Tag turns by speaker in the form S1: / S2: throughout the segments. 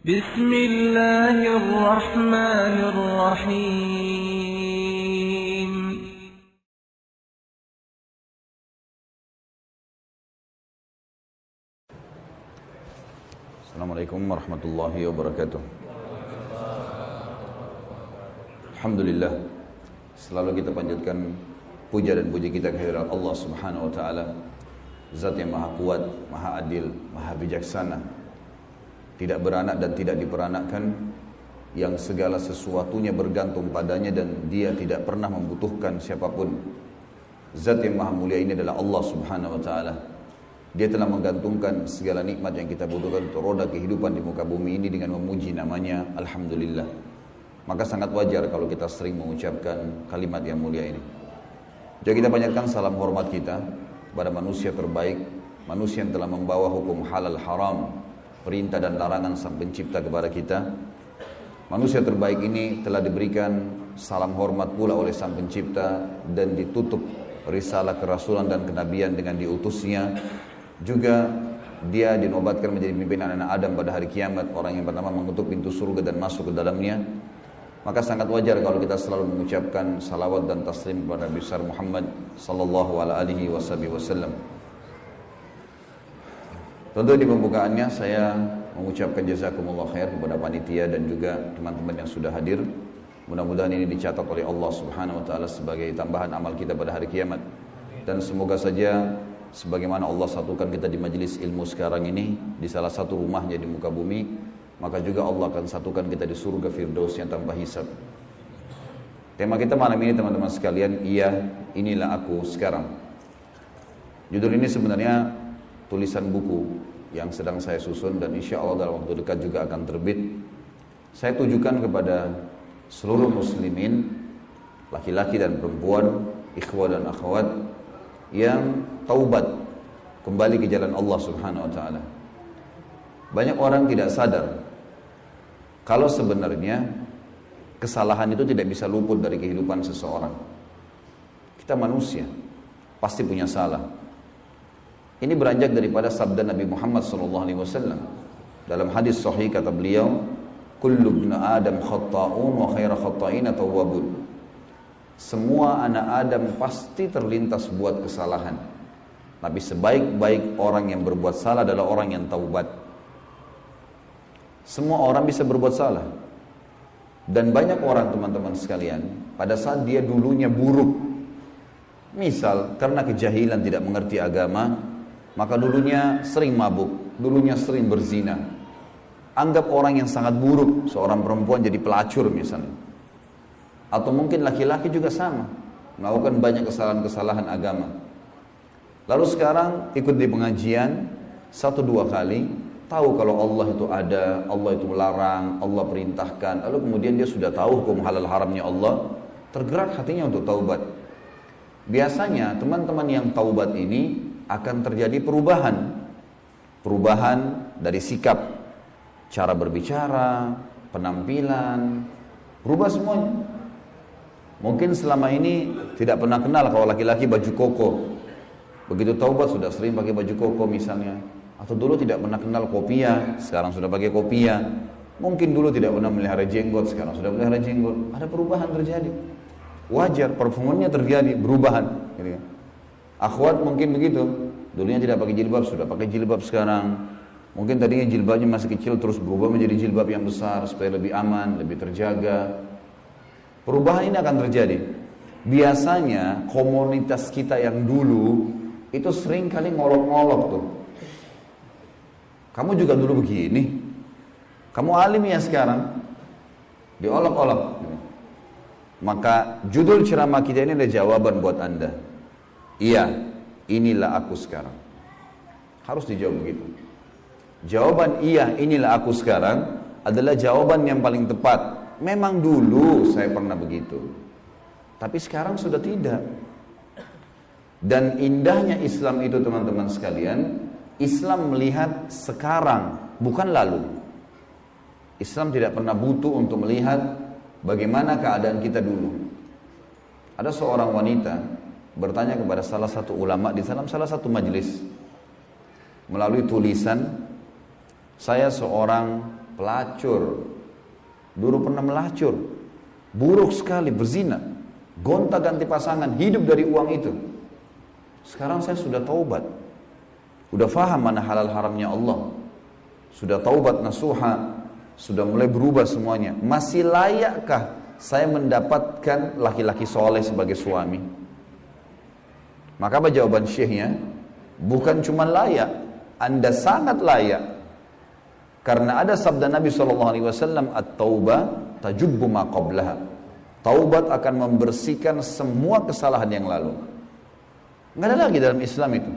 S1: بسم الله الرحمن الرحيم.
S2: Assalamualaikum warahmatullahi wabarakatuh. Alhamdulillah, selalu kita panjatkan puja dan puji kita kehadirat Allah Subhanahu wa taala, Zat yang Maha Kuat, Maha Adil, Maha Bijaksana, tidak beranak dan tidak diperanakkan, yang segala sesuatunya bergantung padanya dan dia tidak pernah membutuhkan siapapun. Zat yang Maha Mulia ini adalah Allah Subhanahu wa taala. Dia telah menggantungkan segala nikmat yang kita butuhkan untuk roda kehidupan di muka bumi ini dengan memuji namanya Alhamdulillah. Maka sangat wajar kalau kita sering mengucapkan kalimat yang mulia ini. Jadi kita panjatkan salam hormat kita kepada manusia terbaik, manusia yang telah membawa hukum halal haram, perintah dan larangan Sang Pencipta kepada kita. Manusia terbaik ini telah diberikan salam hormat pula oleh Sang Pencipta dan ditutup risalah kerasulan dan kenabian dengan diutusnya. Juga dia dinobatkan menjadi pimpinan anak Adam pada hari kiamat, orang yang pertama mengetuk pintu surga dan masuk ke dalamnya. Maka sangat wajar kalau kita selalu mengucapkan salawat dan taslim kepada Nabi besar Muhammad sallallahu alaihi wasallam. Tentu di pembukaannya saya mengucapkan jazakumullah khair kepada panitia dan juga teman-teman yang sudah hadir. Mudah-mudahan ini dicatat oleh Allah Subhanahu wa taala sebagai tambahan amal kita pada hari kiamat. Dan semoga saja sebagaimana Allah satukan kita di majelis ilmu sekarang ini di salah satu rumahnya di muka bumi, maka juga Allah akan satukan kita di surga Firdaus yang tanpa hisab. Tema kita malam ini teman-teman sekalian, inilah aku sekarang. Judul ini sebenarnya tulisan buku yang sedang saya susun dan insya Allah dalam waktu dekat juga akan terbit. Saya tujukan kepada seluruh muslimin, laki-laki dan perempuan, ikhwah dan akhwat yang taubat kembali ke jalan Allah Subhanahu wa taala. Banyak orang tidak sadar kalau sebenarnya kesalahan itu tidak bisa luput dari kehidupan seseorang. Kita manusia, pasti punya salah. Ini beranjak daripada sabda Nabi Muhammad SAW. Dalam hadis sahih kata beliau, "Kullu ibn Adam khatta'un wa khairu khatta'ina tawwabun." Semua anak Adam pasti terlintas buat kesalahan. Tapi sebaik-baik orang yang berbuat salah adalah orang yang taubat. Semua orang bisa berbuat salah. Dan banyak orang teman-teman sekalian, pada saat dia dulunya buruk, misal karena kejahilan tidak mengerti agama, maka dulunya sering mabuk, dulunya sering berzina. Anggap orang yang sangat buruk, seorang perempuan jadi pelacur misalnya. Atau mungkin laki-laki juga sama, melakukan banyak kesalahan-kesalahan agama. Lalu sekarang ikut di pengajian 1-2 kali, tahu kalau Allah itu ada, Allah itu melarang, Allah perintahkan. Lalu kemudian dia sudah tahu hukum halal haramnya Allah, tergerak hatinya untuk taubat. Biasanya teman-teman yang taubat ini akan terjadi perubahan dari sikap, cara berbicara, penampilan, berubah semuanya. Mungkin selama ini tidak pernah kenal kalau laki-laki baju koko, begitu taubat sudah sering pakai baju koko misalnya. Atau dulu tidak pernah kenal kopiah, sekarang sudah pakai kopiah. Mungkin dulu tidak pernah melihara jenggot, sekarang sudah melihara jenggot. Ada perubahan terjadi. Wajar, performanya terjadi, perubahan gitu kan. Akhwat mungkin begitu, dulunya tidak pakai jilbab, sudah pakai jilbab sekarang. Mungkin tadinya jilbabnya masih kecil, terus berubah menjadi jilbab yang besar supaya lebih aman, lebih terjaga. Perubahan ini akan terjadi. Biasanya komunitas kita yang dulu itu sering kali ngolok-ngolok tuh. Kamu juga dulu begini, kamu alim ya sekarang, diolok-olok. Maka judul ceramah kita ini ada jawaban buat anda. Iya, inilah aku sekarang. Harus dijawab begitu. Jawaban iya, inilah aku sekarang adalah jawaban yang paling tepat. Memang dulu saya pernah begitu, tapi sekarang sudah tidak. Dan indahnya Islam itu teman-teman sekalian, Islam melihat sekarang, bukan lalu. Islam tidak pernah butuh untuk melihat bagaimana keadaan kita dulu. Ada seorang wanita bertanya kepada salah satu ulama di dalam salah satu majelis melalui tulisan, "Saya seorang pelacur. Dulu pernah melacur, buruk sekali, berzina, gonta-ganti pasangan, hidup dari uang itu. Sekarang saya sudah taubat, sudah faham mana halal haramnya Allah, sudah taubat nasuha, sudah mulai berubah semuanya. Masih layakkah saya mendapatkan laki-laki soleh sebagai suami? Maka apa jawaban syekhnya? Bukan cuma layak, Anda sangat layak. Karena ada sabda Nabi SAW, at-taubah tajubbu ma qablaha. Taubat akan membersihkan semua kesalahan yang lalu. Nggak ada lagi dalam Islam itu,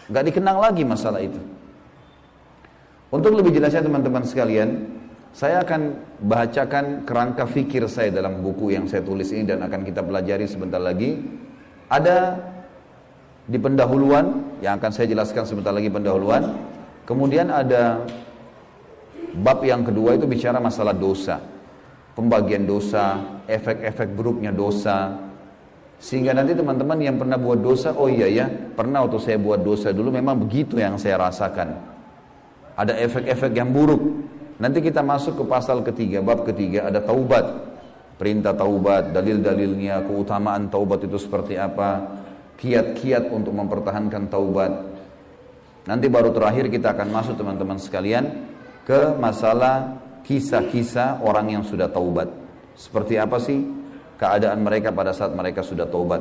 S2: nggak dikenang lagi masalah itu. Untuk lebih jelasnya teman-teman sekalian, saya akan bacakan kerangka fikir saya dalam buku yang saya tulis ini dan akan kita pelajari sebentar lagi. Ada di pendahuluan yang akan saya jelaskan sebentar lagi, pendahuluan. Kemudian ada bab yang kedua, itu bicara masalah dosa, pembagian dosa, efek-efek buruknya dosa. Sehingga nanti teman-teman yang pernah buat dosa, oh iya ya, pernah waktu saya buat dosa dulu memang begitu yang saya rasakan. Ada efek-efek yang buruk. Nanti kita masuk ke pasal ketiga, bab ketiga, ada taubat. Perintah taubat, dalil-dalilnya, keutamaan taubat itu seperti apa, kiat-kiat untuk mempertahankan taubat. Nanti baru terakhir kita akan masuk teman-teman sekalian ke masalah kisah-kisah orang yang sudah taubat. Seperti apa sih keadaan mereka pada saat mereka sudah taubat.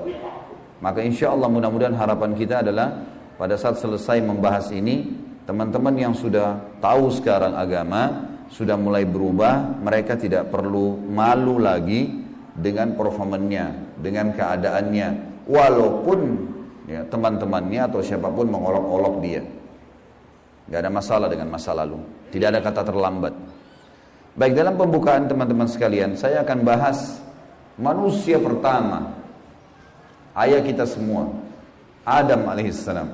S2: Maka insya Allah mudah-mudahan harapan kita adalah pada saat selesai membahas ini, teman-teman yang sudah tahu sekarang agama, sudah mulai berubah, mereka tidak perlu malu lagi dengan performanya, dengan keadaannya, walaupun ya, teman-temannya atau siapapun mengolok-olok dia. Gak ada masalah dengan masa lalu, tidak ada kata terlambat. Baik, dalam pembukaan teman-teman sekalian, saya akan bahas manusia pertama, ayah kita semua, Adam alaihissalam.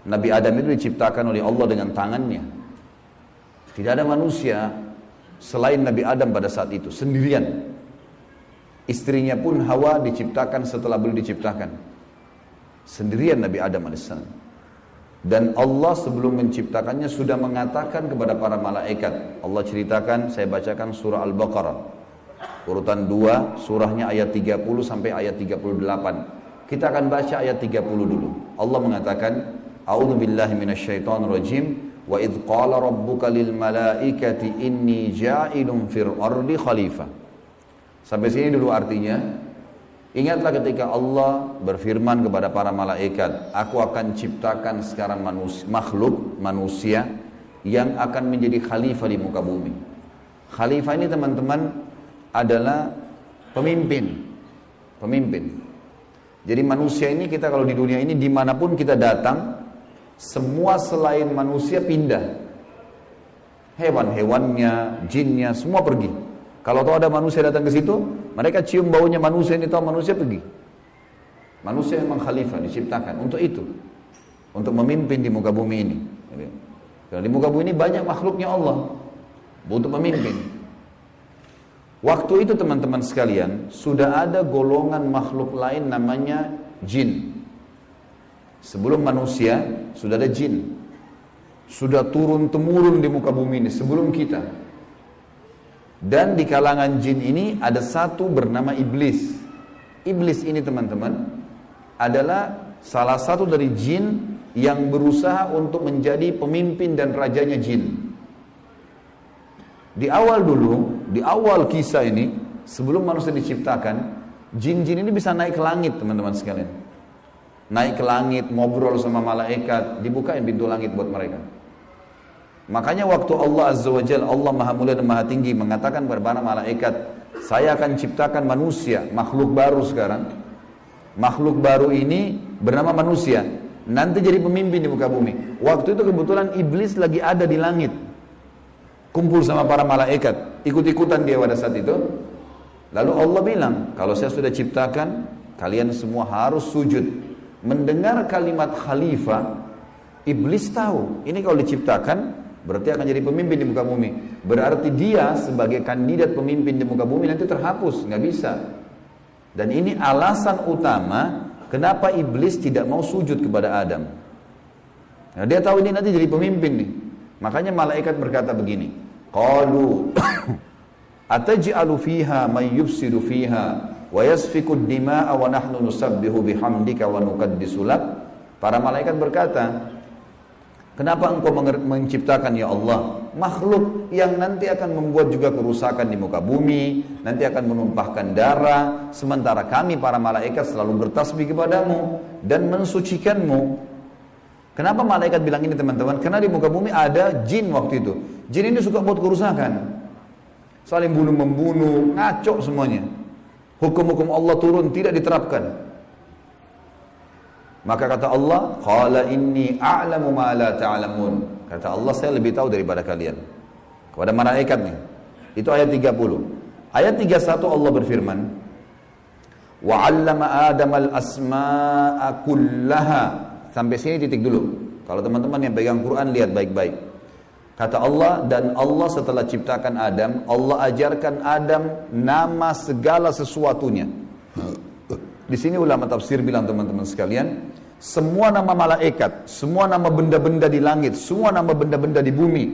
S2: Nabi Adam itu diciptakan oleh Allah dengan tangannya. Tidak ada manusia selain Nabi Adam pada saat itu, sendirian. Istrinya pun Hawa diciptakan setelah beliau diciptakan. Sendirian Nabi Adam alaihissalam. Dan Allah sebelum menciptakannya sudah mengatakan kepada para malaikat. Allah ceritakan, saya bacakan surah Al-Baqarah. Urutan 2, surahnya ayat 30 sampai ayat 38. Kita akan baca ayat 30 dulu. Allah mengatakan, A'udzu billahi minasyaitonir rajim. Wa idh qala rabbuka lil malaikati inni ja'ilun fil ardi khalifah. Sampai sini dulu artinya. Ingatlah ketika Allah berfirman kepada para malaikat, aku akan ciptakan sekarang makhluk manusia yang akan menjadi khalifah di muka bumi. Khalifah ini teman-teman adalah pemimpin. Jadi manusia ini, kita kalau di dunia ini dimanapun kita datang, semua selain manusia pindah. Hewan-hewannya, jinnya, semua pergi. Kalau tahu ada manusia datang ke situ, mereka cium baunya manusia, ini tahu manusia pergi. Manusia memang khalifah diciptakan untuk itu, untuk memimpin di muka bumi ini. Karena di muka bumi ini banyak makhluknya Allah, untuk memimpin. Waktu itu teman-teman sekalian, sudah ada golongan makhluk lain namanya jin. Sebelum manusia, sudah ada jin. Sudah turun-temurun di muka bumi ini, sebelum kita. Dan di kalangan jin ini ada satu bernama iblis. Iblis ini teman-teman adalah salah satu dari jin yang berusaha untuk menjadi pemimpin dan rajanya jin. Di awal dulu, di awal kisah ini, sebelum manusia diciptakan, jin-jin ini bisa naik ke langit teman-teman sekalian. Naik ke langit, ngobrol sama malaikat, dibukain pintu langit buat mereka. Makanya waktu Allah Azza wa Jalla, Allah Maha Mulia dan Maha Tinggi mengatakan kepada para malaikat, saya akan ciptakan manusia, makhluk baru sekarang. Makhluk baru ini bernama manusia, nanti jadi pemimpin di muka bumi. Waktu itu kebetulan iblis lagi ada di langit, kumpul sama para malaikat, ikut-ikutan dia pada saat itu. Lalu Allah bilang, kalau saya sudah ciptakan, kalian semua harus sujud. Mendengar kalimat khalifah, iblis tahu, ini kalau diciptakan, berarti akan jadi pemimpin di muka bumi. Berarti dia sebagai kandidat pemimpin di muka bumi nanti terhapus, nggak bisa. Dan ini alasan utama kenapa iblis tidak mau sujud kepada Adam. Nah, dia tahu ini nanti jadi pemimpin nih. Makanya malaikat berkata begini, qalu ataj'alu fiha man yufsidu fiha wa yasfiku ad-dima'a wa nahnu nusabbihu bihamdika wa nuqaddisu lak. Para malaikat berkata, kenapa engkau menciptakan ya Allah makhluk yang nanti akan membuat juga kerusakan di muka bumi, nanti akan menumpahkan darah, sementara kami para malaikat selalu bertasbih kepadamu dan mensucikanmu. Kenapa malaikat bilang ini teman-teman? Karena di muka bumi ada jin waktu itu. Jin ini suka buat kerusakan, saling bunuh-membunuh, ngaco semuanya. Hukum-hukum Allah turun tidak diterapkan. Maka kata Allah, qala inni a'lamu ma la ta'lamun. Kata Allah, saya lebih tahu daripada kalian. Kepada malaikat nih. Itu ayat 30. Ayat 31 Allah berfirman, wa 'allama Adamal asma'a kullaha. Sampai sini titik dulu. Kalau teman-teman yang pegang Quran lihat baik-baik. Kata Allah, dan Allah setelah ciptakan Adam, Allah ajarkan Adam nama segala sesuatunya. Di sini ulama tafsir bilang teman-teman sekalian, semua nama malaikat, semua nama benda-benda di langit, semua nama benda-benda di bumi,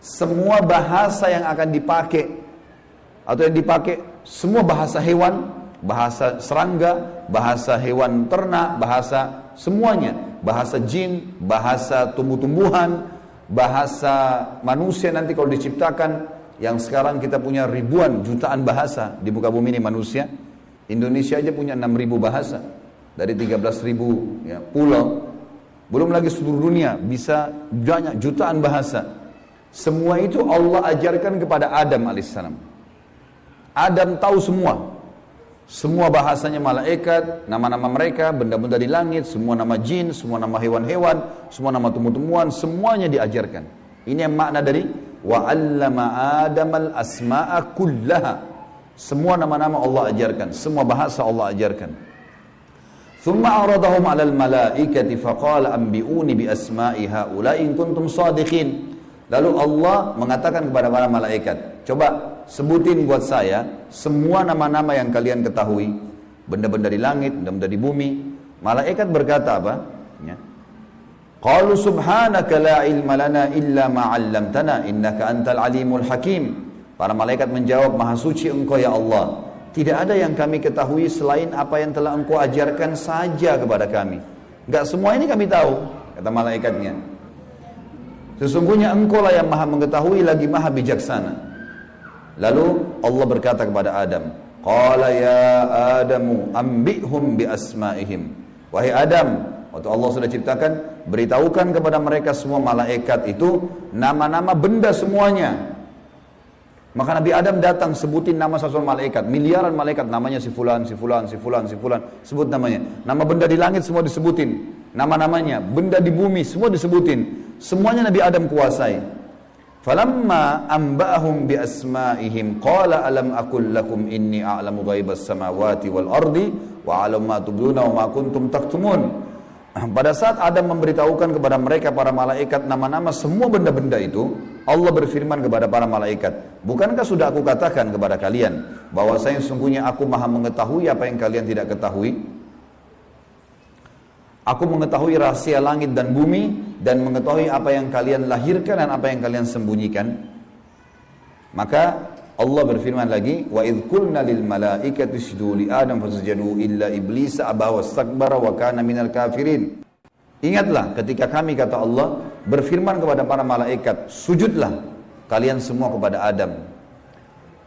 S2: semua bahasa yang akan dipakai atau yang dipakai, semua bahasa hewan, bahasa serangga, bahasa hewan ternak, bahasa semuanya, bahasa jin, bahasa tumbuh-tumbuhan, bahasa manusia nanti kalau diciptakan, yang sekarang kita punya ribuan jutaan bahasa di muka bumi ini manusia. Indonesia aja punya 6.000 bahasa dari 13.000 ya, pulau. Belum lagi seluruh dunia bisa banyak jutaan bahasa. Semua itu Allah ajarkan kepada Adam alaihissalam. Adam tahu semua. Semua bahasanya malaikat, nama-nama mereka, benda-benda di langit, semua nama jin, semua nama hewan-hewan, semua nama tumbuh-tumbuhan, semuanya diajarkan. Ini yang makna dari wa 'allama Adamal asma'a kullaha. Semua nama-nama Allah ajarkan, semua bahasa Allah ajarkan. Thumma aradahum 'alal malaikati faqala anbi'uni bi asma'i haula'i in kuntum shadiqin. Lalu Allah mengatakan kepada para malaikat, coba sebutin buat saya semua nama-nama yang kalian ketahui, benda-benda di langit, benda-benda di bumi. Malaikat berkata apa? Ya. Qalu subhanaka la ilma lana illa ma 'allamtana innaka antal alimul hakim. Para malaikat menjawab, maha suci engkau ya Allah. Tidak ada yang kami ketahui selain apa yang telah engkau ajarkan saja kepada kami. Enggak semua ini kami tahu, kata malaikatnya. Sesungguhnya engkau lah yang maha mengetahui lagi maha bijaksana. Lalu Allah berkata kepada Adam, qala ya Adamu ambihum bi asma'ihim. Wahai Adam, waktu Allah sudah ciptakan, beritahukan kepada mereka semua malaikat itu nama-nama benda semuanya. Maka Nabi Adam datang sebutin nama satu malaikat, miliaran malaikat, namanya si fulan, si fulan, si fulan, si fulan, sebut namanya. Nama benda di langit semua disebutin, nama-namanya, benda di bumi semua disebutin. Semuanya Nabi Adam kuasai. Falamma amba'ahum bi asma'ihim qala alam aqul lakum inni a'lamu ghaibas samawati wal ardi wa a'lamu ma tubduna wa ma kuntum taktumun. Pada saat Adam memberitahukan kepada mereka para malaikat nama-nama semua benda-benda itu, Allah berfirman kepada para malaikat, bukankah sudah aku katakan kepada kalian bahwasanya sesungguhnya aku maha mengetahui apa yang kalian tidak ketahui? Aku mengetahui rahasia langit dan bumi dan mengetahui apa yang kalian lahirkan dan apa yang kalian sembunyikan. Maka Allah berfirman lagi, wa idh qulna lil malaikati isjudu li Adam fasajadu illa iblis aba wastakbara wa kana minal kafirin. Ingatlah ketika kami, kata Allah, berfirman kepada para malaikat, sujudlah kalian semua kepada Adam.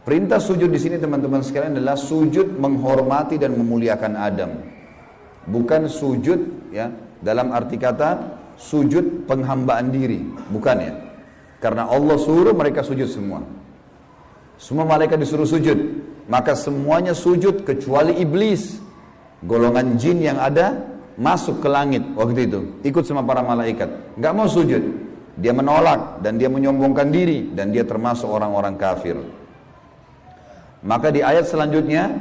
S2: Perintah sujud di sini teman-teman sekalian adalah sujud menghormati dan memuliakan Adam. Bukan sujud ya dalam arti kata sujud penghambaan diri, bukan ya. Karena Allah suruh mereka sujud semua. Semua malaikat disuruh sujud, maka semuanya sujud kecuali iblis. Golongan jin yang ada masuk ke langit waktu itu, ikut sama para malaikat, nggak mau sujud. Dia menolak dan dia menyombongkan diri dan dia termasuk orang-orang kafir. Maka di ayat selanjutnya,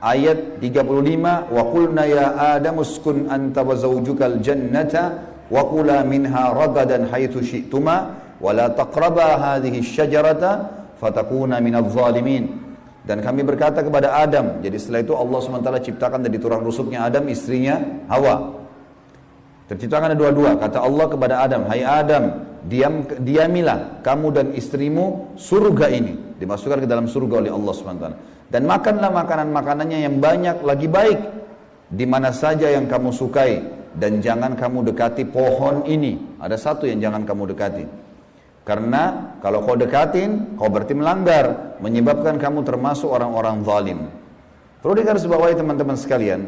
S2: ayat 35, wa qulna ya Adam uskun anta wa zawjukal jannata wa kula minha ragadan haitsu syi'tuma wa la taqraba hadhihi syajarata fatakuna minadh zalimin. Dan kami berkata kepada Adam, jadi setelah itu Allah SWT ciptakan dari tulang rusuknya Adam istrinya Hawa. Terciptakan ada dua-dua. Kata Allah kepada Adam, hai Adam, diamilah kamu dan istrimu surga ini, dimasukkan ke dalam surga oleh Allah SWT. Dan makanlah makanan-makanannya yang banyak lagi baik, di mana saja yang kamu sukai, dan jangan kamu dekati pohon ini. Ada satu yang jangan kamu dekati, karena kalau kau dekatin, kau berarti melanggar, menyebabkan kamu termasuk orang-orang zalim. Perlu digarisbawahi teman-teman sekalian,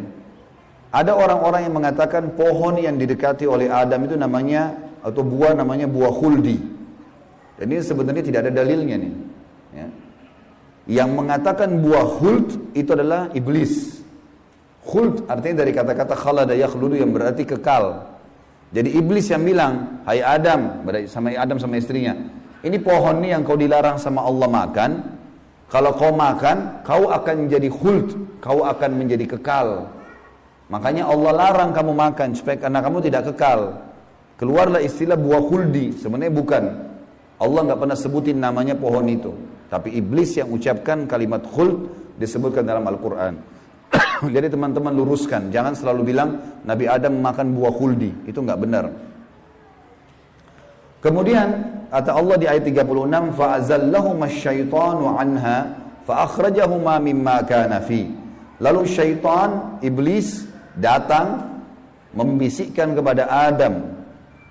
S2: ada orang-orang yang mengatakan pohon yang didekati oleh Adam itu namanya, atau buah namanya buah khuldi. Dan ini sebenarnya tidak ada dalilnya nih. Ya. Yang mengatakan buah khuld itu adalah iblis. Khuld artinya dari kata-kata khalada yakhludu yang berarti kekal. Jadi iblis yang bilang, hai Adam, sama istrinya, ini pohon nih yang kau dilarang sama Allah makan. Kalau kau makan, kau akan menjadi khuld, kau akan menjadi kekal. Makanya Allah larang kamu makan supaya karena kamu tidak kekal. Keluarlah istilah buah khuldi, sebenarnya bukan. Allah nggak pernah sebutin namanya pohon itu. Tapi iblis yang ucapkan kalimat khuld disebutkan dalam Al-Quran. Jadi teman-teman luruskan, jangan selalu bilang Nabi Adam makan buah khuldi, itu nggak benar. Kemudian kata Allah di ayat 36, fa'azallahuma asyaitanu anha fa'akhrajahuma mimma kana fi. Lalu syaitan, iblis datang membisikkan kepada Adam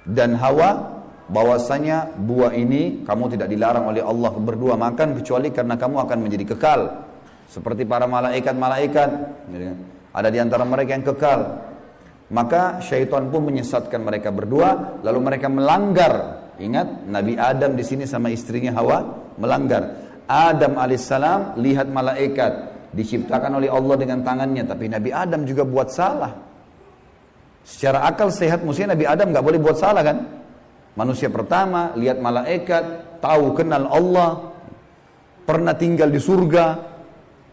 S2: dan Hawa bahwasanya buah ini kamu tidak dilarang oleh Allah berdua makan kecuali karena kamu akan menjadi kekal seperti para malaikat-malaikat. Ada di antara mereka yang kekal. Maka syaitan pun menyesatkan mereka berdua, lalu mereka melanggar. Ingat, Nabi Adam di sini sama istrinya Hawa melanggar. Adam alaihissalam lihat malaikat diciptakan oleh Allah dengan tangannya, tapi Nabi Adam juga buat salah. Secara akal sehat mestinya Nabi Adam nggak boleh buat salah kan? Manusia pertama lihat malaikat, tahu kenal Allah, pernah tinggal di surga,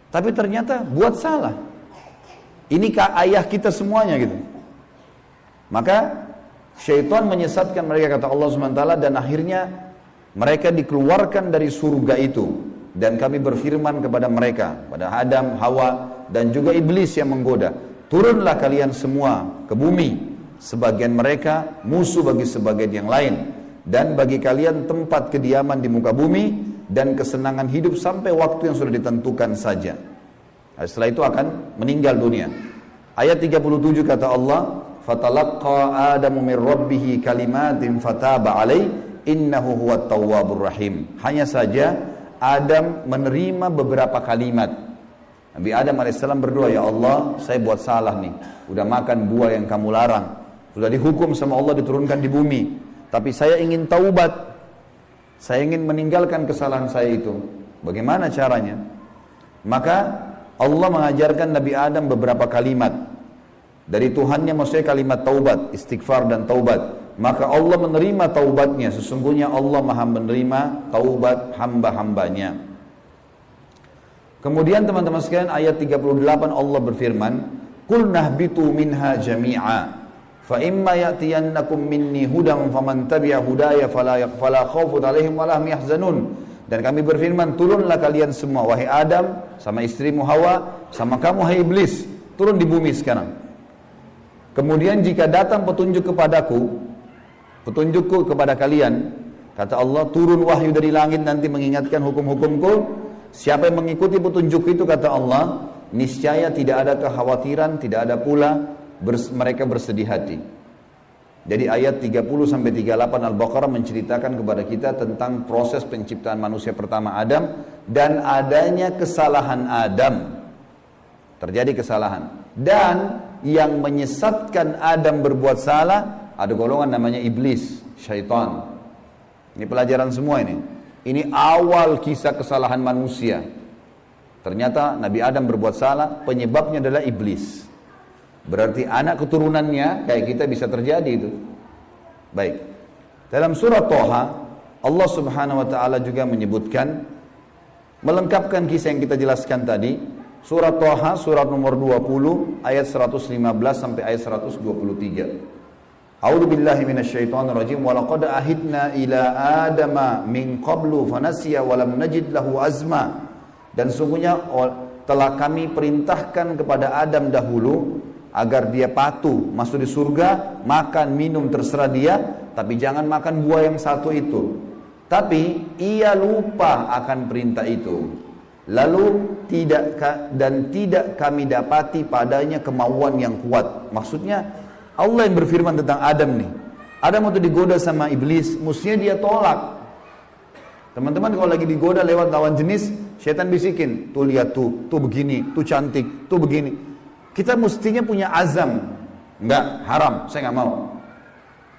S2: tapi ternyata buat salah. Ini ayah kita semuanya gitu. Maka syaitan menyesatkan mereka kata Allah SWT, dan akhirnya mereka dikeluarkan dari surga itu. Dan kami berfirman kepada mereka, pada Adam, Hawa, dan juga iblis yang menggoda, turunlah kalian semua ke bumi. Sebagian mereka musuh bagi sebagian yang lain, dan bagi kalian tempat kediaman di muka bumi dan kesenangan hidup sampai waktu yang sudah ditentukan saja. Setelah itu akan meninggal dunia. Ayat 37 kata Allah, fatalaqqa Adamu min rabbih kalimatin fataba alaihi innahu huwat tawwabur rahim. Hanya saja Adam menerima beberapa kalimat. Nabi Adam alaihissalam berdoa, ya Allah, saya buat salah nih, udah makan buah yang kamu larang, sudah dihukum sama Allah diturunkan di bumi, tapi saya ingin taubat, saya ingin meninggalkan kesalahan saya itu. Bagaimana caranya? Maka Allah mengajarkan Nabi Adam beberapa kalimat dari Tuhannya, maksudnya kalimat taubat, istighfar dan taubat. Maka Allah menerima taubatnya. Sesungguhnya Allah maha menerima taubat hamba-hambanya. Kemudian teman-teman sekalian, ayat 38 Allah berfirman, qul nahbitu minha jami'a fa imma ya'tiyannakum minni hudan faman tabi'a hudaya fala khaufun 'alaihim wa la hum yahzanun. Dan kami berfirman, turunlah kalian semua, wahai Adam, sama istrimu Hawa, sama kamu hai iblis, turun di bumi sekarang. Kemudian jika datang petunjuk kepadaku, petunjukku kepada kalian, kata Allah, turun wahyu dari langit nanti mengingatkan hukum-hukumku. Siapa yang mengikuti petunjuk itu, kata Allah, niscaya tidak ada kekhawatiran, tidak ada pula mereka bersedih hati. Jadi ayat 30-38 Al-Baqarah menceritakan kepada kita tentang proses penciptaan manusia pertama Adam dan adanya kesalahan Adam. Terjadi kesalahan. Dan yang menyesatkan Adam berbuat salah, ada golongan namanya iblis, syaitan. Ini pelajaran semua ini. Ini awal kisah kesalahan manusia. Ternyata Nabi Adam berbuat salah, penyebabnya adalah iblis. Berarti anak keturunannya kayak kita bisa terjadi itu. Baik. Dalam surah Toha, Allah Subhanahu wa taala juga menyebutkan, melengkapkan kisah yang kita jelaskan tadi. Surah Toha, surat nomor 20, ayat 115 sampai ayat 123. A'udzu billahi minasyaitonir rajim. Wa laqad ahidna ila adama min qablu fanasiya wa lam najid lahu azma. Dan sungguhnya telah kami perintahkan kepada Adam dahulu agar dia patuh masuk di surga, makan minum terserah dia, tapi jangan makan buah yang satu itu. Tapi ia lupa akan perintah itu. Lalu tidak kami dapati padanya kemauan yang kuat. Maksudnya Allah yang berfirman tentang Adam nih. Adam waktu digoda sama iblis, mestinya dia tolak. Teman-teman kalau lagi digoda lewat lawan jenis, syaitan bisikin, tuh lihat tuh begini, tuh cantik, tuh begini. Kita mestinya punya azam, enggak, haram, saya enggak mau.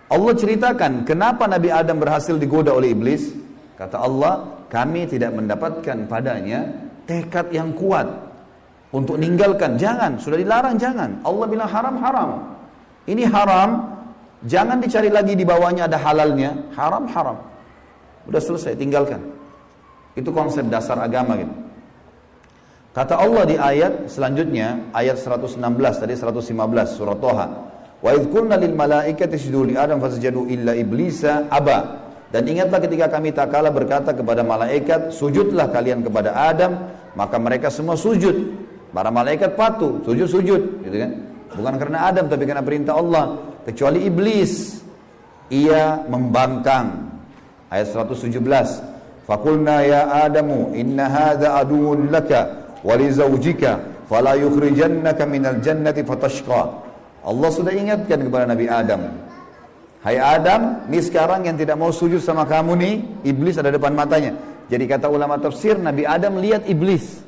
S2: Allah ceritakan kenapa Nabi Adam berhasil digoda oleh iblis. Kata Allah, kami tidak mendapatkan padanya tekad yang kuat untuk meninggalkan. Jangan, sudah dilarang jangan. Allah bilang haram. Ini haram, jangan dicari lagi di bawahnya ada halalnya. Haram. Udah selesai, tinggalkan. Itu konsep dasar agama gitu. Kata Allah di ayat selanjutnya, ayat 116 tadi 115 surah Toha. Wa idh qulna lil malaikati isjudu li Adam fasajadu illa iblisa aba. Dan ingatlah ketika kami tak kala berkata kepada malaikat, sujudlah kalian kepada Adam, maka mereka semua sujud. Para malaikat patuh, sujud, gitu kan? Bukan karena Adam tapi karena perintah Allah, kecuali iblis. Ia membangkang. Ayat 117. Faqulna ya Adamu inna hadza aduwwun laka wa li zawjika fala yukhrijannaka minal jannati fatashqa. Allah sudah ingatkan kepada Nabi Adam. Hai Adam, ini sekarang yang tidak mau sujud sama kamu nih, iblis ada depan matanya. Jadi kata ulama tafsir, Nabi Adam lihat iblis.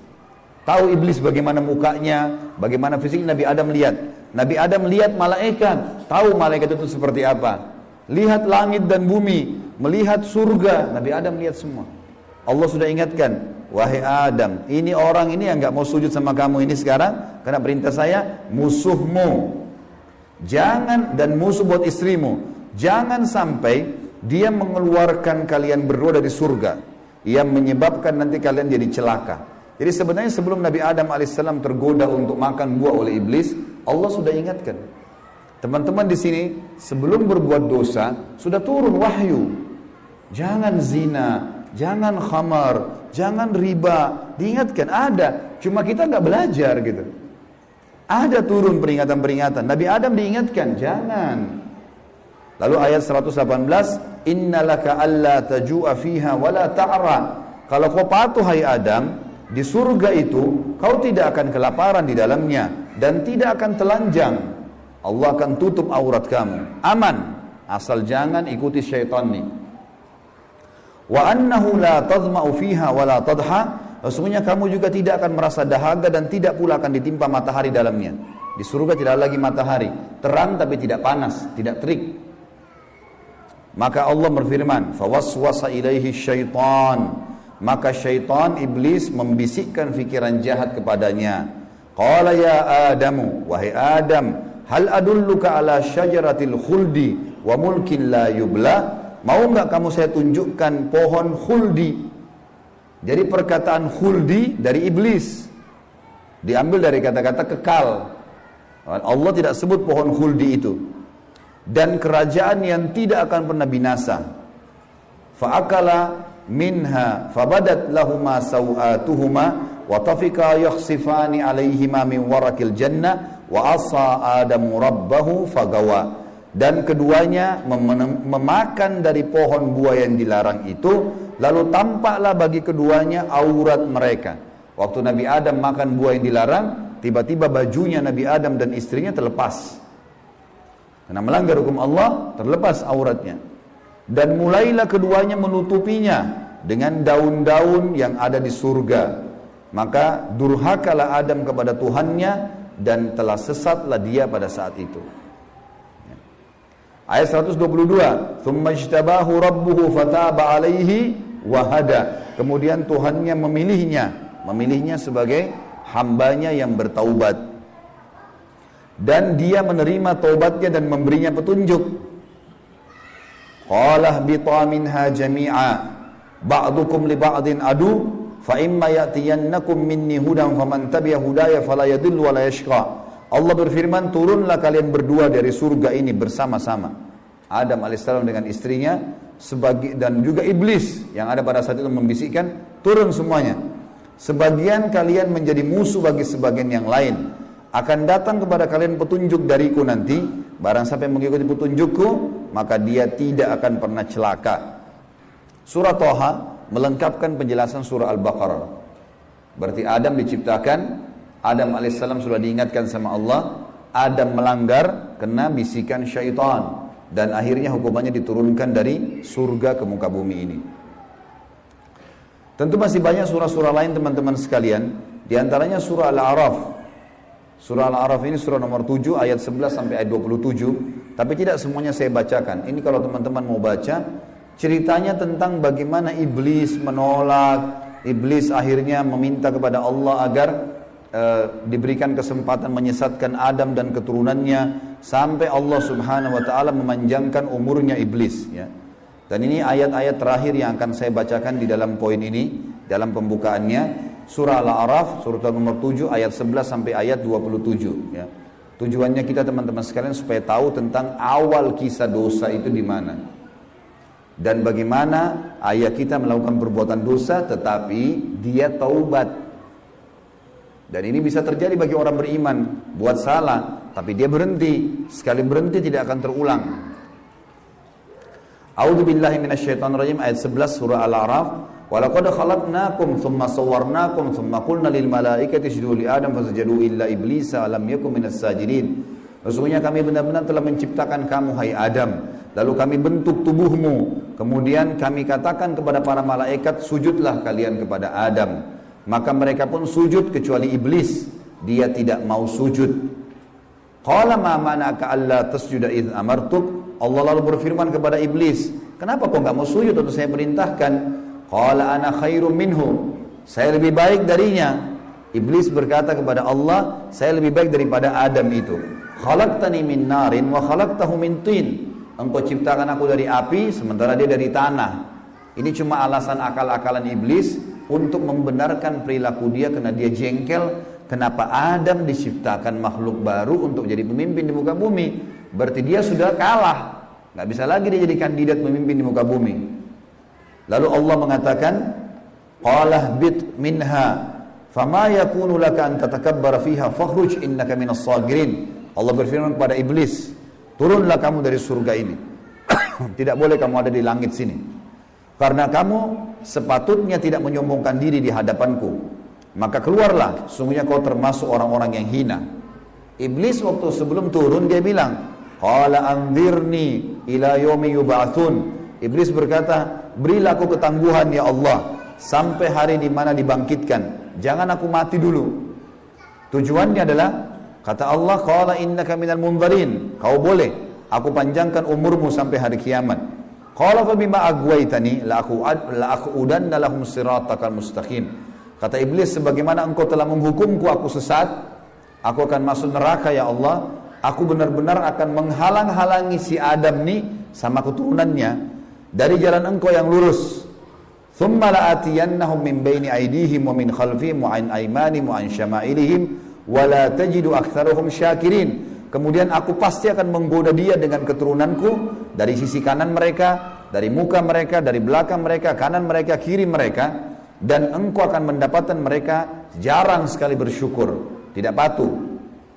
S2: Tahu iblis bagaimana mukanya, bagaimana fisik Nabi Adam lihat. Nabi Adam lihat malaikat, tahu malaikat itu seperti apa. Lihat langit dan bumi, melihat surga, Nabi Adam lihat semua. Allah sudah ingatkan, wahai Adam, ini orang ini yang gak mau sujud sama kamu ini sekarang, karena perintah saya, musuhmu. Jangan, dan musuh buat istrimu. Jangan sampai dia mengeluarkan kalian berdua dari surga, yang menyebabkan nanti kalian jadi celaka. Jadi sebenarnya sebelum Nabi Adam AS tergoda untuk makan buah oleh iblis, Allah sudah ingatkan. Teman-teman di sini sebelum berbuat dosa sudah turun wahyu. Jangan zina, jangan khamar, jangan riba. Diingatkan ada, cuma kita nggak belajar gitu. Ada turun peringatan-peringatan. Nabi Adam diingatkan, jangan. Lalu ayat 118, innalaka alla taju'a fiha wala ta'ra. Kalau kau patuh hai Adam, di surga itu kau tidak akan kelaparan di dalamnya dan tidak akan telanjang. Allah akan tutup aurat kamu. Aman, asal jangan ikuti syaitan nih. Wa annahu la tadma'u fiha wala tadha. Sesungguhnya kamu juga tidak akan merasa dahaga dan tidak pula akan ditimpa matahari dalamnya. Di surga tidak lagi matahari, terang tapi tidak panas, tidak terik. Maka Allah berfirman, fawaswasa ilaihi syaitan. Maka syaitan iblis membisikkan fikiran jahat kepadanya. Qala ya Adamu, wahai Adam, hal adulluka ala syajaratil khuldi wa mulkin la yubla. Mau enggak kamu saya tunjukkan pohon khuldi? Jadi perkataan khuldi dari iblis, diambil dari kata-kata kekal. Allah tidak sebut pohon khuldi itu. Dan kerajaan yang tidak akan pernah binasa. Fa'akala minha fabadat lahuma sawatuhuma wa tafika yakhsifani alaihima min warakil jannah wa asa adamu rabbahu fagawa. Dan keduanya memakan dari pohon buah yang dilarang itu, lalu tampaklah bagi keduanya aurat mereka. Waktu Nabi Adam makan buah yang dilarang, tiba-tiba bajunya Nabi Adam dan istrinya terlepas. Karena melanggar hukum Allah, terlepas auratnya. Dan mulailah keduanya menutupinya dengan daun-daun yang ada di surga. Maka durhakalah Adam kepada Tuhannya dan telah sesatlah dia pada saat itu. Ayat 122, "Tsumma ijtabahu rabbuhu fataba 'alaihi wa hada." Kemudian Tuhannya memilihnya sebagai hambanya yang bertaubat. Dan dia menerima taubatnya dan memberinya petunjuk. Qala bita minha jami'a ba'dukum li ba'din adu fa imma ya'tiyannakum minni hudan faman tabi'a hudaya fala yadhillu wa la yashqa. Allah berfirman, turunlah kalian berdua dari surga ini bersama-sama. Adam alaihissalam dengan istrinya dan juga iblis yang ada pada saat itu membisikkan, turun semuanya. Sebagian kalian menjadi musuh bagi sebagian yang lain. Akan datang kepada kalian petunjuk dariku nanti, barang siapa yang mengikuti petunjukku, maka dia tidak akan pernah celaka. Surah Thaha melengkapkan penjelasan surah Al-Baqarah. Berarti Adam diciptakan, Adam alaihissalam sudah diingatkan sama Allah, Adam melanggar, kena bisikan syaitan, dan akhirnya hukumannya diturunkan dari surga ke muka bumi ini. Tentu masih banyak surah-surah lain teman-teman sekalian, di antaranya surah Al-A'raf. Surah Al-A'raf ini surah nomor 7 ayat 11 sampai ayat 27, tapi tidak semuanya saya bacakan. Ini kalau teman-teman mau baca, ceritanya tentang bagaimana iblis menolak, iblis akhirnya meminta kepada Allah agar diberikan kesempatan menyesatkan Adam dan keturunannya, sampai Allah Subhanahu wa taala memanjangkan umurnya iblis, ya. Dan ini ayat-ayat terakhir yang akan saya bacakan di dalam poin ini, dalam pembukaannya. Surah Al-A'raf, surah nomor 7 ayat 11 sampai ayat 27, ya. Tujuannya kita teman-teman sekalian supaya tahu tentang awal kisah dosa itu di mana. Dan bagaimana ayah kita melakukan perbuatan dosa tetapi dia taubat. Dan ini bisa terjadi bagi orang beriman, buat salah tapi dia berhenti, sekali berhenti tidak akan terulang. A'udzubillahi minasyaitonirrajim, ayat 11 surah Al-A'raf. Walaqad khalaqnakum thumma sawwarnakum thumma qulna lil malaikati isjudu li Adam fasajadu illa iblisa lam yakun minas sajidin. Sesungguhnya kami benar-benar telah menciptakan kamu hai Adam, lalu kami bentuk tubuhmu, kemudian kami katakan kepada para malaikat, sujudlah kalian kepada Adam. Maka mereka pun sujud kecuali iblis, dia tidak mau sujud. Qala ma mana'aka alla tasjuda idh amartuk. Allah lalu berfirman kepada iblis, kenapa kau enggak mau sujud waktu saya perintahkan? Qala ana khairum minhu, saya lebih baik darinya. Iblis berkata kepada Allah, saya lebih baik daripada Adam itu. Khalaqtani min narin wa khalaqtahu min tin. Engkau ciptakan aku dari api sementara dia dari tanah. Ini cuma alasan akal-akalan iblis untuk membenarkan perilaku dia, karena dia jengkel kenapa Adam diciptakan makhluk baru untuk jadi pemimpin di muka bumi. Berarti dia sudah kalah, nggak bisa lagi dia jadi kandidat pemimpin di muka bumi. Lalu Allah mengatakan, qala bit minha fama yakunu laka an tatakabbara fiha fakhruj innaka minas sagirin. Allah berfirman kepada iblis, turunlah kamu dari surga ini. Tidak boleh kamu ada di langit sini, karena kamu sepatutnya tidak menyombongkan diri di hadapanku. Maka keluarlah, sungguhnya kau termasuk orang-orang yang hina. Iblis waktu sebelum turun dia bilang, qala anzirni ila yaumi yub'atsun. Iblis berkata, berilah aku ketangguhan ya Allah sampai hari di mana dibangkitkan. Jangan aku mati dulu. Tujuannya adalah, kata Allah, qala innaka minal munzarin. Kau boleh, aku panjangkan umurmu sampai hari kiamat. Qala fa bima aghwaytani la aqudanna lahum siratakal mustaqim. Kata iblis, sebagaimana engkau telah menghukumku aku sesat, aku akan masuk neraka ya Allah. Aku benar-benar akan menghalang-halangi si Adam nih sama keturunannya dari jalan engkau yang lurus. Thumma la'atiyannahum min baini aydihim wa min khalfihim wa an aymanihim wa an syama'ilihim wa la tajidu aktsaruhum syakirin. Kemudian aku pasti akan menggoda dia dengan keturunanku dari sisi kanan mereka, dari muka mereka, dari belakang mereka, kanan mereka, kiri mereka, dan engkau akan mendapatkan mereka jarang sekali bersyukur, tidak patuh.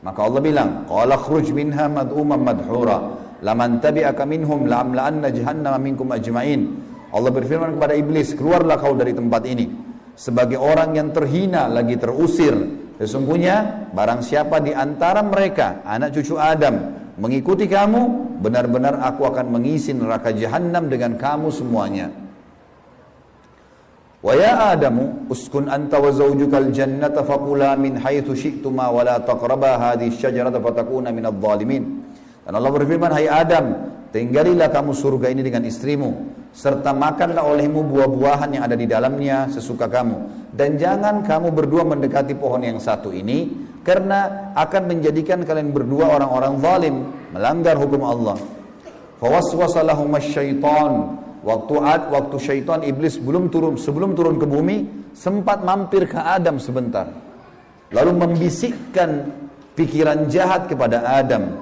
S2: Maka Allah bilang, qala khruj minha mad'uman madhura laman tabi'aka minhum la'amla'anna jahannama minkum ajma'in. Allah berfirman kepada iblis, keluarlah kau dari tempat ini sebagai orang yang terhina lagi terusir. Sesungguhnya barang siapa di antara mereka anak cucu Adam mengikuti kamu, benar-benar aku akan mengisi neraka jahanam dengan kamu semuanya. Wa ya Adamu uskun anta wa zawjukal jannata faqula min haitsu syi'tuma wa la taqraba hadhihi syajarata fatakuna minadh dhalimin. Dan Allah berfirman, hai Adam, tinggalilah kamu surga ini dengan istrimu, serta makanlah olehmu buah-buahan yang ada di dalamnya sesuka kamu, dan jangan kamu berdua mendekati pohon yang satu ini, karena akan menjadikan kalian berdua orang-orang zalim, melanggar hukum Allah. Fawaswasa lahumas syaitan. Waktu syaitan iblis sebelum turun ke bumi, sempat mampir ke Adam sebentar, lalu membisikkan pikiran jahat kepada Adam,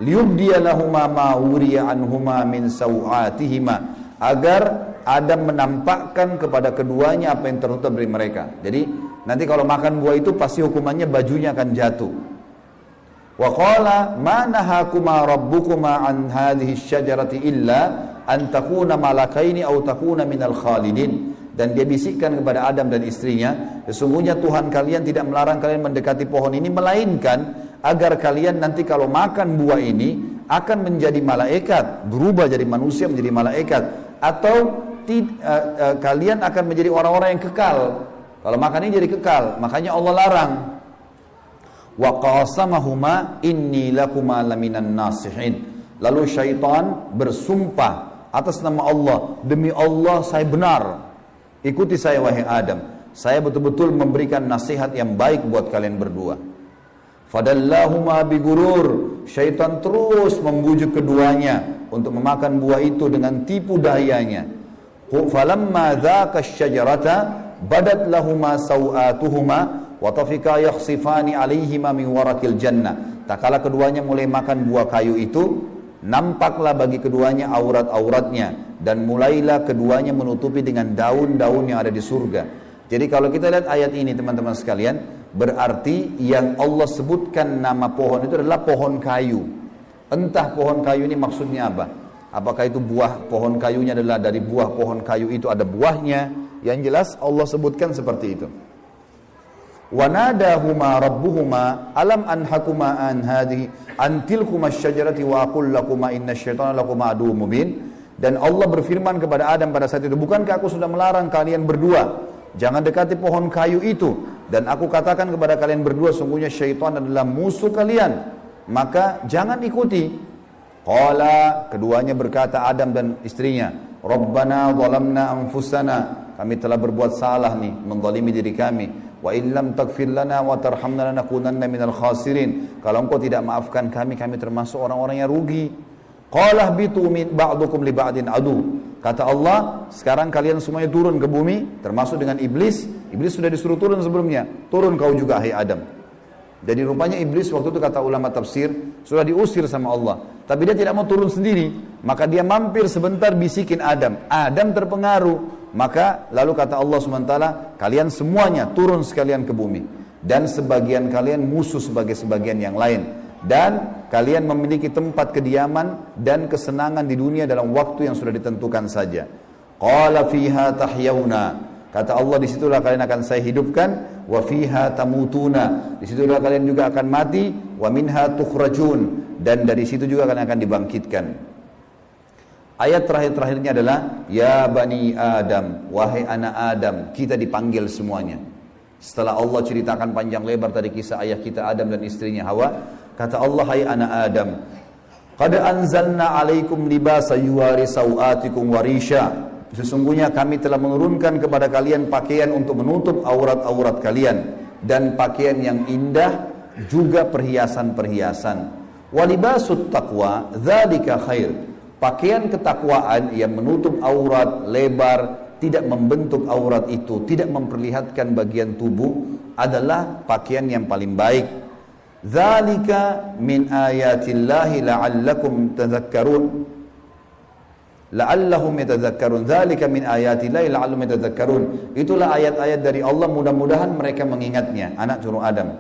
S2: liyubdiya lahuma ma wuriya anhuma min sawatihima, agar Adam menampakkan kepada keduanya apa yang tertutup dari mereka. Jadi nanti kalau makan buah itu pasti hukumannya bajunya akan jatuh. Wa qala ma nahakuma rabbukuma an hadhihi asyajarati illa an takuna malakaini aw takuna minal khalidin. Dan dia bisikkan kepada Adam dan istrinya, sesungguhnya Tuhan kalian tidak melarang kalian mendekati pohon ini, melainkan agar kalian nanti kalau makan buah ini akan menjadi malaikat, berubah jadi manusia menjadi malaikat, atau kalian akan menjadi orang-orang yang kekal. Kalau makan ini jadi kekal, makanya Allah larang. Wa qasamahuma inni lakuma laminan nasihin. Lalu syaitan bersumpah atas nama Allah, demi Allah saya benar, ikuti saya wahai Adam, saya betul-betul memberikan nasihat yang baik buat kalian berdua. Fadallahuma bigurur, syaitan terus membujuk keduanya untuk memakan buah itu dengan tipu dayanya. Falamma dhaqa asyajarata badat lahuma sawatuhuma wa tafika yakhsifani alaihima min warakil jannah. Tak kala keduanya mulai makan buah kayu itu, nampaklah bagi keduanya aurat-auratnya, dan mulailah keduanya menutupi dengan daun-daun yang ada di surga. Jadi kalau kita lihat ayat ini teman-teman sekalian, berarti yang Allah sebutkan nama pohon itu adalah pohon kayu. Entah pohon kayu ini maksudnya apa? Apakah itu buah pohon kayunya adalah dari buah pohon kayu itu ada buahnya? Yang jelas Allah sebutkan seperti itu. وَنَادَاهُمَا رَبُّهُمَا أَلَمْ أَنْهَكُمَا أَنْ هَذِهِ أَنْ تِلْكُمَا الشَّجَرَةِ وَأَقُلْ لَكُمَا إِنَّ الشَّيْطَانَ لَكُمَا عَدُوٌّ مُبِينٌ. Dan Allah berfirman kepada Adam pada saat itu, bukankah aku sudah melarang kalian berdua jangan dekati pohon kayu itu, dan aku katakan kepada kalian berdua sungguhnya syaitan adalah musuh kalian, maka jangan ikuti. Qala, keduanya berkata Adam dan istrinya, Rabbana zalamna anfusana, kami telah berbuat salah nih, menzalimi diri kami. Wa illam taghfir lana wa tarhamna lanakunanna minal khasirin. Kalau engkau tidak maafkan kami, kami termasuk orang-orang yang rugi. Qala bitu min ba'dukum li ba'din adu. Kata Allah, sekarang kalian semuanya turun ke bumi, termasuk dengan iblis. Iblis sudah disuruh turun sebelumnya. Turun kau juga, hai Adam. Jadi rupanya iblis waktu itu kata ulama tafsir sudah diusir sama Allah, tapi dia tidak mau turun sendiri, maka dia mampir sebentar bisikin Adam. Adam terpengaruh, maka lalu kata Allah SWT, kalian semuanya turun sekalian ke bumi, dan sebagian kalian musuh sebagai sebagian yang lain, dan kalian memiliki tempat kediaman dan kesenangan di dunia dalam waktu yang sudah ditentukan saja. Qala fiha tahyawna, kata Allah, disitulah kalian akan saya hidupkan. Wa fiha tamutuna, disitulah kalian juga akan mati. Wa minha tukhrajun, dan dari situ juga kalian akan dibangkitkan. Ayat terakhir-terakhirnya adalah ya bani Adam, wahai anak Adam, kita dipanggil semuanya. Setelah Allah ceritakan panjang lebar tadi kisah ayah kita Adam dan istrinya Hawa, kata Allah, hai anak Adam, qad anzalna alaikum libasa yuwari sawatikum warisha. Sesungguhnya kami telah menurunkan kepada kalian pakaian untuk menutup aurat-aurat kalian, dan pakaian yang indah, juga perhiasan-perhiasan. Walibasut taqwa dzalika khair. Pakaian ketakwaan yang menutup aurat lebar, tidak membentuk aurat itu, tidak memperlihatkan bagian tubuh, adalah pakaian yang paling baik. Dzalika min ayatillahi la'allakum tadhakkarun. La'allahum yatadzakkarun, dzalika min ayatillahi la'allahum yatadzakkarun. Itulah ayat-ayat dari Allah, mudah-mudahan mereka mengingatnya. Anak cucu Adam.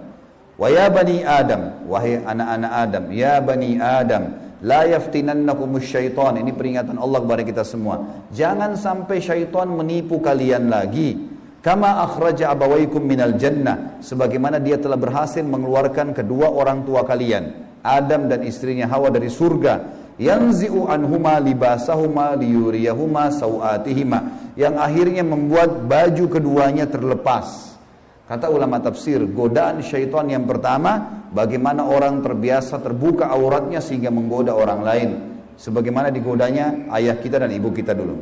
S2: Wa ya bani Adam, wahai anak-anak Adam, ya bani Adam, la yaftinannakumus syaitan. Ini peringatan Allah kepada kita semua. Jangan sampai syaitan menipu kalian lagi. Kama akhraja abawaykum minal jannah, sebagaimana dia telah berhasil mengeluarkan kedua orang tua kalian, Adam dan istrinya Hawa, dari surga. Yanzi'u anhuma libasahuma liyuriyahuma sawatihima, yang akhirnya membuat baju keduanya terlepas. Kata ulama tafsir, godaan syaitan yang pertama, bagaimana orang terbiasa terbuka auratnya sehingga menggoda orang lain, sebagaimana digodanya ayah kita dan ibu kita dulu.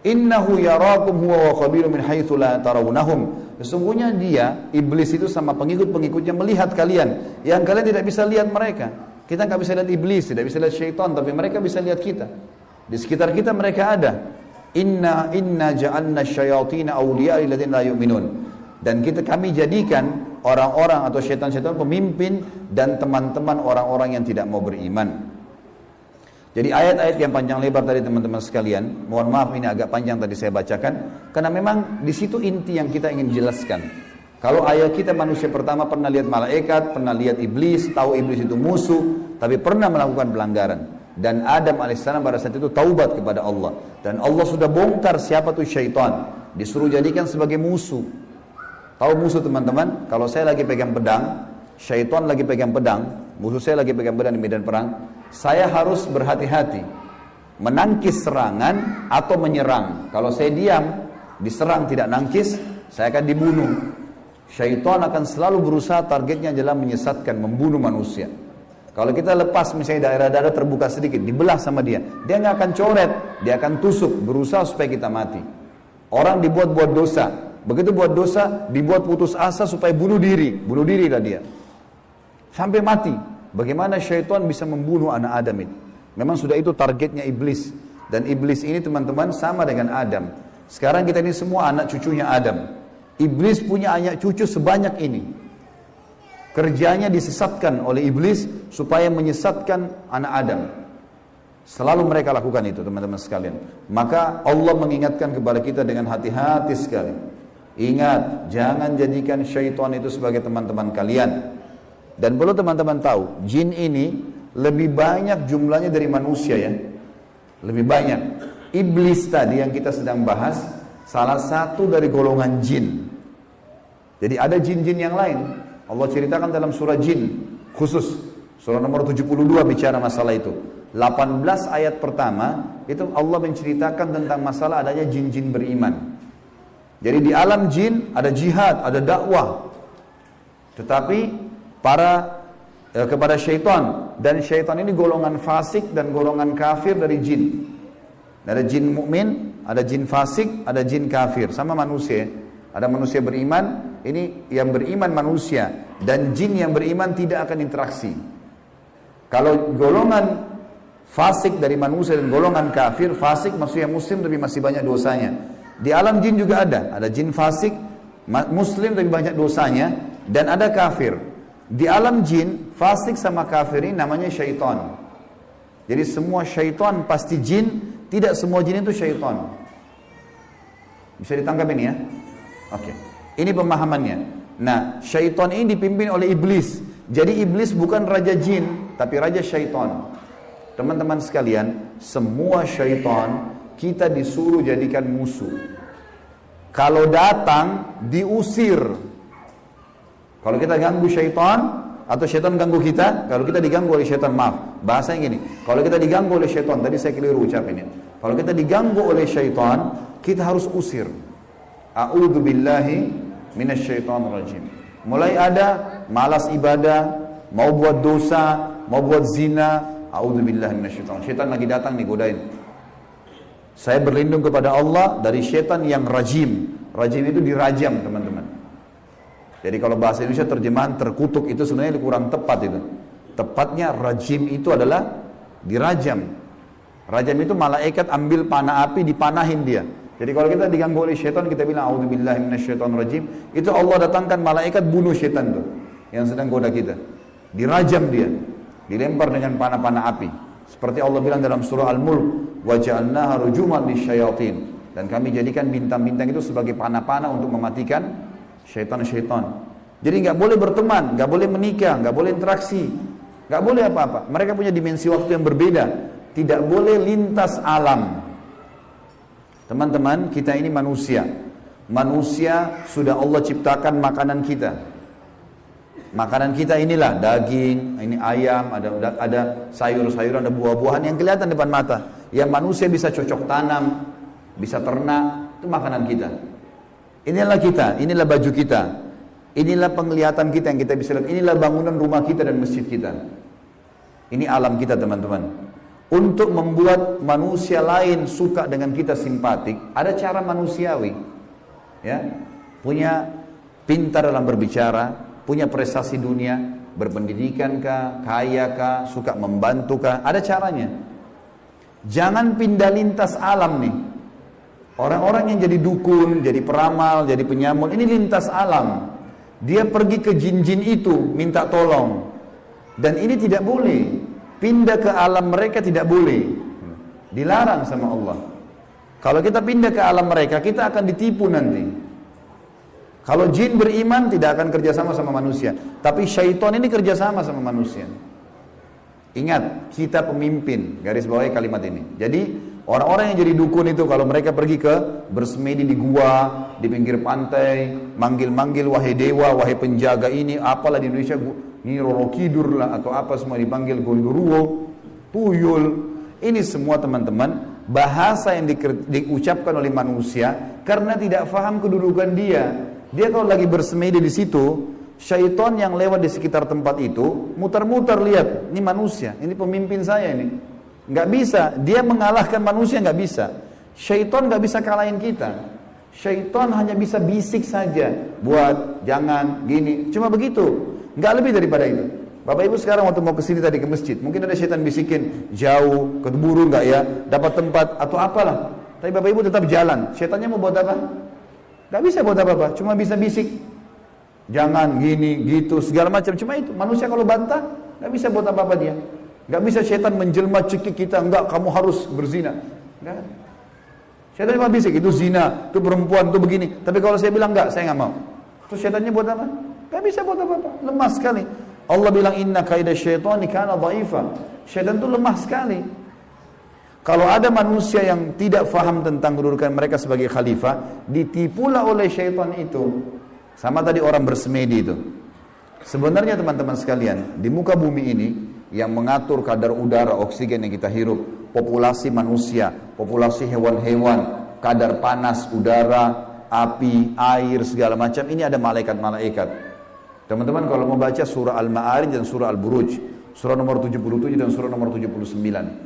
S2: Innahu yarakum huwa wa qabilu min haitsu la tarawnahum. Sesungguhnya dia, iblis itu sama pengikut-pengikutnya melihat kalian yang kalian tidak bisa lihat mereka. Kita nggak bisa lihat iblis, tidak bisa lihat syaitan, tapi mereka bisa lihat kita. Di sekitar kita mereka ada. Inna ja'alna syayatina awliya lilladzina la yu'minun. Dan kami jadikan orang-orang atau syaitan-syaitan pemimpin dan teman-teman orang-orang yang tidak mau beriman. Jadi ayat-ayat yang panjang lebar tadi teman-teman sekalian, mohon maaf ini agak panjang tadi saya bacakan, karena memang di situ inti yang kita ingin jelaskan. Kalau ayah kita manusia pertama pernah lihat malaikat, pernah lihat iblis, tahu iblis itu musuh, tapi pernah melakukan pelanggaran. Dan Adam alaihissalam pada saat itu taubat kepada Allah. Dan Allah sudah bongkar siapa tuh syaitan. Disuruh jadikan sebagai musuh. Tahu musuh teman-teman? Kalau saya lagi pegang pedang, syaitan lagi pegang pedang, musuh saya lagi pegang pedang di medan perang, saya harus berhati-hati. Menangkis serangan atau menyerang. Kalau saya diam, diserang tidak nangkis, saya akan dibunuh. Syaitan akan selalu berusaha targetnya adalah menyesatkan, membunuh manusia. Kalau kita lepas misalnya daerah-daerah terbuka sedikit, dibelah sama dia nggak akan coret, dia akan tusuk, berusaha supaya kita mati. Orang dibuat dosa, begitu buat dosa, dibuat putus asa supaya bunuh dirilah dia. Sampai mati. Bagaimana syaitan bisa membunuh anak Adam ini? Memang sudah itu targetnya iblis. Dan iblis ini teman-teman sama dengan Adam. Sekarang kita ini semua anak cucunya Adam. Iblis punya anak cucu sebanyak ini. Kerjanya disesatkan oleh iblis supaya menyesatkan anak Adam. Selalu mereka lakukan itu teman-teman sekalian. Maka Allah mengingatkan kepada kita dengan hati-hati sekali. Ingat, jangan jadikan syaitan itu sebagai teman-teman kalian. Dan perlu teman-teman tahu, jin ini lebih banyak jumlahnya dari manusia ya. Lebih banyak. Iblis tadi yang kita sedang bahas, salah satu dari golongan jin. Jadi ada jin-jin yang lain. Allah ceritakan dalam surah jin khusus. Surah nomor 72 bicara masalah itu. 18 ayat pertama, itu Allah menceritakan tentang masalah adanya jin-jin beriman. Jadi di alam jin ada jihad, ada dakwah. Tetapi kepada syaitan. Dan syaitan ini golongan fasik dan golongan kafir dari jin. Ada jin mukmin, ada jin fasik, ada jin kafir. Sama manusia. Ada manusia beriman, ini yang beriman manusia. Dan jin yang beriman tidak akan interaksi. Kalau golongan fasik dari manusia dan golongan kafir, fasik maksudnya muslim tapi masih banyak dosanya. Di alam jin juga ada jin fasik, muslim tapi banyak dosanya, dan ada kafir. Di alam jin, fasik sama kafir ini namanya syaitan. Jadi semua syaitan pasti jin, tidak semua jin itu syaitan. Bisa ditangkap ini ya? Oke. Ini pemahamannya. Nah, syaitan ini dipimpin oleh iblis. Jadi iblis bukan raja jin, tapi raja syaitan. Teman-teman sekalian, semua syaitan kita disuruh jadikan musuh. Kalau datang, diusir. Kalau kita ganggu syaitan, atau syaitan ganggu kita, kalau kita diganggu oleh syaitan, maaf, bahasanya gini, kalau kita diganggu oleh syaitan, tadi saya keliru ucapinnya. Kalau kita diganggu oleh syaitan, kita harus usir. A'udzubillahi minasyaitonirrajim. Mulai ada malas ibadah, mau buat dosa, mau buat zina, a'udzubillahi minasyaitonir. Syaitan lagi datang nih godain. Saya berlindung kepada Allah dari syaitan yang rajim. Rajim itu dirajam, teman-teman. Jadi kalau bahasa Indonesia terjemahan terkutuk itu sebenarnya kurang tepat itu. Tepatnya rajim itu adalah dirajam. Rajam itu malaikat ambil panah api dipanahin dia. Jadi kalau kita diganggu oleh syaitan, kita bilang a'udzubillahi minasyaitonirrajim, itu Allah datangkan malaikat bunuh syaitan tuh yang sedang goda kita. Dirajam dia, dilempar dengan panah-panah api. Seperti Allah bilang dalam surah Al-Mulk, wa ja'alnaha rujuman lisyayatin. Dan kami jadikan bintang-bintang itu sebagai panah-panah untuk mematikan syaitan-syaitan. Jadi nggak boleh berteman, nggak boleh menikah, nggak boleh interaksi, nggak boleh apa-apa. Mereka punya dimensi waktu yang berbeda. Tidak boleh lintas alam. Teman-teman, kita ini manusia. Manusia sudah Allah ciptakan makanan kita. Makanan kita inilah daging, ini ayam, ada sayur-sayuran, ada buah-buahan yang kelihatan depan mata. Yang manusia bisa cocok tanam, bisa ternak, itu makanan kita. Inilah kita, inilah baju kita. Inilah penglihatan kita yang kita bisa lihat. Inilah bangunan rumah kita dan masjid kita. Ini alam kita, teman-teman. Untuk membuat manusia lain suka dengan kita simpatik, ada cara manusiawi. Ya, punya pintar dalam berbicara, punya prestasi dunia, berpendidikan kah, kaya kah, suka membantu kah, ada caranya. Jangan pindah lintas alam nih. Orang-orang yang jadi dukun, jadi peramal, jadi penyamun, ini lintas alam. Dia pergi ke jin-jin itu, minta tolong. Dan ini tidak boleh. Pindah ke alam mereka tidak boleh. Dilarang sama Allah. Kalau kita pindah ke alam mereka, kita akan ditipu nanti. Kalau jin beriman tidak akan kerjasama sama manusia, tapi syaitan ini kerjasama sama manusia. Ingat, kita pemimpin, garis bawahi kalimat ini. Jadi orang-orang yang jadi dukun itu kalau mereka pergi ke bersemedi di gua, di pinggir pantai, manggil-manggil wahai dewa, wahai penjaga ini, apalah di Indonesia, ini Roro Kidur lah atau apa semua dipanggil Gondoruo, Tuyul. Ini semua teman-teman bahasa yang diucapkan oleh manusia karena tidak paham kedudukan dia. Dia kalau lagi bersemedi di situ, syaitan yang lewat di sekitar tempat itu muter-muter lihat, ini manusia, ini pemimpin saya ini. Nggak bisa, dia mengalahkan manusia nggak bisa. Syaitan nggak bisa kalahin kita. Syaitan hanya bisa bisik saja, buat jangan gini, cuma begitu, nggak lebih daripada itu. Bapak Ibu sekarang waktu mau kesini tadi ke masjid, mungkin ada syaitan bisikin jauh, keburu nggak ya, dapat tempat atau apalah. Tapi Bapak Ibu tetap jalan. Syaitannya mau buat apa? Nggak bisa buat apa-apa, cuma bisa bisik. Jangan gini, gitu, segala macam. Cuma itu, manusia kalau bantah, nggak bisa buat apa-apa dia. Nggak bisa syaitan menjelma cekik kita, enggak, kamu harus berzina. Enggak. Syaitan cuma bisik, itu zina, itu perempuan, itu begini. Tapi kalau saya bilang enggak, saya nggak mau. Terus syaitannya buat apa? Nggak bisa buat apa-apa, lemah sekali. Allah bilang, inna kaidah syaitani kana dhaifa. Syaitan itu lemah sekali. Kalau ada manusia yang tidak faham tentang kedudukan mereka sebagai khalifah, ditipulah oleh syaitan itu. Sama tadi orang bersemedi itu. Sebenarnya teman-teman sekalian, di muka bumi ini yang mengatur kadar udara, oksigen yang kita hirup, populasi manusia, populasi hewan-hewan, kadar panas udara, api, air, segala macam, ini ada malaikat-malaikat. Teman-teman kalau mau baca surah Al-Ma'arij dan surah Al-Buruj, surah nomor 77 dan surah nomor 79.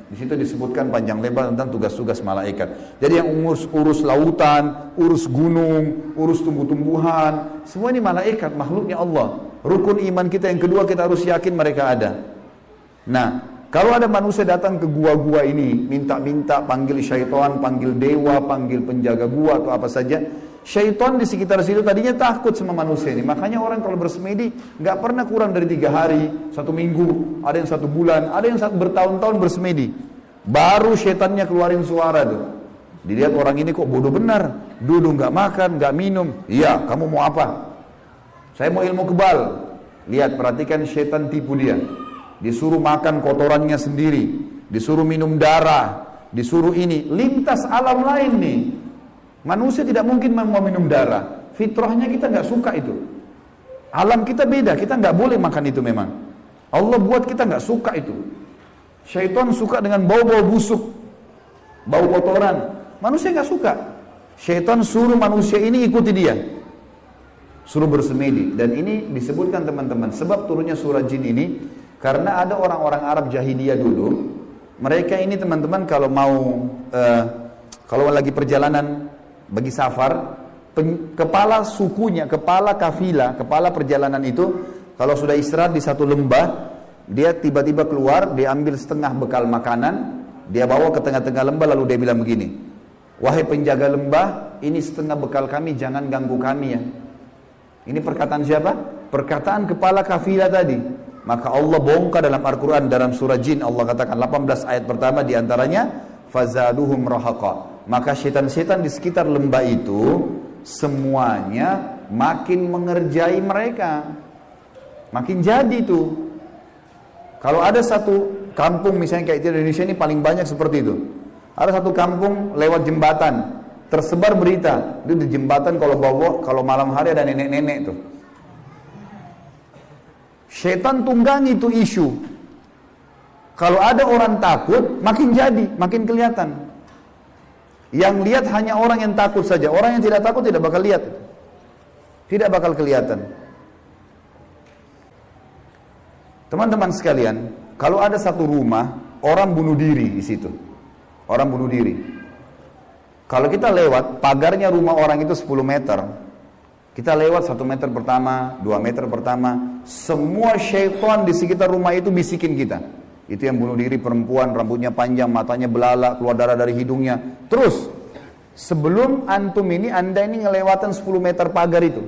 S2: Di situ disebutkan panjang lebar tentang tugas-tugas malaikat. Jadi yang urus lautan, urus gunung, urus tumbuh-tumbuhan, semua ini malaikat, makhluknya Allah. Rukun iman kita yang kedua, kita harus yakin mereka ada. Nah, kalau ada manusia datang ke gua-gua ini, minta-minta, panggil syaitan, panggil dewa, panggil penjaga gua atau apa saja, syaitan di sekitar situ tadinya takut sama manusia ini. Makanya orang kalau bersemedi nggak pernah kurang dari 3 hari, 1 minggu, ada yang 1 bulan, ada yang bertahun-tahun bersemedi. Baru syaitannya keluarin suara tuh. Dilihat orang ini kok bodoh benar, duduk nggak makan, nggak minum. Iya, kamu mau apa? Saya mau ilmu kebal. Lihat, perhatikan syaitan tipu dia. Disuruh makan kotorannya sendiri, disuruh minum darah, disuruh ini, lintas alam lain nih. Manusia tidak mungkin mau minum darah. Fitrahnya kita nggak suka itu. Alam kita beda, kita nggak boleh makan itu memang. Allah buat kita nggak suka itu. Syaitan suka dengan bau-bau busuk, bau kotoran. Manusia nggak suka. Syaitan suruh manusia ini ikuti dia, suruh bersemedi. Dan ini disebutkan teman-teman, sebab turunnya surah jin ini karena ada orang-orang Arab jahiliyah dulu. Mereka ini teman-teman kalau mau kalau lagi perjalanan bagi safar, kepala sukunya, kepala kafilah, kepala perjalanan itu kalau sudah istirahat di satu lembah, dia tiba-tiba keluar, dia ambil setengah bekal makanan, dia bawa ke tengah-tengah lembah, lalu dia bilang begini, wahai penjaga lembah, ini setengah bekal kami, jangan ganggu kami ya. Ini perkataan siapa? Perkataan kepala kafilah tadi. Maka Allah bongkar dalam Al-Quran, dalam surah Jin, Allah katakan 18 ayat pertama diantaranya, fazaduhum rahaqa. Maka syaitan-syaitan di sekitar lembah itu semuanya makin mengerjai mereka, makin jadi itu. Kalau ada satu kampung misalnya kayak di Indonesia ini paling banyak seperti itu. Ada satu kampung lewat jembatan, tersebar berita, itu di jembatan kalau malam hari ada nenek-nenek tuh. Syaitan tunggangi itu isu. Kalau ada orang takut, makin jadi, makin kelihatan. Yang lihat hanya orang yang takut saja. Orang yang tidak takut tidak bakal lihat. Tidak bakal kelihatan. Teman-teman sekalian, kalau ada satu rumah, orang bunuh diri di situ. Orang bunuh diri. Kalau kita lewat, pagarnya rumah orang itu 10 meter. Kita lewat 1 meter pertama, 2 meter pertama, semua syaitan di sekitar rumah itu bisikin kita. Itu yang bunuh diri perempuan, rambutnya panjang, matanya belalak, keluar darah dari hidungnya. Terus, sebelum antum ini, anda ini ngelewatan 10 meter pagar itu.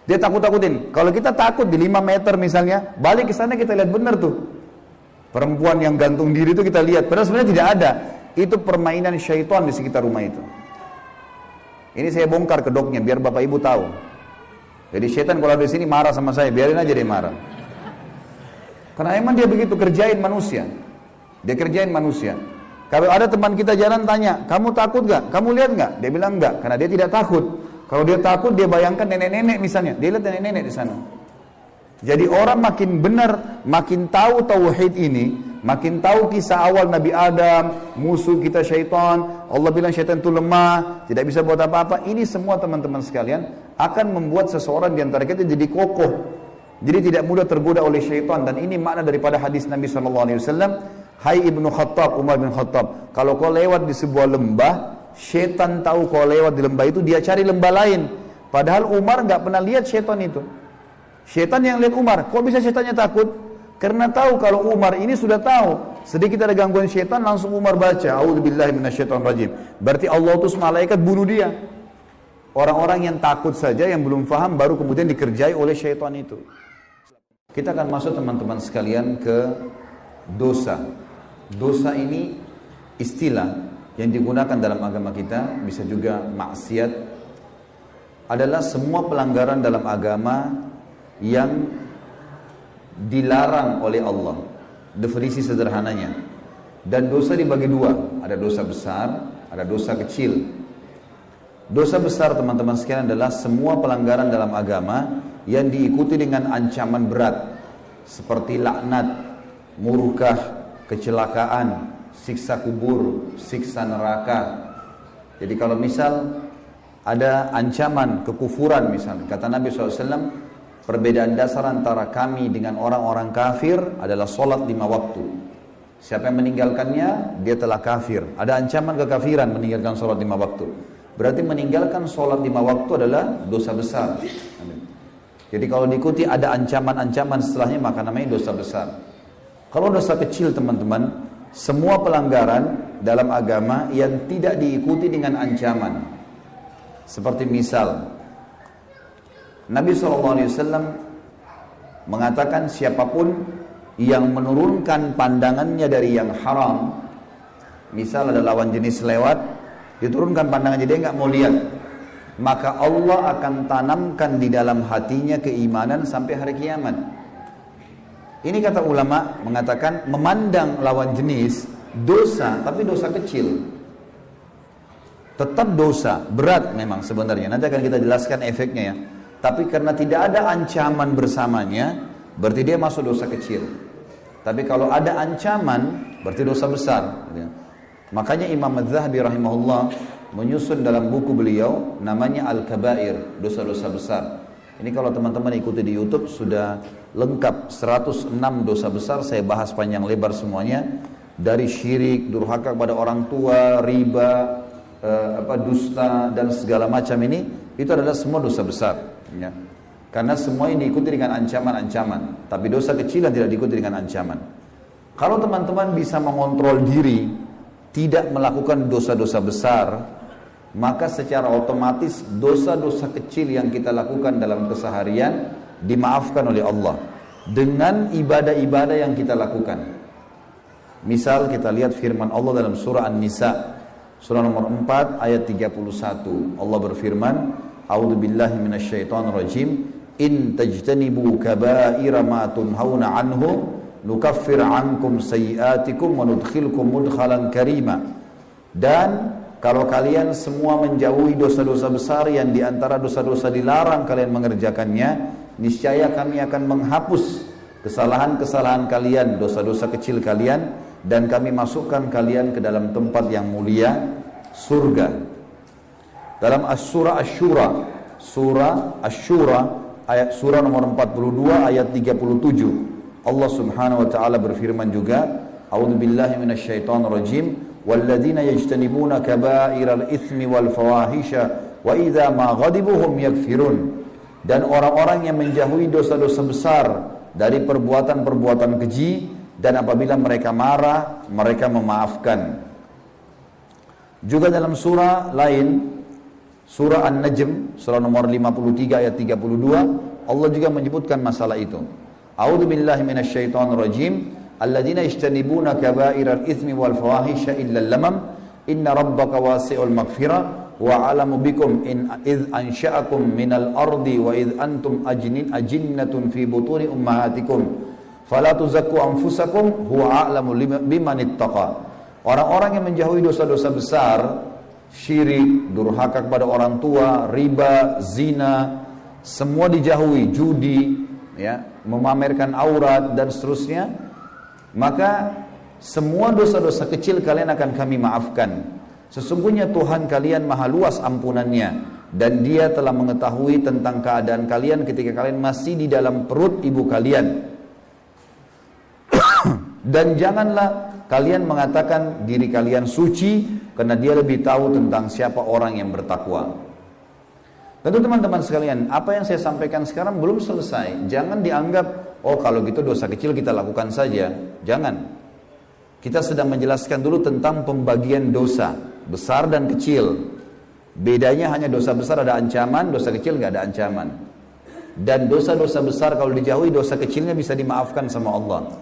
S2: Dia takut-takutin. Kalau kita takut di 5 meter misalnya, balik ke sana kita lihat benar tuh. Perempuan yang gantung diri itu kita lihat. Padahal sebenarnya tidak ada. Itu permainan syaitan di sekitar rumah itu. Ini saya bongkar kedoknya biar Bapak Ibu tahu. Jadi setan kalau ada di sini marah sama saya, biarin aja dia marah. Karena emang dia begitu kerjain manusia. Dia kerjain manusia. Kalau ada teman kita jalan tanya, kamu takut gak? Kamu lihat gak? Dia bilang enggak, karena dia tidak takut. Kalau dia takut, dia bayangkan nenek-nenek misalnya. Dia lihat nenek-nenek di sana. Jadi orang makin benar, makin tahu tauhid ini, makin tahu kisah awal Nabi Adam, musuh kita syaitan, Allah bilang syaitan itu lemah, tidak bisa buat apa-apa. Ini semua teman-teman sekalian akan membuat seseorang di antara kita jadi kokoh. Jadi tidak mudah tergoda oleh syaitan. Dan ini makna daripada hadis Nabi SAW. Hai Ibnu Khattab, Umar bin Khattab, kalau kau lewat di sebuah lembah, syaitan tahu kau lewat di lembah itu, dia cari lembah lain. Padahal Umar nggak pernah lihat syaitan itu. Syaitan yang lihat Umar. Kok bisa syaitannya takut? Karena tahu kalau Umar ini sudah tahu. Sedikit ada gangguan syaitan, langsung Umar baca, A'udzubillahi minasyaitonirrajim. Berarti Allah utus malaikat bunuh dia. Orang-orang yang takut saja, yang belum faham, baru kemudian dikerjai oleh syaitan itu. Kita akan masuk teman-teman sekalian ke dosa. Dosa ini istilah yang digunakan dalam agama kita, bisa juga maksiat, adalah semua pelanggaran dalam agama yang dilarang oleh Allah. Definisi sederhananya. Dan dosa dibagi dua, ada dosa besar, ada dosa kecil. Dosa besar teman-teman sekalian adalah semua pelanggaran dalam agama yang diikuti dengan ancaman berat, seperti laknat, murkah, kecelakaan, siksa kubur, siksa neraka. Jadi kalau misal ada ancaman kekufuran misalnya, kata Nabi SAW, perbedaan dasar antara kami dengan orang-orang kafir adalah solat 5 waktu. Siapa yang meninggalkannya, dia telah kafir. Ada ancaman kekafiran meninggalkan solat 5 waktu. Berarti meninggalkan solat 5 waktu adalah dosa besar. Jadi kalau diikuti ada ancaman-ancaman setelahnya, maka namanya dosa besar. Kalau dosa kecil teman-teman, semua pelanggaran dalam agama yang tidak diikuti dengan ancaman. Seperti misal, Nabi SAW mengatakan siapapun yang menurunkan pandangannya dari yang haram, misal ada lawan jenis lewat, diturunkan pandangannya, dia nggak mau lihat, maka Allah akan tanamkan di dalam hatinya keimanan sampai hari kiamat. Ini kata ulama mengatakan memandang lawan jenis dosa, tapi dosa kecil. Tetap dosa, berat memang sebenarnya. Nanti akan kita jelaskan efeknya ya. Tapi karena tidak ada ancaman bersamanya, berarti dia masuk dosa kecil. Tapi kalau ada ancaman, berarti dosa besar. Makanya Imam Az-Zahabi rahimahullah menyusun dalam buku beliau namanya Al-Kabair, dosa-dosa besar. Ini kalau teman-teman ikuti di YouTube sudah lengkap 106 dosa besar, saya bahas panjang lebar semuanya, dari syirik, durhaka kepada orang tua, riba, dusta dan segala macam ini, itu adalah semua dosa besar ya. Karena semua ini diikuti dengan ancaman-ancaman, tapi dosa kecil yang tidak diikuti dengan ancaman. Kalau teman-teman bisa mengontrol diri tidak melakukan dosa-dosa besar, maka secara otomatis dosa-dosa kecil yang kita lakukan dalam keseharian dimaafkan oleh Allah dengan ibadah-ibadah yang kita lakukan. Misal kita lihat firman Allah dalam surah An-Nisa, surah nomor 4 ayat 31. Allah berfirman, A'udzubillahi minasyaitonirrajim, in tajtanibu kaba'ira ma tunhauna anhu nukaffir ankum sayyi'atikum wa nudkhilkum mudkhalan karima. Dan kalau kalian semua menjauhi dosa-dosa besar yang diantara dosa-dosa dilarang kalian mengerjakannya, niscaya kami akan menghapus kesalahan-kesalahan kalian, dosa-dosa kecil kalian, dan kami masukkan kalian ke dalam tempat yang mulia, surga. Dalam surah Asy-Syura, ayat surah nomor 42 ayat 37, Allah Subhanahu wa taala berfirman juga, A'udzubillahi minasyaitonirrajim, walladzina yajtanibuna kaba'iral itsmi wal fawahisha wa idza ma ghadibu hum yaghfirun. Dan orang-orang yang menjauhi dosa-dosa besar dari perbuatan-perbuatan keji, dan apabila mereka marah, mereka memaafkan. Juga dalam surah lain, surah An-Najm, surah nomor 53 ayat 32, Allah juga menyebutkan masalah itu. A'udzubillahi minasyaitonirrajim, alladzina yajtanibuna kaba'iral itsmi wal fawahisha illa lamam inna rabbaka wasi'ul maghfirah wa a'lamu bikum idh ansha'akum minal ardi wa idh antum ajinnatun fi butuni ummahatikum fala tuzakku anfusakum huwa a'lamu biman ittaqa. Orang-orang yang menjauhi dosa-dosa besar, syirik, durhaka kepada orang tua, riba, zina, semua dijauhi, judi, ya, memamerkan aurat dan seterusnya, maka semua dosa-dosa kecil kalian akan kami maafkan. Sesungguhnya Tuhan kalian maha luas ampunannya, dan Dia telah mengetahui tentang keadaan kalian ketika kalian masih di dalam perut ibu kalian. Dan janganlah kalian mengatakan diri kalian suci, karena Dia lebih tahu tentang siapa orang yang bertakwa. Tentu teman-teman sekalian, apa yang saya sampaikan sekarang belum selesai. Jangan dianggap, oh kalau gitu dosa kecil kita lakukan saja. Jangan. Kita sedang menjelaskan dulu tentang pembagian dosa besar dan kecil. Bedanya hanya dosa besar ada ancaman, dosa kecil nggak ada ancaman. Dan dosa-dosa besar kalau dijauhi, dosa kecilnya bisa dimaafkan sama Allah.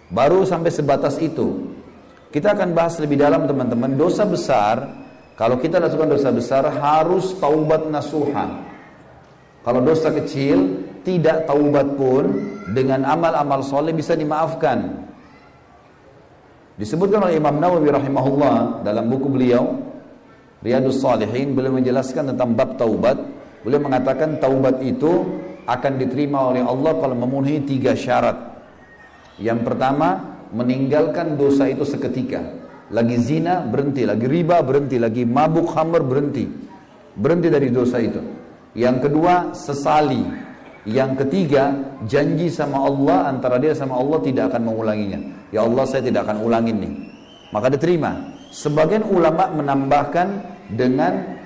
S2: Baru sampai sebatas itu. Kita akan bahas lebih dalam teman-teman. Dosa besar, kalau kita lakukan dosa besar harus taubat nasuha. Kalau dosa kecil tidak taubat pun, dengan amal-amal soleh bisa dimaafkan. Disebutkan oleh Imam Nawawi rahimahullah dalam buku beliau Riyadhus Shalihin, beliau menjelaskan tentang bab taubat. Beliau mengatakan taubat itu akan diterima oleh Allah kalau memenuhi 3 syarat. Yang pertama, meninggalkan dosa itu seketika. Lagi zina, berhenti. Lagi riba, berhenti. Lagi mabuk khamr, berhenti. Berhenti dari dosa itu. Yang kedua, sesali. Yang ketiga, janji sama Allah, antara dia sama Allah tidak akan mengulanginya. Ya Allah, saya tidak akan ulangin nih. Maka diterima. Sebagian ulama menambahkan dengan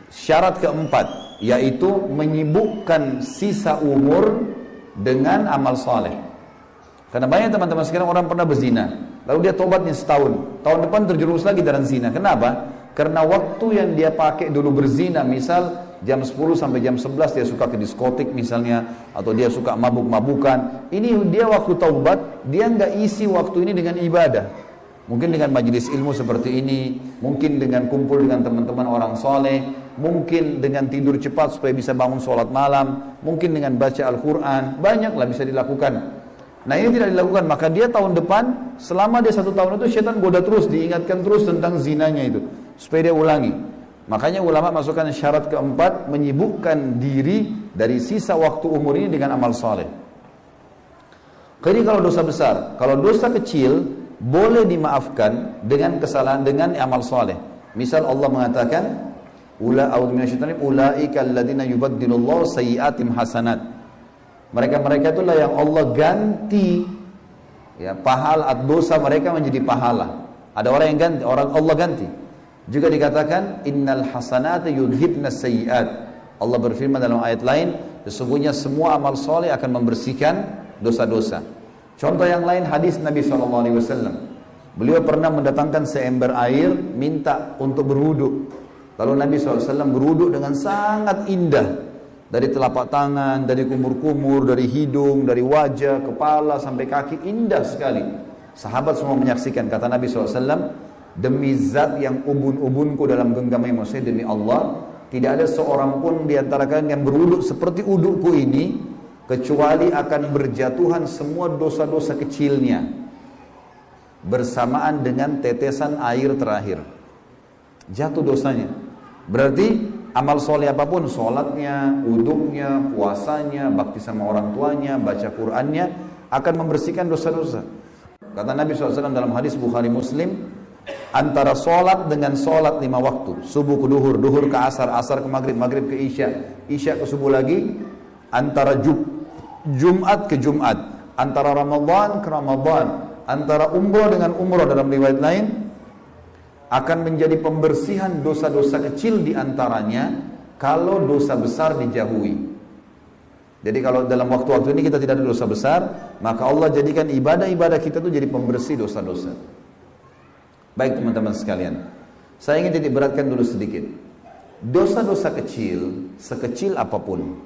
S2: syarat keempat, yaitu menyibukkan sisa umur dengan amal saleh. Karena banyak teman-teman sekarang orang pernah berzina, lalu dia tobatnya setahun, tahun depan terjerumus lagi dalam zina. Kenapa? Karena waktu yang dia pakai dulu berzina, misal jam 10 sampai jam 11 dia suka ke diskotik misalnya, atau dia suka mabuk-mabukan. Ini dia waktu taubat, dia nggak isi waktu ini dengan ibadah. Mungkin dengan majelis ilmu seperti ini, mungkin dengan kumpul dengan teman-teman orang soleh, mungkin dengan tidur cepat supaya bisa bangun sholat malam, mungkin dengan baca Al-Quran, banyaklah bisa dilakukan. Nah ini tidak dilakukan, maka dia tahun depan, selama dia 1 tahun itu syaitan goda terus, diingatkan terus tentang zinanya itu, supaya dia ulangi. Makanya ulama masukkan syarat keempat, menyibukkan diri dari sisa waktu umur ini dengan amal saleh. Jadi kalau dosa besar, kalau dosa kecil boleh dimaafkan dengan kesalahan, dengan amal saleh. Misal Allah mengatakan, ulaika alladziina yubaddilullahu sayyi'atihim hasanat. Mereka itulah yang Allah ganti, ya, pahala atau dosa mereka menjadi pahala. Ada orang yang ganti, orang Allah ganti. Juga dikatakan innal hasanati yudhibnas sayyi'at. Allah berfirman dalam ayat lain, sesungguhnya semua amal soleh akan membersihkan dosa-dosa. Contoh yang lain hadis Nabi SAW. Beliau pernah mendatangkan seember air, minta untuk berwudu. Lalu Nabi SAW berwudu dengan sangat indah. Dari telapak tangan, dari kumur-kumur, dari hidung, dari wajah, kepala sampai kaki, indah sekali. Sahabat semua menyaksikan. Kata Nabi SAW, demi zat yang ubun-ubunku dalam genggaman saya, demi Allah, tidak ada seorang pun di antara kalian yang berwudu seperti wuduku ini, kecuali akan berjatuhan semua dosa-dosa kecilnya bersamaan dengan tetesan air terakhir. Jatuh dosanya. Berarti amal soleh apapun, sholatnya, wuduknya, puasanya, bakti sama orang tuanya, baca Qur'annya, akan membersihkan dosa-dosa. Kata Nabi SAW dalam hadis Bukhari Muslim, antara sholat dengan sholat 5 waktu, subuh ke duhur, duhur ke asar, asar ke maghrib, maghrib ke isya, isya ke subuh lagi, antara Jumat ke Jumat, antara Ramadan ke Ramadan, antara umroh dengan umroh dalam riwayat lain, akan menjadi pembersihan dosa-dosa kecil diantaranya kalau dosa besar dijauhi. Jadi kalau dalam waktu-waktu ini kita tidak ada dosa besar, maka Allah jadikan ibadah-ibadah kita itu jadi pembersih dosa-dosa. Baik teman-teman sekalian, saya ingin titik beratkan dulu sedikit. Dosa-dosa kecil, sekecil apapun,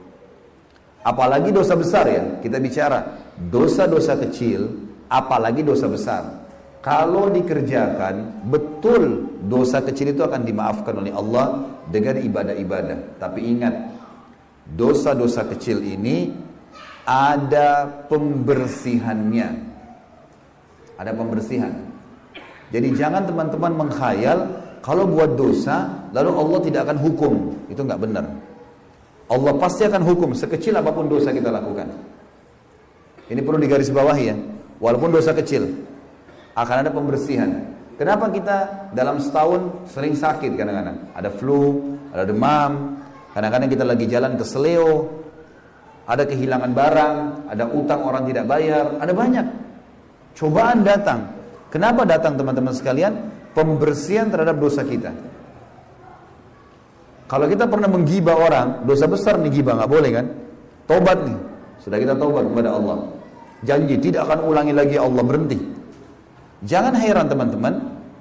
S2: apalagi dosa besar ya, kita bicara dosa-dosa kecil, apalagi dosa besar. Kalau dikerjakan, betul dosa kecil itu akan dimaafkan oleh Allah dengan ibadah-ibadah. Tapi ingat, dosa-dosa kecil ini ada pembersihannya. Ada pembersihan. Jadi jangan teman-teman mengkhayal kalau buat dosa lalu Allah tidak akan hukum. Itu nggak benar. Allah pasti akan hukum sekecil apapun dosa kita lakukan. Ini perlu digarisbawahi ya. Walaupun dosa kecil, akan ada pembersihan. Kenapa kita dalam setahun sering sakit kadang-kadang? Ada flu, ada demam, kadang-kadang kita lagi jalan ke seleo, ada kehilangan barang, ada utang orang tidak bayar, ada banyak. Cobaan datang. Kenapa datang teman-teman sekalian? Pembersihan terhadap dosa kita. Kalau kita pernah menggibah orang, dosa besar nih gibah, nggak boleh kan? Tobat nih, sudah kita tobat kepada Allah. Janji tidak akan ulangi lagi, Allah berhenti. Jangan heran teman-teman,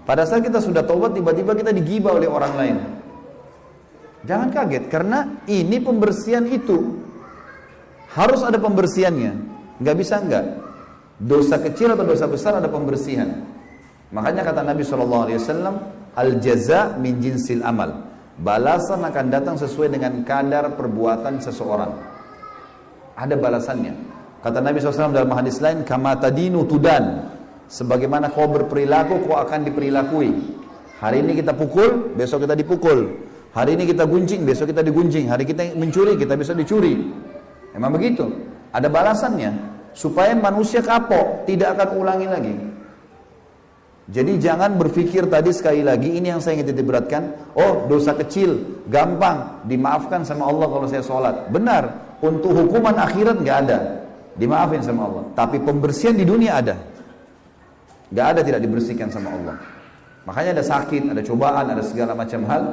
S2: pada saat kita sudah tobat tiba-tiba kita digibah oleh orang lain. Jangan kaget, karena ini pembersihan itu. Harus ada pembersihannya. Nggak bisa enggak. Dosa kecil atau dosa besar ada pembersihan. Makanya kata Nabi SAW, al-jaza min jinsil amal. Balasan akan datang sesuai dengan kadar perbuatan seseorang. Ada balasannya. Kata Nabi SAW dalam hadis lain, kama tadinu tudan. Sebagaimana kau berperilaku, kau akan diperilakui. Hari ini kita pukul, besok kita dipukul. Hari ini kita gunjing, besok kita digunjing. Hari kita mencuri, kita bisa dicuri. Memang begitu. Ada balasannya. Supaya manusia kapok, tidak akan ulangi lagi. Jadi jangan berpikir tadi sekali lagi, ini yang saya ingin titik beratkan. Oh, dosa kecil, gampang, dimaafkan sama Allah kalau saya sholat. Benar, untuk hukuman akhirat nggak ada. Dimaafin sama Allah. Tapi pembersihan di dunia ada. Gak ada tidak dibersihkan sama Allah. Makanya ada sakit, ada cobaan, ada segala macam hal.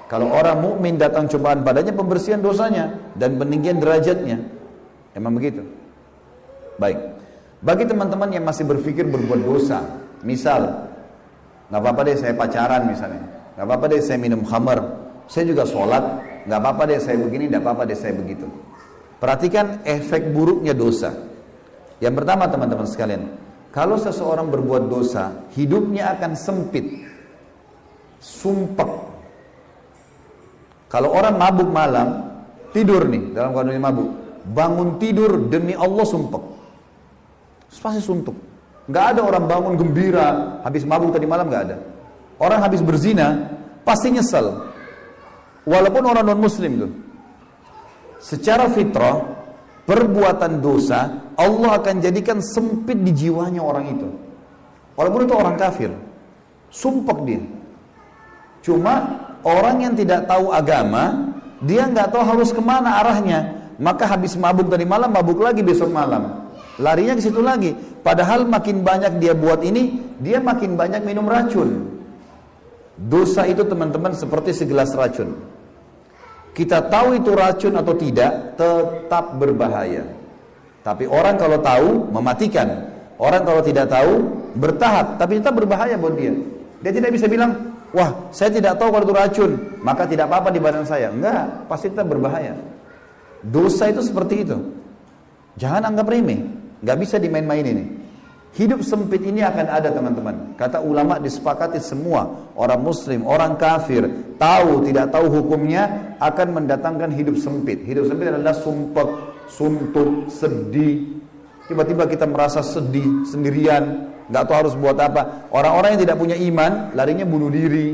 S2: Kalau orang mukmin datang cobaan padanya, pembersihan dosanya dan peninggian derajatnya. Emang begitu. Baik. Bagi teman-teman yang masih berpikir berbuat dosa, misal, nggak apa-apa deh saya pacaran misalnya, nggak apa-apa deh saya minum khamar, saya juga sholat, nggak apa-apa deh saya begini, nggak apa-apa deh saya begitu. Perhatikan efek buruknya dosa. Yang pertama teman-teman sekalian, kalau seseorang berbuat dosa, hidupnya akan sempit, sumpek. Kalau orang mabuk malam, tidur nih dalam kondisi mabuk, bangun tidur demi Allah sumpek, pasti suntuk. Nggak ada orang bangun gembira, habis mabuk tadi malam nggak ada. Orang habis berzina pasti nyesel, walaupun orang non Muslim tuh. Secara fitrah, perbuatan dosa Allah akan jadikan sempit di jiwanya orang itu. Walaupun itu orang kafir, sumpek dia. Cuma orang yang tidak tahu agama, dia nggak tahu harus kemana arahnya. Maka habis mabuk tadi malam, mabuk lagi besok malam. Larinya ke situ lagi. Padahal makin banyak dia buat ini, dia makin banyak minum racun. Dosa itu teman-teman seperti segelas racun. Kita tahu itu racun atau tidak, tetap berbahaya. Tapi orang kalau tahu, mematikan. Orang kalau tidak tahu, bertahap, tapi tetap berbahaya buat dia. Dia tidak bisa bilang, wah saya tidak tahu kalau itu racun, maka tidak apa-apa di badan saya. Enggak, pasti tetap berbahaya. Dosa itu seperti itu. Jangan anggap remeh, nggak bisa dimain-main ini. Hidup sempit ini akan ada teman-teman. Kata ulama disepakati semua, orang muslim, orang kafir, tahu tidak tahu hukumnya, akan mendatangkan hidup sempit. Hidup sempit adalah sumpek, suntuk, sedih. Tiba-tiba kita merasa sedih, sendirian, nggak tahu harus buat apa. Orang-orang yang tidak punya iman, larinya bunuh diri,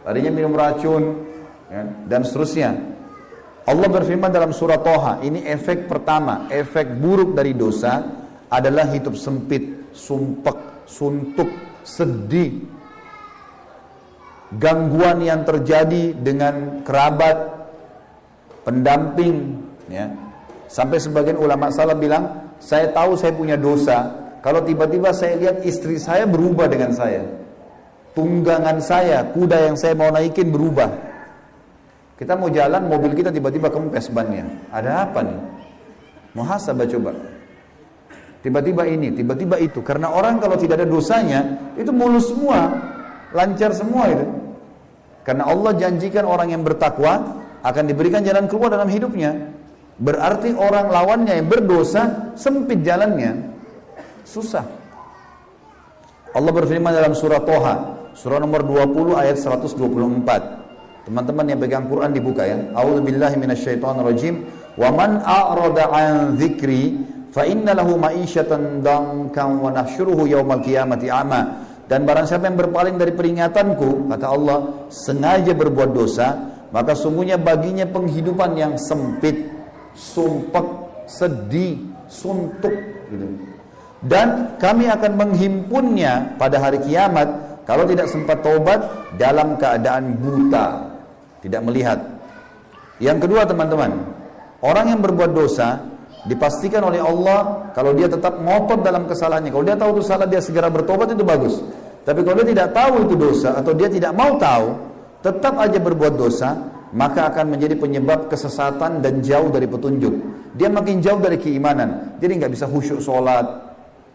S2: larinya minum racun, ya, dan seterusnya. Allah berfirman dalam surah Toha, ini efek pertama, efek buruk dari dosa adalah hidup sempit, sumpek, suntuk, sedih, gangguan yang terjadi dengan kerabat, pendamping, ya. Sampai sebagian ulama salaf bilang, saya tahu saya punya dosa kalau tiba-tiba saya lihat istri saya berubah dengan saya, tunggangan saya, kuda yang saya mau naikin berubah. Kita mau jalan, mobil kita tiba-tiba kempes bannya. Ada apa nih? Muhasabah coba. Tiba-tiba ini, tiba-tiba itu. Karena orang kalau tidak ada dosanya, itu mulus semua, lancar semua itu. Karena Allah janjikan orang yang bertakwa akan diberikan jalan keluar dalam hidupnya. Berarti orang lawannya yang berdosa, sempit jalannya, susah. Allah berfirman dalam surah Toha, surah nomor 20 ayat 124. Teman-teman yang pegang Quran dibuka ya. A'udzubillahi minasyaitonirrajim. Wa man a'rada 'an dzikri fa inna lahu ma'isyatan dankan wa nahsyuruhu yaumal qiyamati a'ma. Dan barang siapa yang berpaling dari peringatanku, kata Allah, sengaja berbuat dosa, maka sungguhnya baginya penghidupan yang sempit, sumpek, sedih, suntuk gitu. Dan kami akan menghimpunnya pada hari kiamat kalau tidak sempat taubat dalam keadaan buta, tidak melihat. Yang kedua teman-teman, orang yang berbuat dosa dipastikan oleh Allah kalau dia tetap ngotot dalam kesalahannya. Kalau dia tahu itu salah, dia segera bertobat, itu bagus. Tapi kalau dia tidak tahu itu dosa atau dia tidak mau tahu, tetap aja berbuat dosa, maka akan menjadi penyebab kesesatan dan jauh dari petunjuk. Dia makin jauh dari keimanan, jadi nggak bisa khusyuk sholat.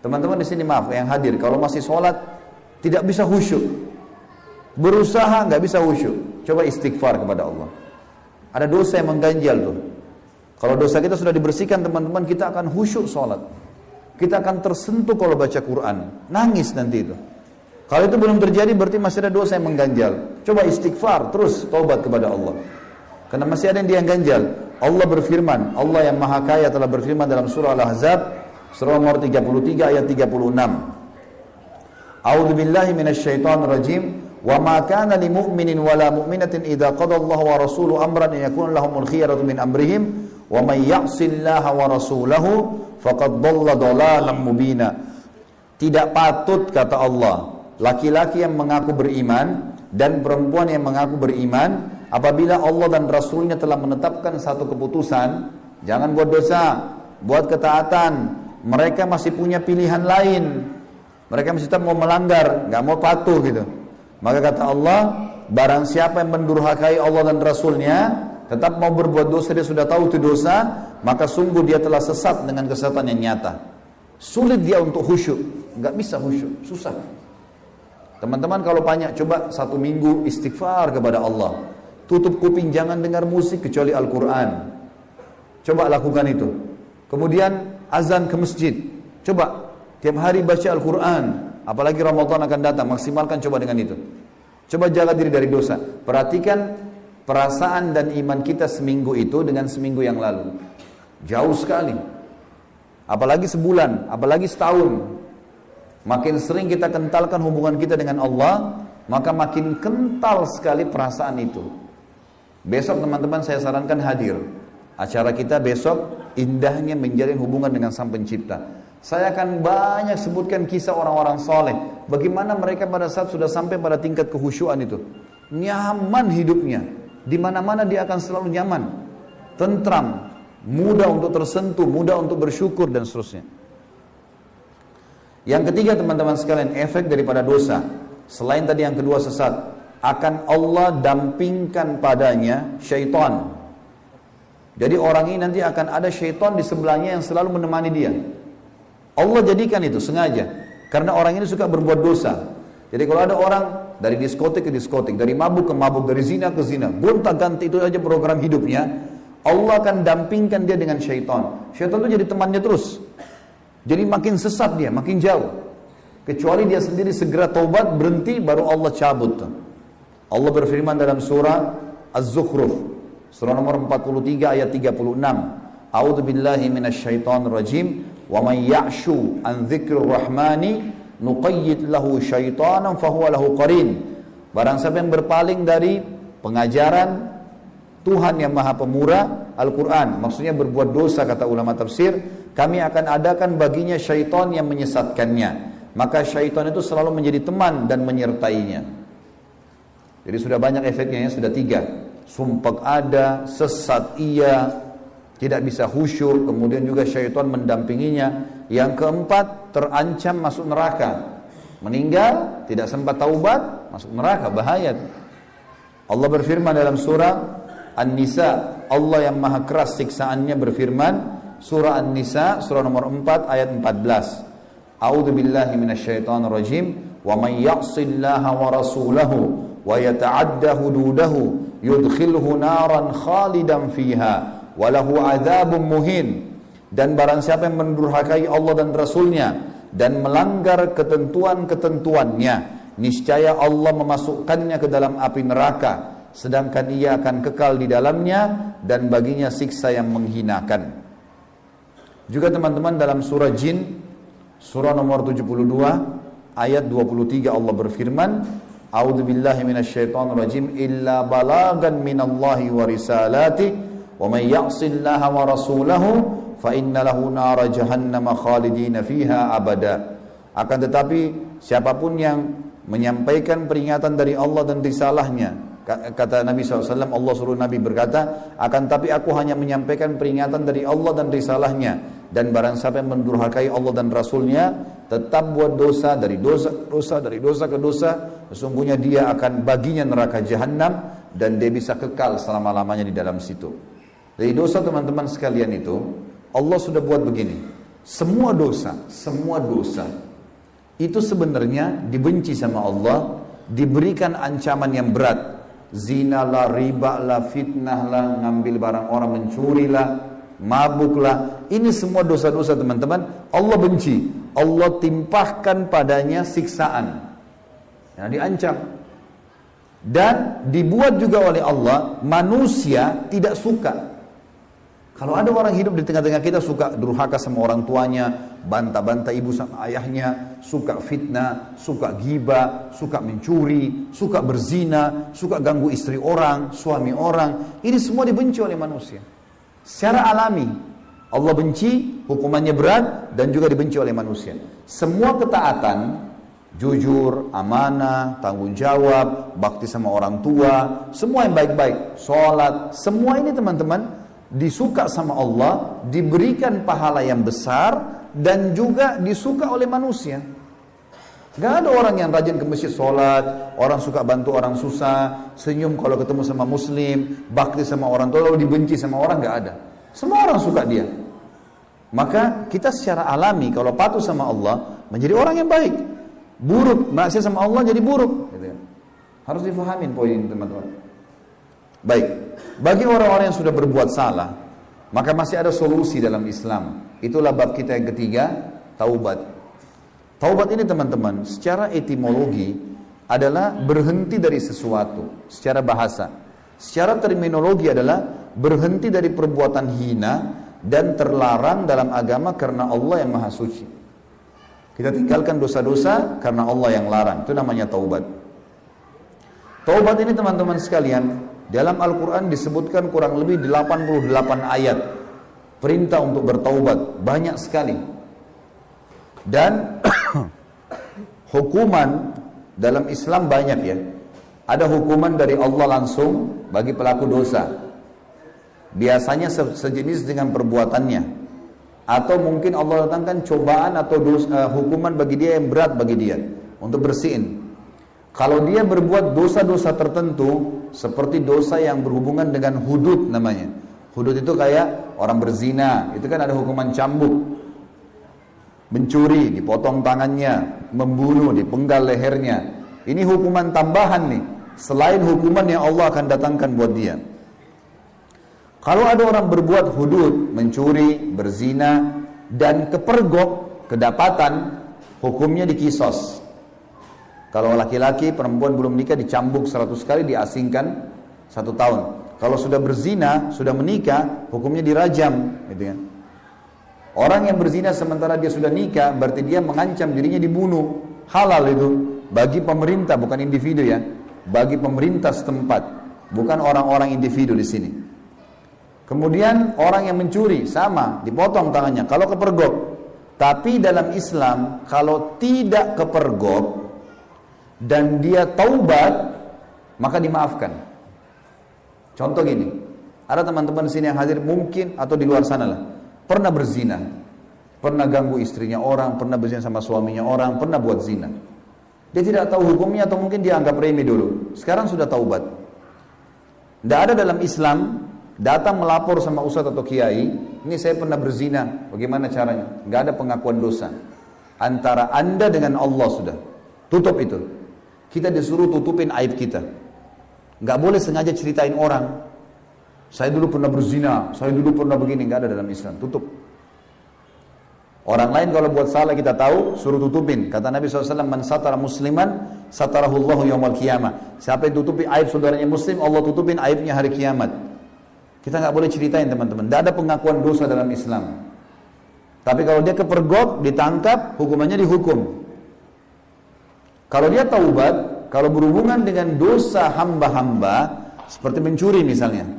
S2: Teman-teman di sini maaf yang hadir, kalau masih sholat tidak bisa khusyuk, berusaha nggak bisa khusyuk, coba istighfar kepada Allah. Ada dosa yang mengganjal tuh. Kalau dosa kita sudah dibersihkan teman-teman, kita akan khusyuk sholat. Kita akan tersentuh kalau baca Quran. Nangis nanti itu. Kalau itu belum terjadi berarti masih ada dosa yang mengganjal. Coba istighfar, terus taubat kepada Allah. Karena masih ada yang dia ganjal. Allah berfirman, Allah yang maha kaya telah berfirman dalam surah Al-Ahzab, surah nomor 33 ayat 36. A'udzubillahi minasyaitonirrajim. Wa ma kana lil mu'minin wala mu'minatin idza qada Allahu wa rasuluhu amran an yakuna lahumul khiyaratu min amrihim. Wa may ya'sillaha wa rasulahu faqad dhalla dhalalan mubina. Tidak patut, kata Allah, laki-laki yang mengaku beriman dan perempuan yang mengaku beriman apabila Allah dan Rasulnya telah menetapkan satu keputusan, jangan buat dosa, buat ketaatan. Mereka masih punya pilihan lain. Mereka masih tetap mau melanggar, nggak mau patuh gitu. Maka kata Allah, barang siapa yang mendurhakai Allah dan Rasulnya, tetap mau berbuat dosa, dia sudah tahu itu dosa, maka sungguh dia telah sesat dengan kesesatan yang nyata. Sulit dia untuk khusyuk, nggak bisa khusyuk, susah. Teman-teman kalau banyak, coba 1 minggu istighfar kepada Allah. Tutup kuping, jangan dengar musik kecuali Al-Quran. Coba lakukan itu. Kemudian azan ke masjid. Coba tiap hari baca Al-Quran. Apalagi Ramadan akan datang, maksimalkan coba dengan itu. Coba jaga diri dari dosa. Perhatikan perasaan dan iman kita seminggu itu dengan seminggu yang lalu. Jauh sekali. Apalagi sebulan, apalagi setahun. Makin sering kita kentalkan hubungan kita dengan Allah, maka makin kental sekali perasaan itu. Besok teman-teman saya sarankan hadir. Acara kita besok indahnya menjalin hubungan dengan Sang Pencipta. Saya akan banyak sebutkan kisah orang-orang soleh. Bagaimana mereka pada saat sudah sampai pada tingkat kehusyuan itu. Nyaman hidupnya. Di mana-mana dia akan selalu nyaman. Tentram. Mudah untuk tersentuh, mudah untuk bersyukur dan seterusnya. Yang ketiga teman-teman sekalian, efek daripada dosa. Selain tadi yang kedua sesat, akan Allah dampingkan padanya syaitan. Jadi orang ini nanti akan ada syaitan di sebelahnya yang selalu menemani dia. Allah jadikan itu sengaja. Karena orang ini suka berbuat dosa. Jadi kalau ada orang dari diskotik ke diskotik, dari mabuk ke mabuk, dari zina ke zina, gonta-ganti itu aja program hidupnya, Allah akan dampingkan dia dengan syaitan. Syaitan itu jadi temannya terus. Jadi makin sesat dia, makin jauh. Kecuali dia sendiri segera taubat, berhenti, baru Allah cabut. Allah berfirman dalam surah Az-Zukhruf, surah nomor 43 ayat 36. A'udzubillahi minasyaitonirrajim. Wa may ya'shu an dzikrir rahmani nuqayyid lahu syaitanan fahuwa lahu qarin. Barang siapa yang berpaling dari pengajaran Tuhan yang Maha Pemurah, Al-Quran, maksudnya berbuat dosa, kata ulama tafsir, kami akan adakan baginya syaitan yang menyesatkannya. Maka syaitan itu selalu menjadi teman dan menyertainya. Jadi sudah banyak efeknya ya, sudah 3. Sumpah ada, sesat iya, tidak bisa khusyuk, kemudian juga syaitan mendampinginya. Yang keempat, terancam masuk neraka. Meninggal, tidak sempat taubat, masuk neraka, bahaya. Allah berfirman dalam surah An-Nisa, Allah yang maha keras siksaannya berfirman, surah An-Nisa, surah nomor 4 ayat 14. A'udzubillahi minasyaitonirrajim. Wa may ya'sillaha wa rasulahu wa yata'adda hududahu yudkhilhu naran khalidan fiha walahu azabun muhin. Dan barang siapa yang mendurhakai Allah dan Rasulnya dan melanggar ketentuan-ketentuannya, niscaya Allah memasukkannya ke dalam api neraka, sedangkan ia akan kekal di dalamnya dan baginya siksa yang menghinakan. Juga teman-teman, dalam surah Jin, surah nomor 72 ayat 23, Allah berfirman, A'udzubillahi minasyaitonirrajim, illa balagan minallahi wa risalati wa may ya'sillaha wa rasulahu fa inna lahu nara jahannama khalidina fiha abada. Akan tetapi siapapun yang menyampaikan peringatan dari Allah dan risalahnya, kata Nabi SAW, Allah suruh Nabi berkata, akan tapi aku hanya menyampaikan peringatan dari Allah dan risalahnya, dan barang siapa yang mendurhakai Allah dan Rasulnya, tetap buat dosa dari dosa ke dosa, sesungguhnya dia akan baginya neraka jahanam, dan dia bisa kekal selama-lamanya di dalam situ. Dari dosa, teman-teman sekalian, itu Allah sudah buat begini, semua dosa itu sebenarnya dibenci sama Allah, diberikan ancaman yang berat. Zina lah, riba lah, fitnah lah, ngambil barang orang, mencuri lah, mabuk lah. Ini semua dosa-dosa, teman-teman, Allah benci. Allah timpahkan padanya siksaan, yang diancam. Dan dibuat juga oleh Allah, manusia tidak suka. Kalau ada orang hidup di tengah-tengah kita suka durhaka sama orang tuanya, bantah-bantah ibu sama ayahnya, suka fitnah, suka ghibah, suka mencuri, suka berzina, suka ganggu istri orang, suami orang, ini semua dibenci oleh manusia. Secara alami, Allah benci, hukumannya berat, dan juga dibenci oleh manusia. Semua ketaatan, jujur, amanah, tanggung jawab, bakti sama orang tua, semua yang baik-baik, sholat, semua ini teman-teman disuka sama Allah, diberikan pahala yang besar, dan juga disuka oleh manusia. Gak ada orang yang rajin ke masjid sholat, orang suka bantu orang susah, senyum kalau ketemu sama muslim, bakti sama orang tua, lalu dibenci sama orang, gak ada. Semua orang suka dia. Maka kita secara alami kalau patuh sama Allah menjadi orang yang baik. Buruk, maksiat sama Allah jadi buruk. Harus difahamin poin ini, teman-teman. Baik, bagi orang-orang yang sudah berbuat salah, maka masih ada solusi dalam Islam. Itulah bab kita yang ketiga, taubat. Taubat ini, teman-teman, secara etimologi adalah berhenti dari sesuatu, secara bahasa. Secara terminologi adalah berhenti dari perbuatan hina dan terlarang dalam agama karena Allah yang Maha Suci. Kita tinggalkan dosa-dosa karena Allah yang larang, itu namanya taubat. Taubat ini, teman-teman sekalian, dalam Al-Quran disebutkan kurang lebih 88 ayat perintah untuk bertaubat, banyak sekali. Dan hukuman dalam Islam banyak ya. Ada hukuman dari Allah langsung bagi pelaku dosa, biasanya sejenis dengan perbuatannya, atau mungkin Allah datangkan cobaan atau hukuman bagi dia yang berat bagi dia untuk bersihin. Kalau dia berbuat dosa-dosa tertentu, seperti dosa yang berhubungan dengan hudud namanya. Hudud itu kayak orang berzina, itu kan ada hukuman cambuk. Mencuri, dipotong tangannya, membunuh, dipenggal lehernya. Ini hukuman tambahan nih, selain hukuman yang Allah akan datangkan buat dia. Kalau ada orang berbuat hudud, mencuri, berzina, dan kepergok, kedapatan, hukumnya dikisos. Kalau laki-laki, perempuan belum nikah dicambuk 100 kali, diasingkan 1 tahun. Kalau sudah berzina, sudah menikah, hukumnya dirajam, gitu kan. Orang yang berzina sementara dia sudah nikah, berarti dia mengancam dirinya dibunuh. Halal itu bagi pemerintah, bukan individu ya. Bagi pemerintah setempat, bukan orang-orang individu di sini. Kemudian orang yang mencuri sama, dipotong tangannya kalau kepergok. Tapi dalam Islam, kalau tidak kepergok dan dia taubat, maka dimaafkan. Contoh gini, ada teman-teman di sini yang hadir mungkin atau di luar sana lah, pernah berzina, pernah ganggu istrinya orang, pernah berzina sama suaminya orang, pernah buat zina. Dia tidak tahu hukumnya atau mungkin dia anggap remeh dulu. Sekarang sudah taubat. Tidak ada dalam Islam datang melapor sama ustadz atau kiai, ini saya pernah berzina, bagaimana caranya? Tidak ada pengakuan dosa. Antara anda dengan Allah sudah. Tutup itu. Kita disuruh tutupin aib kita. Nggak boleh sengaja ceritain orang. Saya dulu pernah berzina, saya dulu pernah begini, nggak ada dalam Islam. Tutup. Orang lain kalau buat salah kita tahu, suruh tutupin. Kata Nabi SAW, man satara musliman, satarahullahu yawmal qiyamah. Siapa yang tutupi aib saudaranya muslim, Allah tutupin aibnya hari kiamat. Kita nggak boleh ceritain teman-teman. Tidak ada pengakuan dosa dalam Islam. Tapi kalau dia kepergok, ditangkap, hukumannya dihukum. Kalau dia taubat, kalau berhubungan dengan dosa hamba-hamba, seperti mencuri misalnya.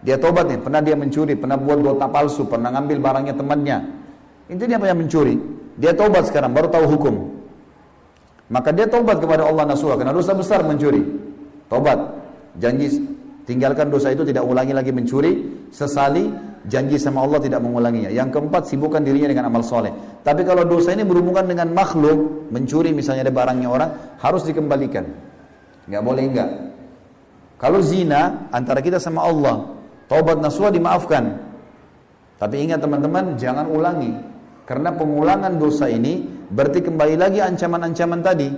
S2: Dia taubat nih, pernah dia mencuri, pernah buat nota palsu, pernah ngambil barangnya temannya. Intinya apa yang mencuri? Dia taubat sekarang, baru tahu hukum. Maka dia taubat kepada Allah nasuha, karena dosa besar mencuri. Taubat, janji tinggalkan dosa itu, tidak ulangi lagi mencuri, sesali, janji sama Allah tidak mengulanginya. Yang keempat, sibukkan dirinya dengan amal soleh. Tapi kalau dosa ini berhubungan dengan makhluk, mencuri misalnya ada barangnya orang, harus dikembalikan. Nggak boleh enggak. Kalau zina, antara kita sama Allah, taubat nasuha dimaafkan. Tapi ingat teman-teman, jangan ulangi. Karena pengulangan dosa ini berarti kembali lagi ancaman-ancaman tadi.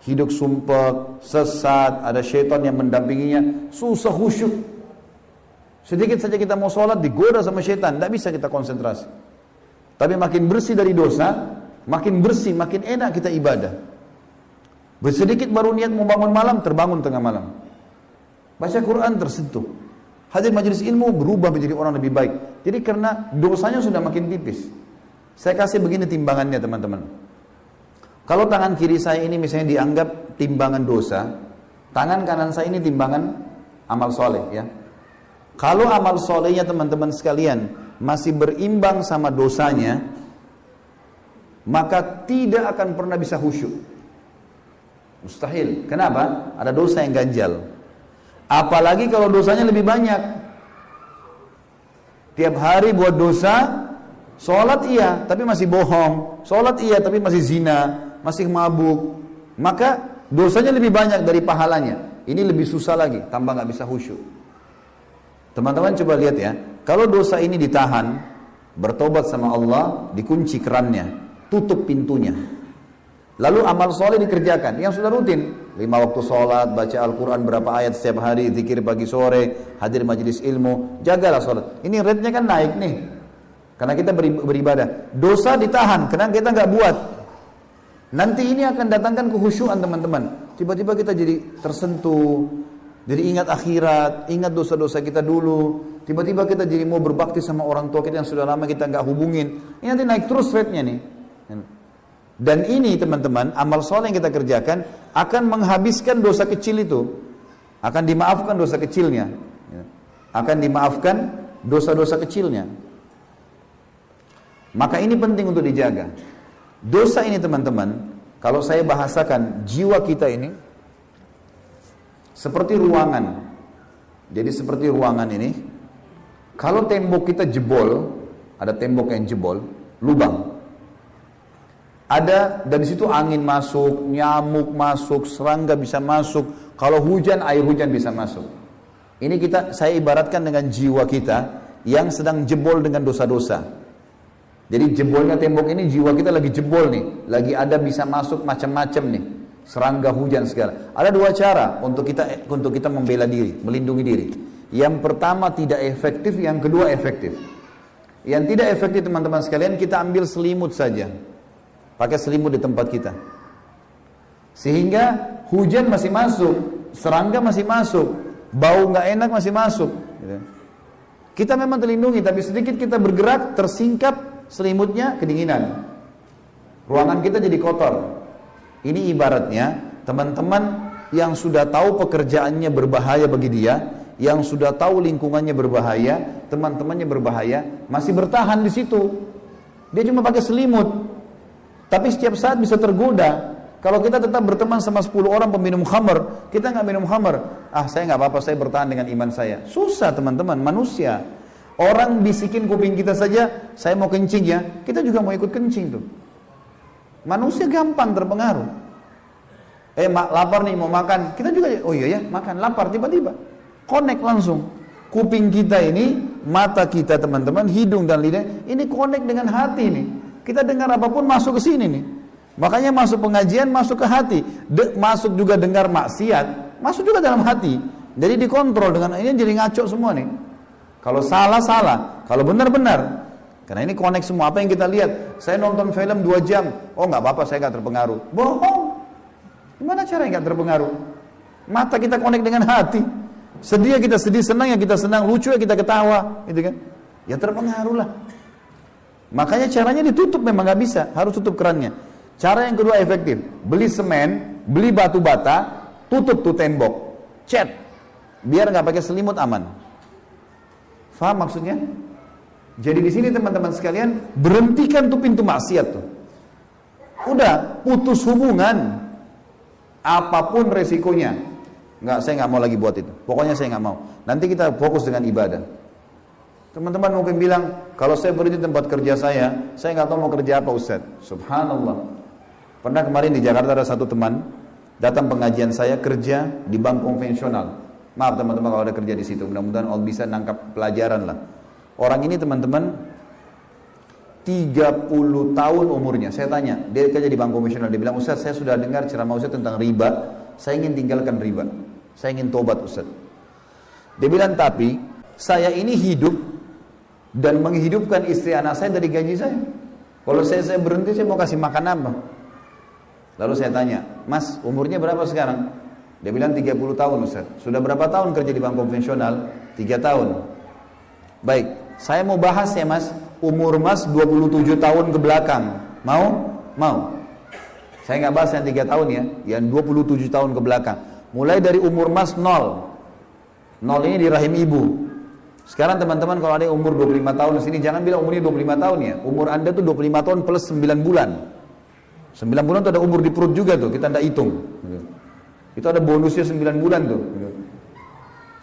S2: Hidup sumpek, sesat, ada syaitan yang mendampinginya, susah khusyuk. Sedikit saja kita mau sholat digoda sama syaitan, tidak bisa kita konsentrasi. Tapi makin bersih dari dosa, makin bersih, makin enak kita ibadah. Bersedikit baru niat mau bangun malam, terbangun tengah malam. Baca Quran tersentuh. Hadir majelis ilmu berubah menjadi orang lebih baik. Jadi karena dosanya sudah makin tipis. Saya kasih begini timbangannya teman-teman. Kalau tangan kiri saya ini misalnya dianggap timbangan dosa, tangan kanan saya ini timbangan amal soleh ya. Kalau amal solehnya teman-teman sekalian masih berimbang sama dosanya, maka tidak akan pernah bisa khusyuk. Mustahil. Kenapa? Ada dosa yang ganjal. Apalagi kalau dosanya lebih banyak. Tiap hari buat dosa, sholat iya, tapi masih bohong. Sholat iya, tapi masih zina, masih mabuk. Maka dosanya lebih banyak dari pahalanya. Ini lebih susah lagi, tambah nggak bisa khusyuk. Teman-teman coba lihat ya, kalau dosa ini ditahan, bertobat sama Allah, dikunci kerannya, tutup pintunya. Lalu amal soleh dikerjakan, yang sudah rutin, 5 waktu sholat, baca Al-Quran berapa ayat setiap hari, zikir pagi sore, hadir majelis ilmu, jagalah sholat. Ini rate-nya kan naik nih, karena kita beribadah. Dosa ditahan, karena kita nggak buat. Nanti ini akan datangkan kekhusyuan teman-teman. Tiba-tiba kita jadi tersentuh, jadi ingat akhirat, ingat dosa-dosa kita dulu. Tiba-tiba kita jadi mau berbakti sama orang tua kita yang sudah lama kita nggak hubungin. Ini nanti naik terus rate-nya nih. Dan ini teman-teman, amal soleh yang kita kerjakan akan menghabiskan dosa kecil itu. Akan dimaafkan dosa kecilnya. Akan dimaafkan dosa-dosa kecilnya. Maka ini penting untuk dijaga. Dosa ini teman-teman, kalau saya bahasakan jiwa kita ini seperti ruangan. Jadi seperti ruangan ini, kalau tembok kita jebol, ada tembok yang jebol, lubang. Ada dari situ angin masuk, nyamuk masuk, serangga bisa masuk. Kalau hujan, air hujan bisa masuk. Ini saya ibaratkan dengan jiwa kita yang sedang jebol dengan dosa-dosa. Jadi jebolnya tembok ini jiwa kita lagi jebol nih, lagi ada bisa masuk macam-macam nih, serangga, hujan segala. Ada 2 cara untuk kita membela diri, melindungi diri. Yang pertama tidak efektif, yang kedua efektif. Yang tidak efektif teman-teman sekalian, kita ambil selimut saja. Pakai selimut di tempat kita. Sehingga hujan masih masuk, serangga masih masuk, bau nggak enak masih masuk. Kita memang terlindungi, tapi sedikit kita bergerak, tersingkap selimutnya, kedinginan. Ruangan kita jadi kotor. Ini ibaratnya teman-teman yang sudah tahu pekerjaannya berbahaya bagi dia, yang sudah tahu lingkungannya berbahaya, teman-temannya berbahaya, masih bertahan di situ. Dia cuma pakai selimut. Tapi setiap saat bisa tergoda. Kalau kita tetap berteman sama 10 orang peminum khamr, kita nggak minum khamr. Saya nggak apa-apa, saya bertahan dengan iman saya. Susah teman-teman, manusia. Orang bisikin kuping kita saja, saya mau kencing ya, kita juga mau ikut kencing tuh. Manusia gampang terpengaruh. Lapar nih mau makan, kita juga, oh iya ya, makan, lapar tiba-tiba. Connect langsung. Kuping kita ini, mata kita teman-teman, hidung dan lidah, ini connect dengan hati nih. Kita dengar apapun masuk ke sini nih. Makanya masuk pengajian, masuk ke hati. Masuk juga dengar maksiat, masuk juga dalam hati. Jadi dikontrol dengan ini jadi ngaco semua nih. Kalau salah, salah. Kalau benar, benar. Karena ini connect semua, apa yang kita lihat. Saya nonton film 2 jam, oh nggak apa-apa, saya nggak terpengaruh. Bohong. Gimana cara nggak terpengaruh? Mata kita connect dengan hati. Sedih ya kita sedih, senang ya kita senang, lucu ya kita ketawa, gitu kan? Ya terpengaruh lah. Makanya caranya ditutup, memang nggak bisa, harus tutup kerannya. Cara yang kedua efektif, beli semen, beli batu bata, tutup tuh tembok, cat, biar nggak pakai selimut, aman. Faham maksudnya? Jadi di sini teman-teman sekalian, berhentikan tuh pintu maksiat tuh. Udah, putus hubungan, apapun resikonya. Nggak, saya nggak mau lagi buat itu. Pokoknya saya nggak mau. Nanti kita fokus dengan ibadah. Teman-teman mungkin bilang, kalau saya berhenti tempat kerja saya nggak tahu mau kerja apa Ustaz. Subhanallah. Pernah kemarin di Jakarta ada satu teman datang pengajian saya, kerja di bank konvensional. Maaf teman-teman kalau ada kerja di situ. Mudah-mudahan Allah bisa nangkap pelajaran lah. Orang ini teman-teman 30 tahun umurnya. Saya tanya, dia kerja di bank konvensional. Dia bilang, Ustaz, saya sudah dengar ceramah Ustaz tentang riba. Saya ingin tinggalkan riba. Saya ingin tobat Ustaz. Dia bilang, tapi saya ini hidup dan menghidupkan istri anak saya dari gaji saya. Kalau saya berhenti, saya mau kasih makan apa? Lalu saya tanya, Mas, umurnya berapa sekarang? Dia bilang 30 tahun Ustaz. Sudah berapa tahun kerja di bank konvensional? 3 tahun. Baik, saya mau bahas ya Mas, umur Mas 27 tahun ke belakang. Mau? Mau. Saya nggak bahas yang 3 tahun ya, yang 27 tahun ke belakang. Mulai dari umur Mas 0. 0 ini di rahim ibu. Sekarang teman-teman kalau ada yang umur 25 tahun di sini, jangan bilang umurnya 25 tahun ya. Umur Anda tuh 25 tahun plus 9 bulan. 9 bulan itu ada umur di perut juga tuh, kita tidak hitung. Itu ada bonusnya 9 bulan tuh.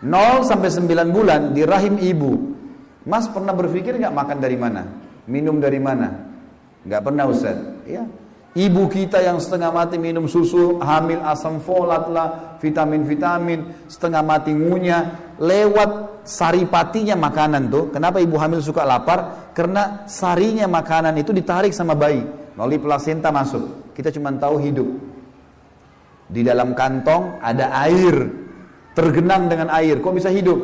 S2: 0 sampai 9 bulan di rahim ibu. Mas pernah berpikir nggak makan dari mana? Minum dari mana? Nggak pernah Ustaz. Ya. Ibu kita yang setengah mati minum susu, hamil asam folat lah, vitamin-vitamin, setengah mati ngunyah, lewat saripatinya makanan tuh. Kenapa ibu hamil suka lapar? Karena sarinya makanan itu ditarik sama bayi, melalui plasenta masuk. Kita cuma tahu hidup. Di dalam kantong ada air, tergenang dengan air. Kok bisa hidup?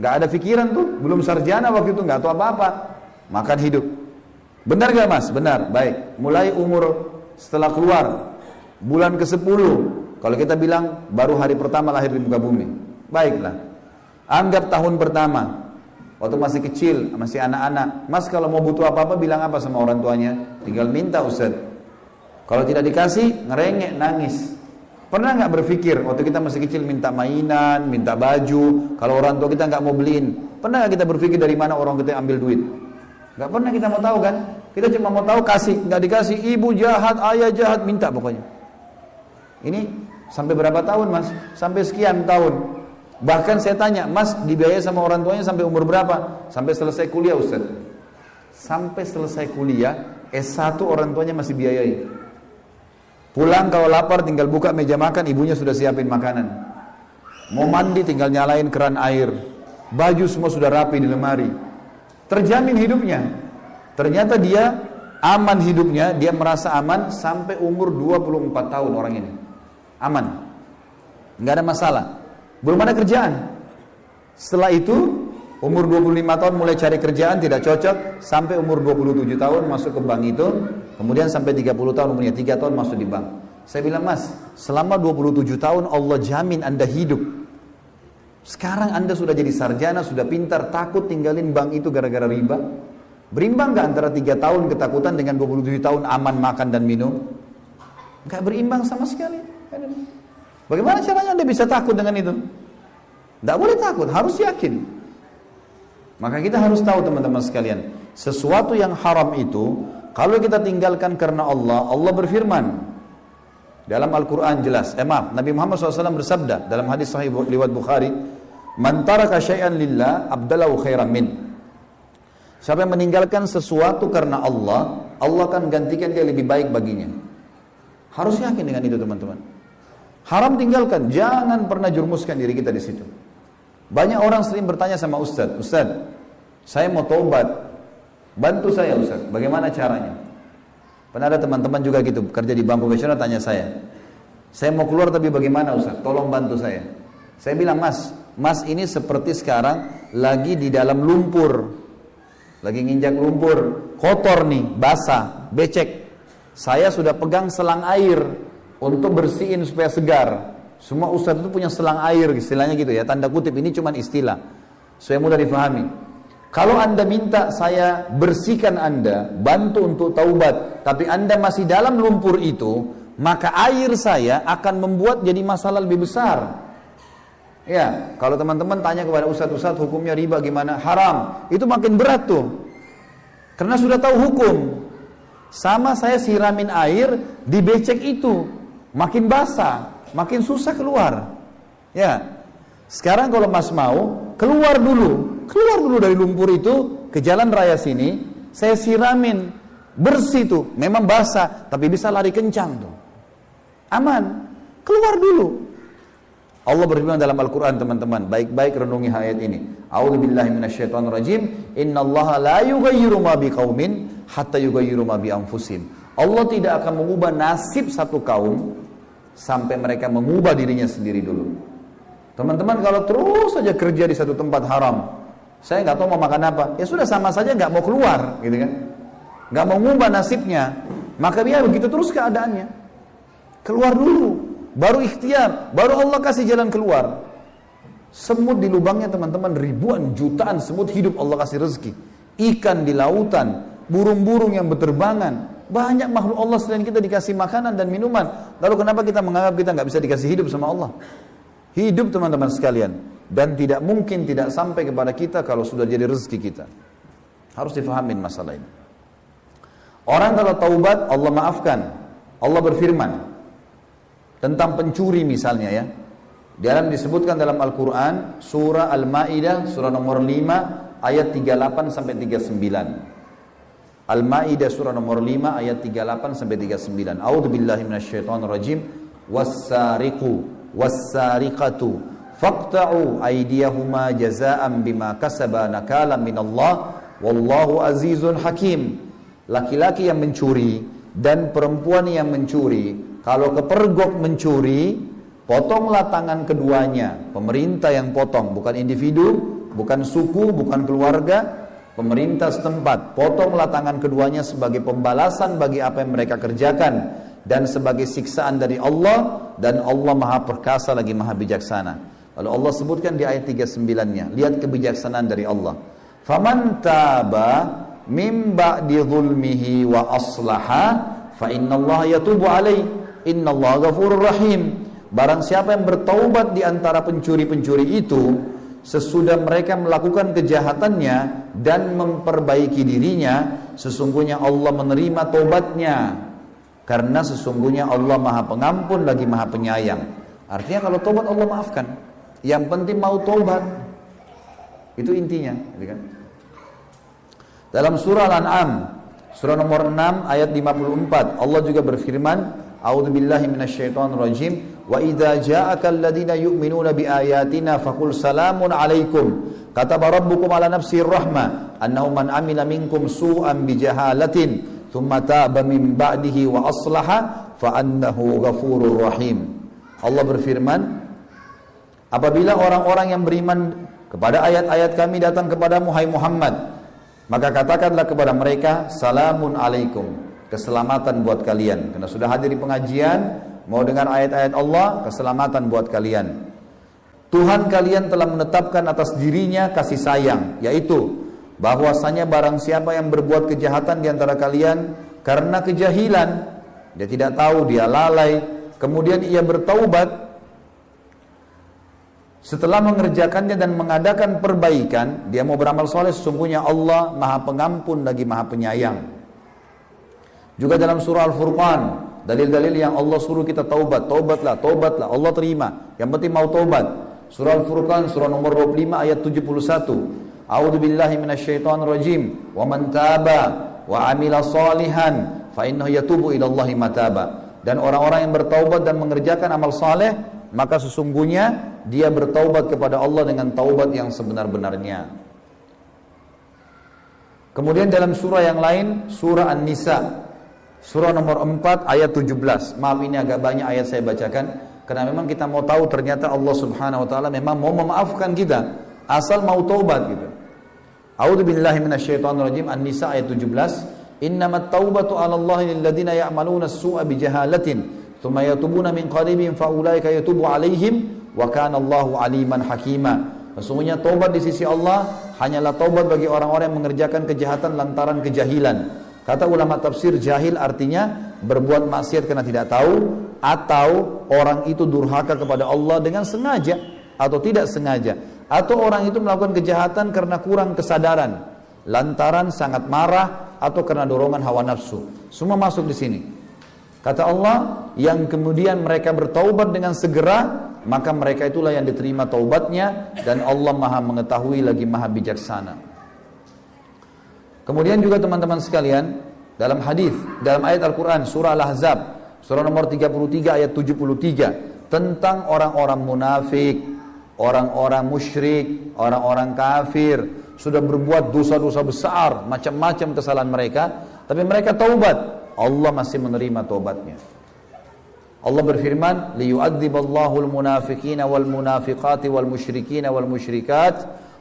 S2: Gak ada pikiran tuh, belum sarjana waktu itu, gak tahu apa-apa. Makan hidup. Benar gak Mas? Benar, baik. Mulai umur setelah keluar, bulan ke-10, kalau kita bilang baru hari pertama lahir di muka bumi. Baiklah. Anggap tahun pertama, waktu masih kecil, masih anak-anak. Mas kalau mau butuh apa-apa bilang apa sama orang tuanya? Tinggal minta Ustaz. Kalau tidak dikasih, ngerengek, nangis. Pernah nggak berpikir waktu kita masih kecil minta mainan, minta baju, kalau orang tua kita nggak mau beliin? Pernah nggak kita berpikir dari mana orang kita ambil duit? Nggak pernah kita mau tahu kan? Kita cuma mau tahu kasih, nggak dikasih, ibu jahat, ayah jahat, minta pokoknya. Ini sampai berapa tahun Mas? Sampai sekian tahun. Bahkan saya tanya, Mas dibiayai sama orang tuanya sampai umur berapa? Sampai selesai kuliah Ustaz. Sampai selesai kuliah, S1 orang tuanya masih biayai. Pulang kalau lapar tinggal buka meja makan, ibunya sudah siapin makanan. Mau mandi tinggal nyalain keran air. Baju semua sudah rapi di lemari. Terjamin hidupnya. Ternyata dia aman hidupnya, dia merasa aman sampai umur 24 tahun orang ini. Aman. Nggak ada masalah. Belum ada kerjaan. Setelah itu umur 25 tahun mulai cari kerjaan, tidak cocok, sampai umur 27 tahun masuk ke bank itu, kemudian sampai 30 tahun umurnya, 3 tahun masuk di bank. Saya bilang, Mas, selama 27 tahun Allah jamin Anda hidup. Sekarang Anda sudah jadi sarjana, sudah pintar, takut tinggalin bank itu gara-gara riba? Berimbang gak antara 3 tahun ketakutan dengan 27 tahun aman makan dan minum? Gak berimbang sama sekali. Bagaimana caranya Anda bisa takut dengan itu? Tidak boleh takut, harus yakin. Maka kita harus tahu teman-teman sekalian, sesuatu yang haram itu, kalau kita tinggalkan karena Allah, Allah berfirman dalam Al-Quran jelas, Nabi Muhammad SAW bersabda dalam hadis sahih riwayat Bukhari, Man taraka syai'an lillah abdalahu khairan min. Siapa yang meninggalkan sesuatu karena Allah, Allah akan gantikan dia lebih baik baginya. Harus yakin dengan itu teman-teman. Haram tinggalkan, jangan pernah jurmuskan diri kita di situ. Banyak orang sering bertanya sama Ustaz, saya mau taubat, bantu saya Ustaz, bagaimana caranya? Pernah ada teman-teman juga gitu, kerja di bank profesional tanya saya mau keluar tapi bagaimana Ustaz, tolong bantu saya. Saya bilang, Mas ini seperti sekarang lagi di dalam lumpur. lagi nginjak lumpur, kotor nih, basah, becek. Saya sudah pegang selang air untuk bersihin supaya segar. Semua ustadz itu punya selang air, istilahnya gitu ya, tanda kutip, ini cuma istilah supaya mudah difahami. Kalau Anda minta saya bersihkan Anda, bantu untuk taubat, tapi Anda masih dalam lumpur itu, maka air saya akan membuat jadi masalah lebih besar. Ya, kalau teman-teman tanya kepada ustadz-ustadz hukumnya riba gimana? Haram. Itu makin berat tuh. Karena sudah tahu hukum. Sama saya siramin air di becek itu, makin basah, makin susah keluar. Ya. Sekarang kalau Mas mau, keluar dulu dari lumpur itu ke jalan raya sini, saya siramin, bersih tuh, memang basah, tapi bisa lari kencang tuh. Aman. Keluar dulu. Allah berfirman dalam Al-Quran, teman-teman, baik-baik renungi ayat ini. A'udzubillahi minasyaitonirrajim. Innallaha la yughayyiru ma biqaumin hatta yughayyiru ma bi anfusihim. Allah tidak akan mengubah nasib satu kaum sampai mereka mengubah dirinya sendiri dulu. Teman-teman, kalau terus saja kerja di satu tempat haram, saya nggak tahu mau makan apa, ya sudah sama saja nggak mau keluar, gitu kan? Nggak mau mengubah nasibnya, maka dia begitu terus keadaannya. Keluar dulu. Baru ikhtiar, baru Allah kasih jalan keluar. Semut di lubangnya teman-teman, ribuan jutaan semut hidup Allah kasih rezeki. Ikan di lautan, burung-burung yang berterbangan, banyak makhluk Allah selain kita dikasih makanan dan minuman. Lalu kenapa kita menganggap kita nggak bisa dikasih hidup sama Allah? Hidup teman-teman sekalian, dan tidak mungkin tidak sampai kepada kita kalau sudah jadi rezeki kita. Harus difahamin masalah ini. Orang kalau taubat Allah maafkan. Allah berfirman tentang pencuri misalnya ya. Dalam disebutkan dalam Al-Quran surah Al-Ma'idah surah nomor 5 ayat 38 sampai 39. Al-Ma'idah surah nomor 5 ayat 38 sampai 39. A'udzubillahi minasyaitonirrajim. Was-sariqu was-sariqatu faqta'u aydiyahuma jazaa'an bima kasaba nakalan minallah wallahu azizun hakim. Laki-laki yang mencuri dan perempuan yang mencuri, kalau kepergok mencuri, potonglah tangan keduanya. Pemerintah yang potong, bukan individu, bukan suku, bukan keluarga. Pemerintah setempat, potonglah tangan keduanya sebagai pembalasan bagi apa yang mereka kerjakan dan sebagai siksaan dari Allah, dan Allah Maha Perkasa lagi Maha Bijaksana. Lalu Allah sebutkan di ayat 39-nya, lihat kebijaksanaan dari Allah. Faman taba mim ba'di zulmihi wa aslaha fa innallaha yatubu alaih innallaha ghafurur rahim. Barang siapa yang bertaubat di antara pencuri-pencuri itu sesudah mereka melakukan kejahatannya dan memperbaiki dirinya, sesungguhnya Allah menerima taubatnya, karena sesungguhnya Allah Maha Pengampun lagi Maha Penyayang. Artinya kalau taubat Allah maafkan. Yang penting mau taubat. Itu intinya, gitu kan? Dalam surah Al-An'am surah nomor 6 ayat 54 Allah juga berfirman, A'udzubillahi minasyaitonirrajim, wa idza ja'akal ladzina yu'minuna biayatina faqul salamun 'alaikum kataba rabbukum 'ala nafsir rahmah annahu man 'amila minkum su'an bijahalatin thumma taba min ba'dihi wa aslaha fa annahu ghafurur rahim. Allah berfirman, apabila orang-orang yang beriman kepada ayat-ayat kami datang kepadamu hai Muhammad, maka katakanlah kepada mereka, salamun alaikum, keselamatan buat kalian. Karena sudah hadir di pengajian, mau dengar ayat-ayat Allah, keselamatan buat kalian. Tuhan kalian telah menetapkan atas dirinya kasih sayang, yaitu bahwasanya barang siapa yang berbuat kejahatan di antara kalian karena kejahilan, dia tidak tahu, dia lalai, kemudian ia bertaubat, setelah mengerjakannya dan mengadakan perbaikan, dia mau beramal soleh, sesungguhnya Allah Maha Pengampun lagi Maha Penyayang. Juga dalam surah Al-Furqan, dalil-dalil yang Allah suruh kita taubat, taubatlah, taubatlah, Allah terima. Yang penting mau taubat. Surah Al-Furqan surah nomor 25 ayat 71. A'udzubillahi minasyaitonirrajim. Wa man taba wa amila salihan fa innahu yatubu ila Allahi mataba. Dan orang-orang yang bertaubat dan mengerjakan amal saleh, maka sesungguhnya dia bertaubat kepada Allah dengan taubat yang sebenar-benarnya. Kemudian dalam surah yang lain, surah An-Nisa, surah nomor 4 ayat 17. Maaf ini agak banyak ayat saya bacakan, karena memang kita mau tahu ternyata Allah Subhanahu wa taala memang mau memaafkan kita asal mau taubat gitu. A'udzubillahi minasyaitonirrajim. An-Nisa ayat 17. Innamat taubatu 'alallahi lilladzina ya'maluna as-su'a bijahalatin tsumma yatubuna min qaribin fa ulaika yatubu 'alaihim wa kana Allahu 'aliman hakima. Sesungguhnya taubat di sisi Allah hanyalah taubat bagi orang-orang yang mengerjakan kejahatan lantaran kejahilan. Kata ulama tafsir, jahil artinya berbuat maksiat karena tidak tahu, atau orang itu durhaka kepada Allah dengan sengaja atau tidak sengaja, atau orang itu melakukan kejahatan karena kurang kesadaran, lantaran sangat marah atau karena dorongan hawa nafsu. Semua masuk di sini. Kata Allah, yang kemudian mereka bertaubat dengan segera, maka mereka itulah yang diterima taubatnya, dan Allah Maha mengetahui lagi Maha bijaksana. Kemudian juga teman-teman sekalian, dalam hadis, dalam ayat Al-Quran surah Al-Ahzab, surah nomor 33 ayat 73, tentang orang-orang munafik, orang-orang musyrik, orang-orang kafir, sudah berbuat dosa-dosa besar, macam-macam kesalahan mereka, tapi mereka taubat, Allah masih menerima taubatnya. Allah berfirman, liyu'adziballahu al-munafiqina wal-munafiqati wal-musyrikina wal-musyrikat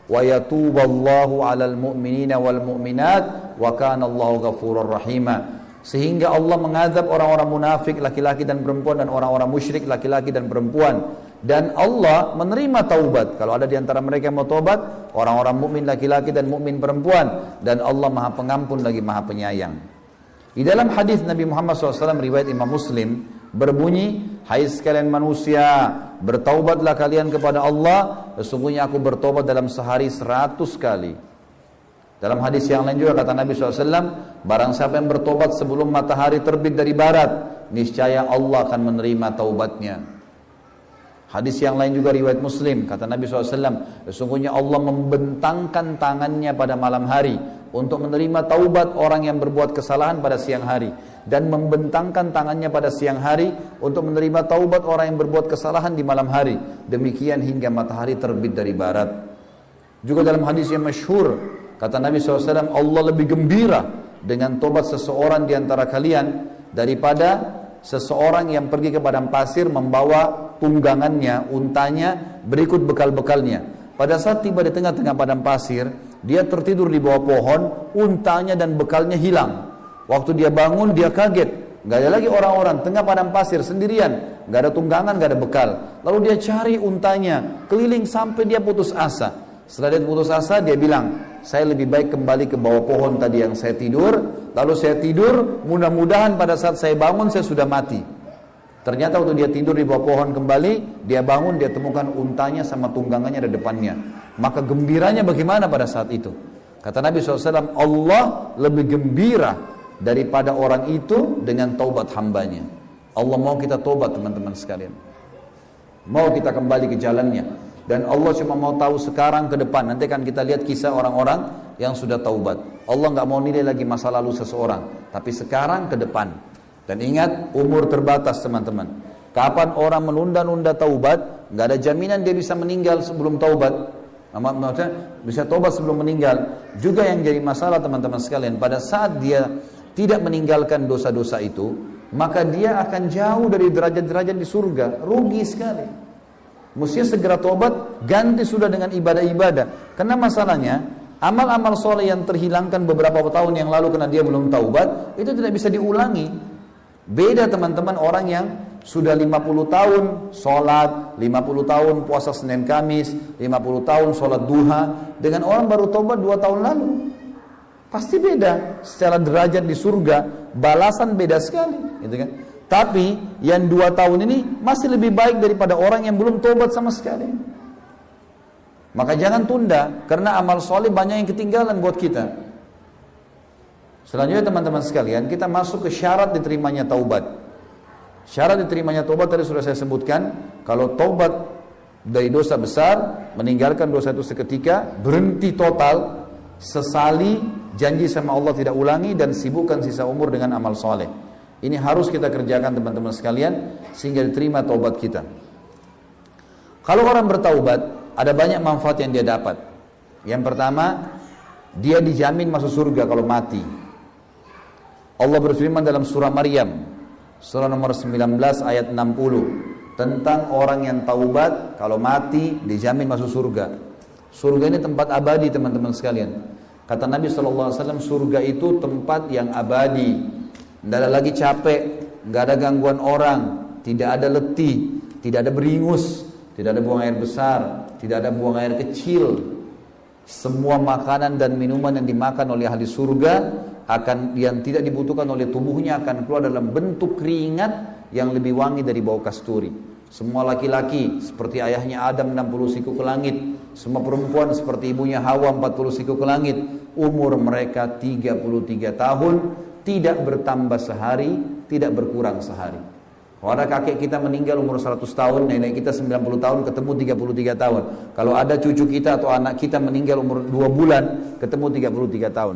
S2: wa yatuballahu 'alal mu'minina wal-mu'minat wa kana Allahu ghafurur rahima. Sehingga Allah mengazab orang-orang munafik laki-laki dan perempuan, dan orang-orang musyrik laki-laki dan perempuan, dan Allah menerima taubat kalau ada di antara mereka yang mau taubat, orang-orang mukmin laki-laki dan mukmin perempuan, dan Allah Maha Pengampun lagi Maha Penyayang. Di dalam hadis Nabi Muhammad SAW riwayat Imam Muslim berbunyi, hai sekalian manusia, bertaubatlah kalian kepada Allah, sesungguhnya aku bertobat dalam sehari 100 kali. Dalam hadis yang lain juga kata Nabi SAW, barang siapa yang bertobat sebelum matahari terbit dari barat, niscaya Allah akan menerima taubatnya. Hadis yang lain juga riwayat Muslim, kata Nabi SAW, sesungguhnya Allah membentangkan tangannya pada malam hari untuk menerima taubat orang yang berbuat kesalahan pada siang hari, dan membentangkan tangannya pada siang hari untuk menerima taubat orang yang berbuat kesalahan di malam hari, demikian hingga matahari terbit dari barat. Juga dalam hadis yang masyhur, kata Nabi SAW, Allah lebih gembira dengan taubat seseorang di antara kalian daripada seseorang yang pergi ke padang pasir membawa tunggangannya, untanya, berikut bekal-bekalnya. Pada saat tiba di tengah-tengah padang pasir, dia tertidur di bawah pohon, untanya dan bekalnya hilang. Waktu dia bangun, dia kaget. Gak ada lagi orang-orang, tengah padang pasir sendirian, gak ada tunggangan, gak ada bekal. Lalu dia cari untanya, keliling sampai dia putus asa. Setelah dia putus asa, dia bilang, saya lebih baik kembali ke bawah pohon tadi yang saya tidur. Lalu saya tidur, mudah-mudahan pada saat saya bangun saya sudah mati. Ternyata waktu dia tidur di bawah pohon kembali, dia bangun, dia temukan untanya sama tunggangannya di depannya. Maka gembiranya bagaimana pada saat itu? Kata Nabi SAW, Allah lebih gembira daripada orang itu dengan taubat hambanya. Allah mau kita taubat teman-teman sekalian. Mau kita kembali ke jalannya. Dan Allah cuma mau tahu sekarang ke depan. Nanti kan kita lihat kisah orang-orang yang sudah taubat. Allah nggak mau nilai lagi masa lalu seseorang, tapi sekarang ke depan. Dan ingat, umur terbatas teman-teman. Kapan orang menunda-nunda taubat, nggak ada jaminan dia bisa meninggal sebelum taubat. Maksudnya bisa taubat sebelum meninggal. Juga yang jadi masalah teman-teman sekalian, pada saat dia tidak meninggalkan dosa-dosa itu, maka dia akan jauh dari derajat-derajat di surga. Rugi sekali. Mestinya segera taubat, ganti sudah dengan ibadah-ibadah. Karena masalahnya, amal-amal soleh yang terhilangkan beberapa tahun yang lalu karena dia belum taubat, itu tidak bisa diulangi. Beda teman-teman orang yang sudah 50 tahun sholat, 50 tahun puasa Senin Kamis, 50 tahun sholat duha, dengan orang baru taubat 2 tahun lalu. Pasti beda. Secara derajat di surga, balasan beda sekali, gitu kan? Tapi yang 2 tahun ini masih lebih baik daripada orang yang belum taubat sama sekali. Maka jangan tunda, karena amal soleh banyak yang ketinggalan buat kita. Selanjutnya teman-teman sekalian, kita masuk ke syarat diterimanya taubat. Syarat diterimanya taubat tadi sudah saya sebutkan. Kalau taubat dari dosa besar, meninggalkan dosa itu seketika, berhenti total, sesali, janji sama Allah tidak ulangi, dan sibukkan sisa umur dengan amal soleh. Ini harus kita kerjakan teman-teman sekalian, sehingga diterima taubat kita. Kalau orang bertaubat, ada banyak manfaat yang dia dapat. Yang pertama, dia dijamin masuk surga kalau mati. Allah berfirman dalam surah Maryam, surah nomor 19 ayat 60, tentang orang yang taubat kalau mati dijamin masuk surga. Surga ini tempat abadi teman-teman sekalian. Kata Nabi SAW, surga itu tempat yang abadi. Tidak ada lagi capek, nggak ada gangguan orang, tidak ada letih, tidak ada beringus, tidak ada buang air besar, tidak ada buang air kecil. Semua makanan dan minuman yang dimakan oleh ahli surga yang tidak dibutuhkan oleh tubuhnya akan keluar dalam bentuk keringat yang lebih wangi dari bau kasturi. Semua laki-laki seperti ayahnya Adam 60 siku ke langit, semua perempuan seperti ibunya Hawa 40 siku ke langit. Umur mereka 33 tahun, tidak bertambah sehari, tidak berkurang sehari. Kalau ada kakek kita meninggal umur 100 tahun, nenek kita 90 tahun, ketemu 33 tahun. Kalau ada cucu kita atau anak kita meninggal umur 2 bulan, ketemu 33 tahun.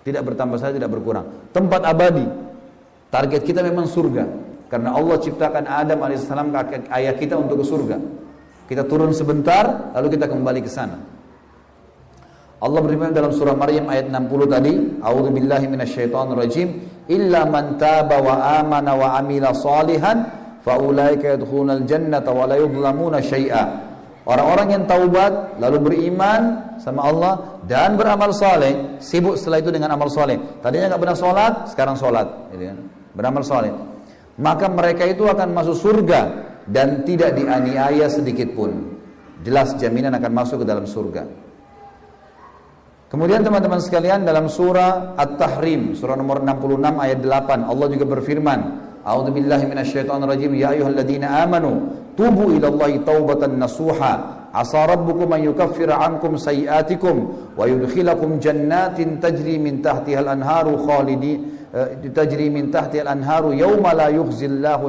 S2: Tidak bertambah sehari, tidak berkurang. Tempat abadi. Target kita memang surga. Karena Allah ciptakan Adam AS kakek ayah kita untuk ke surga. Kita turun sebentar, lalu kita kembali ke sana. Allah berfirman dalam surah Maryam ayat 60 tadi, A'udzubillahi minasyaitonirrajim, illa man taba wa amana wa amila salihan fa ulaika yadkhulunal jannata wa la yuzlamuna syai'a. Orang-orang yang taubat lalu beriman sama Allah dan beramal saleh, sibuk setelah itu dengan amal saleh. Tadinya enggak pernah salat, sekarang salat, gitu kan. Beramal saleh. Maka mereka itu akan masuk surga dan tidak dianiaya sedikit pun. Jelas jaminan akan masuk ke dalam surga. Kemudian teman-teman sekalian dalam surah At-Tahrim, surah nomor 66 ayat 8, Allah juga berfirman, A'udzubillahi minasyaitonirrajim, ya ayyuhalladzina amanu tubu ilallahi taubatan nasuha, asa rabbukum an yukaffira ankum sayiatikum wa yudkhilakum jannatin tajri min tahtihal anharu tajri min tahtihal anharu yawma la yukhzillahu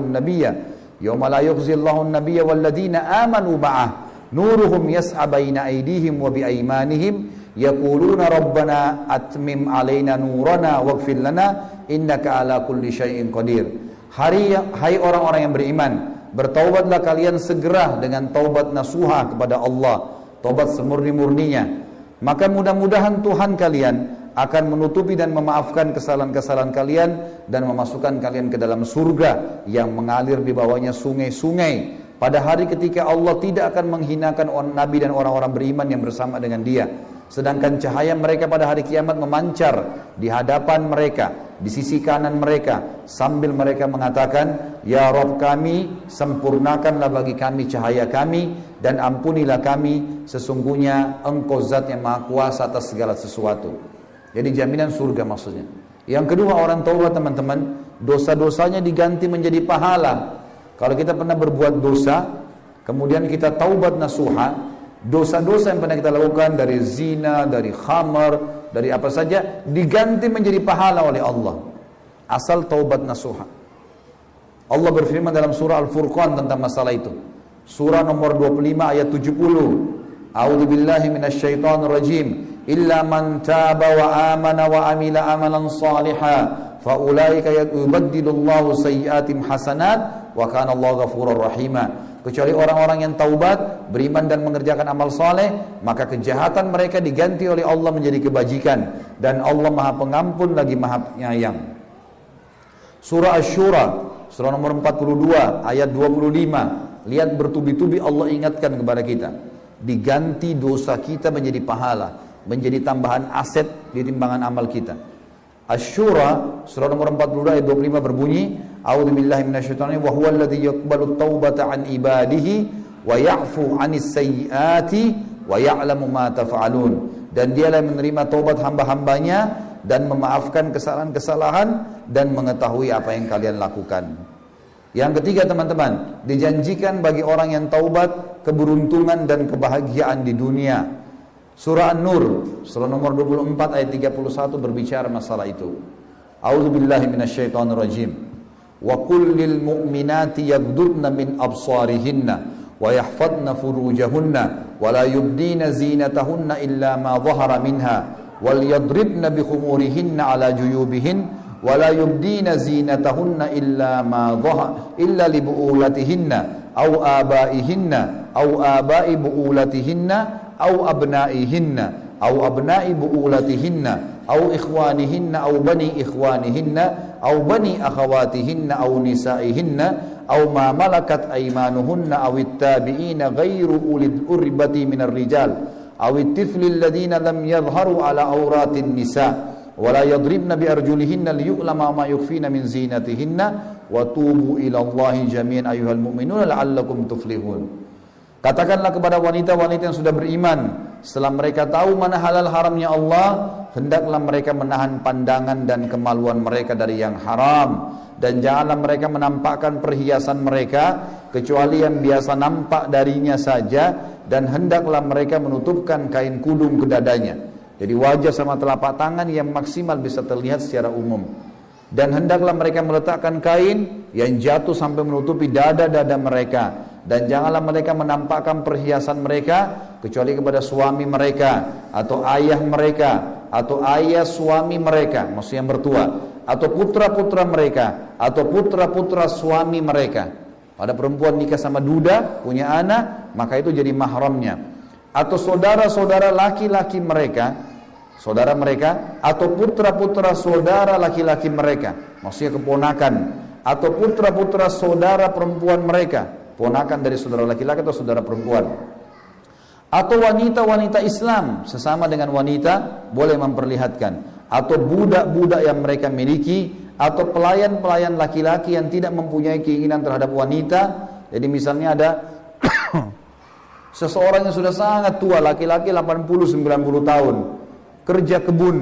S2: an-nabiyya walladzina amanu ma'ah nuruhum yas'a baina aydihim wa bi aymanihim yaquluna rabbana atmim alaina nurana waghfir lana innaka ala kulli syai'in qadir. Hai orang-orang yang beriman, bertaubatlah kalian segera dengan taubat nasuha kepada Allah, taubat semurni-murninya. Maka mudah-mudahan Tuhan kalian akan menutupi dan memaafkan kesalahan-kesalahan kalian dan memasukkan kalian ke dalam surga yang mengalir di bawahnya sungai-sungai. Pada hari ketika Allah tidak akan menghinakan Nabi dan orang-orang beriman yang bersama dengan dia. Sedangkan cahaya mereka pada hari kiamat memancar di hadapan mereka, di sisi kanan mereka, sambil mereka mengatakan, Ya Rabb kami, sempurnakanlah bagi kami cahaya kami, dan ampunilah kami, sesungguhnya Engkau zat yang maha kuasa atas segala sesuatu. Jadi jaminan surga maksudnya. Yang kedua, orang taubat teman-teman, dosa-dosanya diganti menjadi pahala. Kalau kita pernah berbuat dosa, kemudian kita taubat nasuha, dosa-dosa yang pernah kita lakukan dari zina, dari khamar, dari apa saja diganti menjadi pahala oleh Allah asal taubat nasuha. Allah berfirman dalam surah Al-Furqan tentang masalah itu, surah nomor 25 ayat 70, A'udzubillahi minasyaitonirrajim, illa man taba wa amana wa amila amalan salihah fa ulaika yubaddilullahu sayyi'atihim hasanat wa kana Allahu ghafurur rahima. Kecuali orang-orang yang taubat, beriman dan mengerjakan amal soleh, maka kejahatan mereka diganti oleh Allah menjadi kebajikan, dan Allah maha pengampun lagi maha penyayang. Surah Asy-Syura, surah nomor 42 ayat 25. Lihat bertubi-tubi Allah ingatkan kepada kita, diganti dosa kita menjadi pahala, menjadi tambahan aset di timbangan amal kita. Asy-Syura surah nomor 42 ayat 25 berbunyi, A'udzubillahi minasyaitonir rajim, wa huwal ladzi yaqbalu at-taubata 'an ibadihi wa ya'fu 'anis sayyiati wa ya'lamu ma taf'alun. Dan dialah yang menerima taubat hamba-hambanya dan memaafkan kesalahan-kesalahan dan mengetahui apa yang kalian lakukan. Yang ketiga teman-teman, dijanjikan bagi orang yang taubat keberuntungan dan kebahagiaan di dunia. Surah An-Nur, surah nomor 24 ayat 31 berbicara masalah itu. A'udzubillahi minasyaitonirrajim. Wa qul lil mu'minati yaghdudna min absarihinna wa yahfadna furujahunna wa la yubdina zinatahunna illa ma dhahara minha wal yadribna bi khumurihinna ala juyubihin wa la yubdina zinatahunna illa ma dhahara illa li bu'ulatihinna aw abaihinna aw abai bu'ulatihinna aw abnaihinna aw abnai bu'ulatihinna aw ikhwanihinna aw bani ikhwanihinna aw bani akhawatihinna aw nisaihinna aw ma malakat aymanuhunna aw ittabi'ina ghairu ulil urbati minar rijal awit tiflil ladzina lam yadhharu ala auratin nisa wa la yadribna bi arjulihinna liyu'lama ma yukhfina min zinatihinna wa tubu ila Allahi jami'an ayyuhal mu'minuna la'allakum tuflihun. Katakanlah kepada wanita-wanita yang sudah beriman, setelah mereka tahu mana halal haramnya Allah, hendaklah mereka menahan pandangan dan kemaluan mereka dari yang haram, dan janganlah mereka menampakkan perhiasan mereka kecuali yang biasa nampak darinya saja, dan hendaklah mereka menutupkan kain kudung ke dadanya. Jadi wajah sama telapak tangan yang maksimal bisa terlihat secara umum. Dan hendaklah mereka meletakkan kain yang jatuh sampai menutupi dada-dada mereka. Dan janganlah mereka menampakkan perhiasan mereka kecuali kepada suami mereka atau ayah mereka atau ayah suami mereka, maksudnya yang mertua, atau putra-putra mereka atau putra-putra suami mereka. Pada perempuan nikah sama duda, punya anak, maka itu jadi mahramnya. Atau saudara-saudara laki-laki mereka, saudara mereka, atau putra-putra saudara laki-laki mereka, maksudnya keponakan, atau putra-putra saudara perempuan mereka, ponakan dari saudara laki-laki atau saudara perempuan, atau wanita-wanita Islam sesama dengan wanita boleh memperlihatkan, atau budak-budak yang mereka miliki, atau pelayan-pelayan laki-laki yang tidak mempunyai keinginan terhadap wanita. Jadi misalnya ada seseorang yang sudah sangat tua, laki-laki 80-90 tahun, kerja kebun,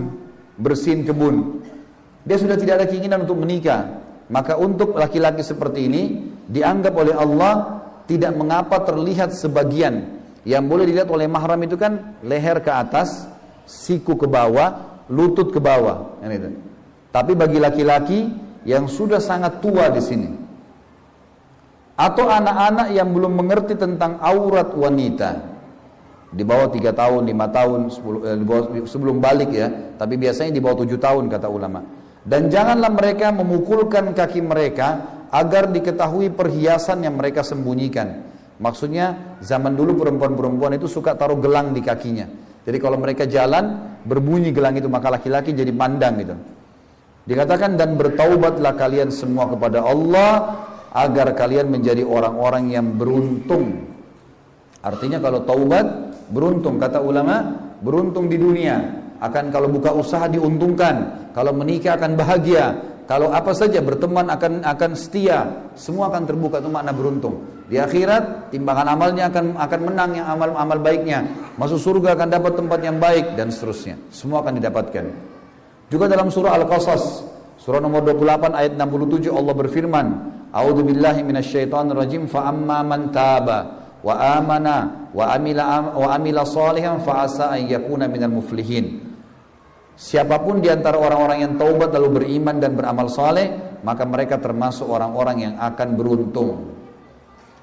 S2: bersihin kebun, dia sudah tidak ada keinginan untuk menikah. Maka untuk laki-laki seperti ini dianggap oleh Allah tidak mengapa terlihat sebagian. Yang boleh dilihat oleh mahram itu kan leher ke atas, siku ke bawah, lutut ke bawah. Tapi bagi laki-laki yang sudah sangat tua di sini, atau anak-anak yang belum mengerti tentang aurat wanita, di bawah 3 tahun, 5 tahun, 10, sebelum balik ya, tapi biasanya di bawah 7 tahun kata ulama. Dan janganlah mereka memukulkan kaki mereka agar diketahui perhiasan yang mereka sembunyikan. Maksudnya zaman dulu perempuan-perempuan itu suka taruh gelang di kakinya. Jadi kalau mereka jalan berbunyi gelang itu, maka laki-laki jadi pandang gitu. Dikatakan, dan bertaubatlah kalian semua kepada Allah agar kalian menjadi orang-orang yang beruntung. Artinya kalau taubat beruntung, kata ulama, beruntung di dunia. Akan kalau buka usaha diuntungkan, kalau menikah akan bahagia, kalau apa saja berteman akan setia, semua akan terbuka, itu makna beruntung. Di akhirat timbangan amalnya akan menang yang amal baiknya, masuk surga akan dapat tempat yang baik dan seterusnya, semua akan didapatkan. Juga dalam surah Al-Qasas, surah nomor 28 ayat 67 Allah berfirman, A'udzubillahi minasyaitonirrajim, fa amma man taba wa amana wa amila salihan fa asa an yakuna minal muflihin. Siapapun di antara orang-orang yang taubat lalu beriman dan beramal saleh, maka mereka termasuk orang-orang yang akan beruntung.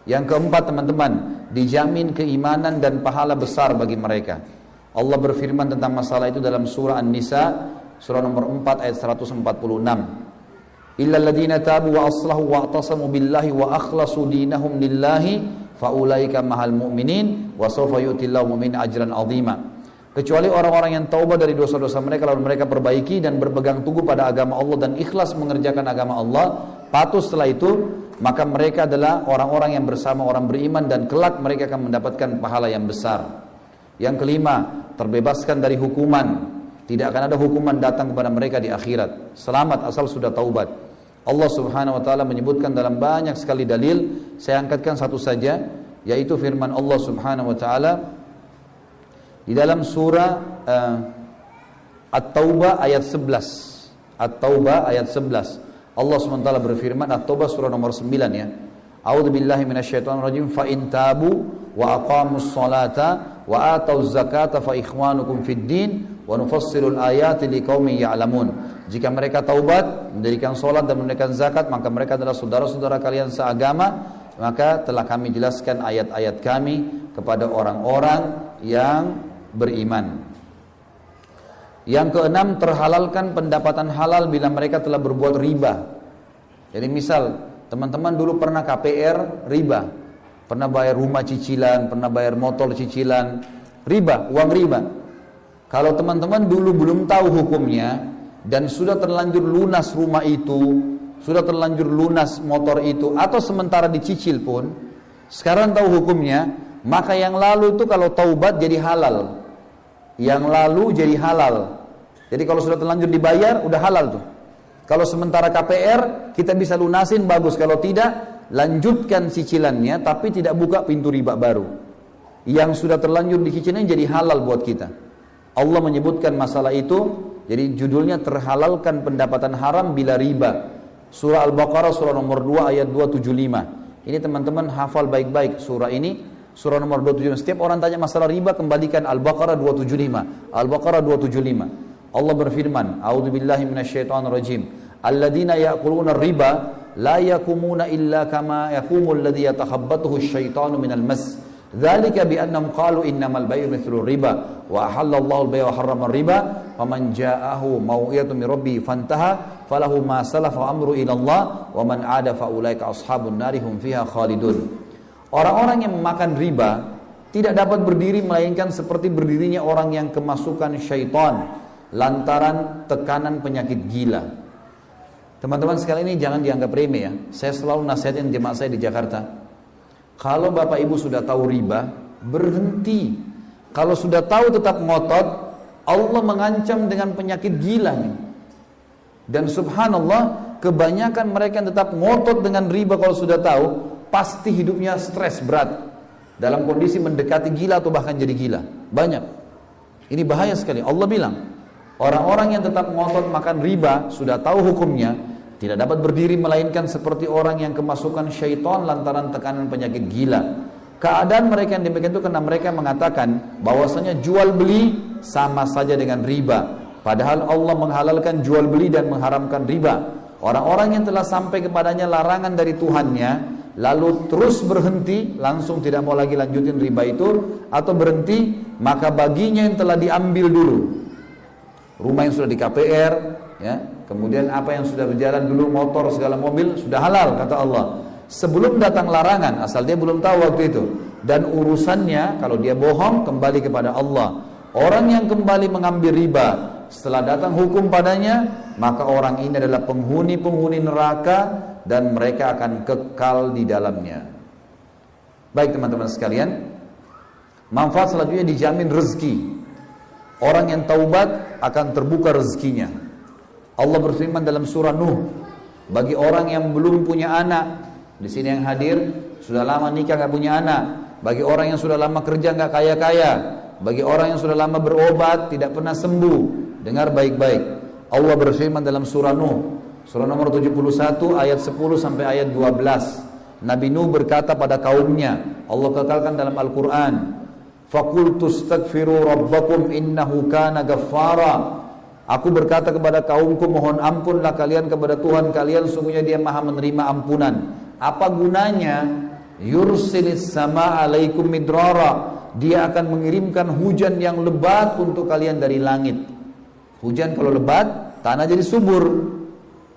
S2: Yang keempat teman-teman, dijamin keimanan dan pahala besar bagi mereka. Allah berfirman tentang masalah itu dalam surah An-Nisa, surah nomor 4 ayat 146. Illal ladzina tabu wa aslahu wa i'tasamu billahi wa akhlasu dinahum lillahi faulaika mahal mu'minin wa sawfa yu'tillahu mu'min ajran 'azima. Kecuali orang-orang yang taubat dari dosa-dosa mereka lalu mereka perbaiki dan berpegang teguh pada agama Allah dan ikhlas mengerjakan agama Allah, patuh setelah itu, maka mereka adalah orang-orang yang bersama orang beriman dan kelak mereka akan mendapatkan pahala yang besar. Yang kelima, terbebaskan dari hukuman. Tidak akan ada hukuman datang kepada mereka di akhirat. Selamat asal sudah taubat. Allah Subhanahu wa taala menyebutkan dalam banyak sekali dalil, saya angkatkan satu saja, yaitu firman Allah Subhanahu wa taala di dalam surah At-Taubah ayat 11. At-Taubah ayat 11. Allah SWT berfirman, At-Taubah surah nomor 9 ya. A'udzubillahi minasyaitonirrajim, fa in tabu wa aqamus salata wa atauz zakata fa ikhwanukum fid din wa nufassilul ayati liqaumin ya'lamun. Jika mereka taubat, mendirikan salat dan menunaikan zakat, maka mereka adalah saudara-saudara kalian seagama, maka telah kami jelaskan ayat-ayat kami kepada orang-orang yang beriman. Yang keenam, terhalalkan pendapatan halal bila mereka telah berbuat riba. Jadi misal teman-teman dulu pernah KPR riba, pernah bayar rumah cicilan, pernah bayar motor cicilan, riba, uang riba. Kalau teman-teman dulu belum tahu hukumnya dan sudah terlanjur lunas rumah itu, sudah terlanjur lunas motor itu, atau sementara dicicil pun, sekarang tahu hukumnya, maka yang lalu itu kalau taubat jadi halal. yang lalu jadi halal. Jadi kalau sudah terlanjur dibayar, udah halal tuh. Kalau sementara KPR, kita bisa lunasin, bagus. Kalau tidak, lanjutkan cicilannya, tapi tidak buka pintu riba baru. Yang sudah terlanjur dicicilnya jadi halal buat kita. Allah menyebutkan masalah itu, jadi judulnya terhalalkan pendapatan haram bila riba. Surah Al-Baqarah, surah nomor 2, ayat 275. Ini teman-teman hafal baik-baik surah ini. Surah nomor 275. Setiap orang tanya masalah riba, kembalikan Al-Baqarah 275. Al-Baqarah 275. Allah berfirman, A'udzubillahi minasyaitonirrajim. Alladzina ya'kuluna riba la yakumuna illa kama yakumul ladzi yatakhabbathu asyaitanu minal mas. Dzalika bi annahum qalu innamal bay'u mithlu riba wa ahallallahu al-bay'a wa harrama riba faman ja'ahu mau'izatun min rabbih fantaha falahu ma salafa wa amru ila Allah wa man 'ada fa ulaika ashabun nari hum fiha khalidun. Orang-orang yang memakan riba tidak dapat berdiri melainkan seperti berdirinya orang yang kemasukan syaitan lantaran tekanan penyakit gila. Teman-teman sekalian, ini jangan dianggap remeh ya. Saya selalu nasihatin jemaah saya di Jakarta. Kalau Bapak Ibu sudah tahu riba, berhenti. Kalau sudah tahu tetap ngotot, Allah mengancam dengan penyakit gila nih. Dan subhanallah, kebanyakan mereka yang tetap ngotot dengan riba kalau sudah tahu, pasti hidupnya stres berat. Dalam kondisi mendekati gila atau bahkan jadi gila. Banyak. Ini bahaya sekali. Allah bilang, orang-orang yang tetap ngotot makan riba, sudah tahu hukumnya, tidak dapat berdiri melainkan seperti orang yang kemasukan syaitan lantaran tekanan penyakit gila. Keadaan mereka yang demikian itu karena mereka mengatakan bahwasanya jual beli sama saja dengan riba. Padahal Allah menghalalkan jual beli dan mengharamkan riba. Orang-orang yang telah sampai kepadanya larangan dari Tuhannya, lalu terus berhenti, langsung tidak mau lagi lanjutin riba itu, atau berhenti, maka baginya yang telah diambil dulu. Rumah yang sudah di KPR, ya, kemudian apa yang sudah berjalan dulu, motor segala mobil sudah halal kata Allah. Sebelum datang larangan, asal dia belum tahu waktu itu. Dan urusannya kalau dia bohong kembali kepada Allah. Orang yang kembali mengambil riba setelah datang hukum padanya, maka orang ini adalah penghuni-penghuni neraka dan mereka akan kekal di dalamnya. Baik teman-teman sekalian, manfaat selanjutnya dijamin rezeki. Orang yang taubat akan terbuka rezekinya. Allah berfirman dalam surah Nuh, bagi orang yang belum punya anak, di sini yang hadir sudah lama nikah gak punya anak, bagi orang yang sudah lama kerja gak kaya-kaya, bagi orang yang sudah lama berobat tidak pernah sembuh, dengar baik-baik. Allah berfirman dalam surah Nuh, surah nomor 71 ayat 10 sampai ayat 12. Nabi Nuh berkata pada kaumnya, Allah kekalkan dalam Al-Quran, Faqultu astaghfiru rabbakum innahu kana ghaffara. Aku berkata kepada kaumku, mohon ampunlah kalian kepada Tuhan kalian, sungguhnya Dia Maha menerima ampunan. Apa gunanya? Yursilis sama alaikum midrara. Dia akan mengirimkan hujan yang lebat untuk kalian dari langit. Hujan kalau lebat, tanah jadi subur.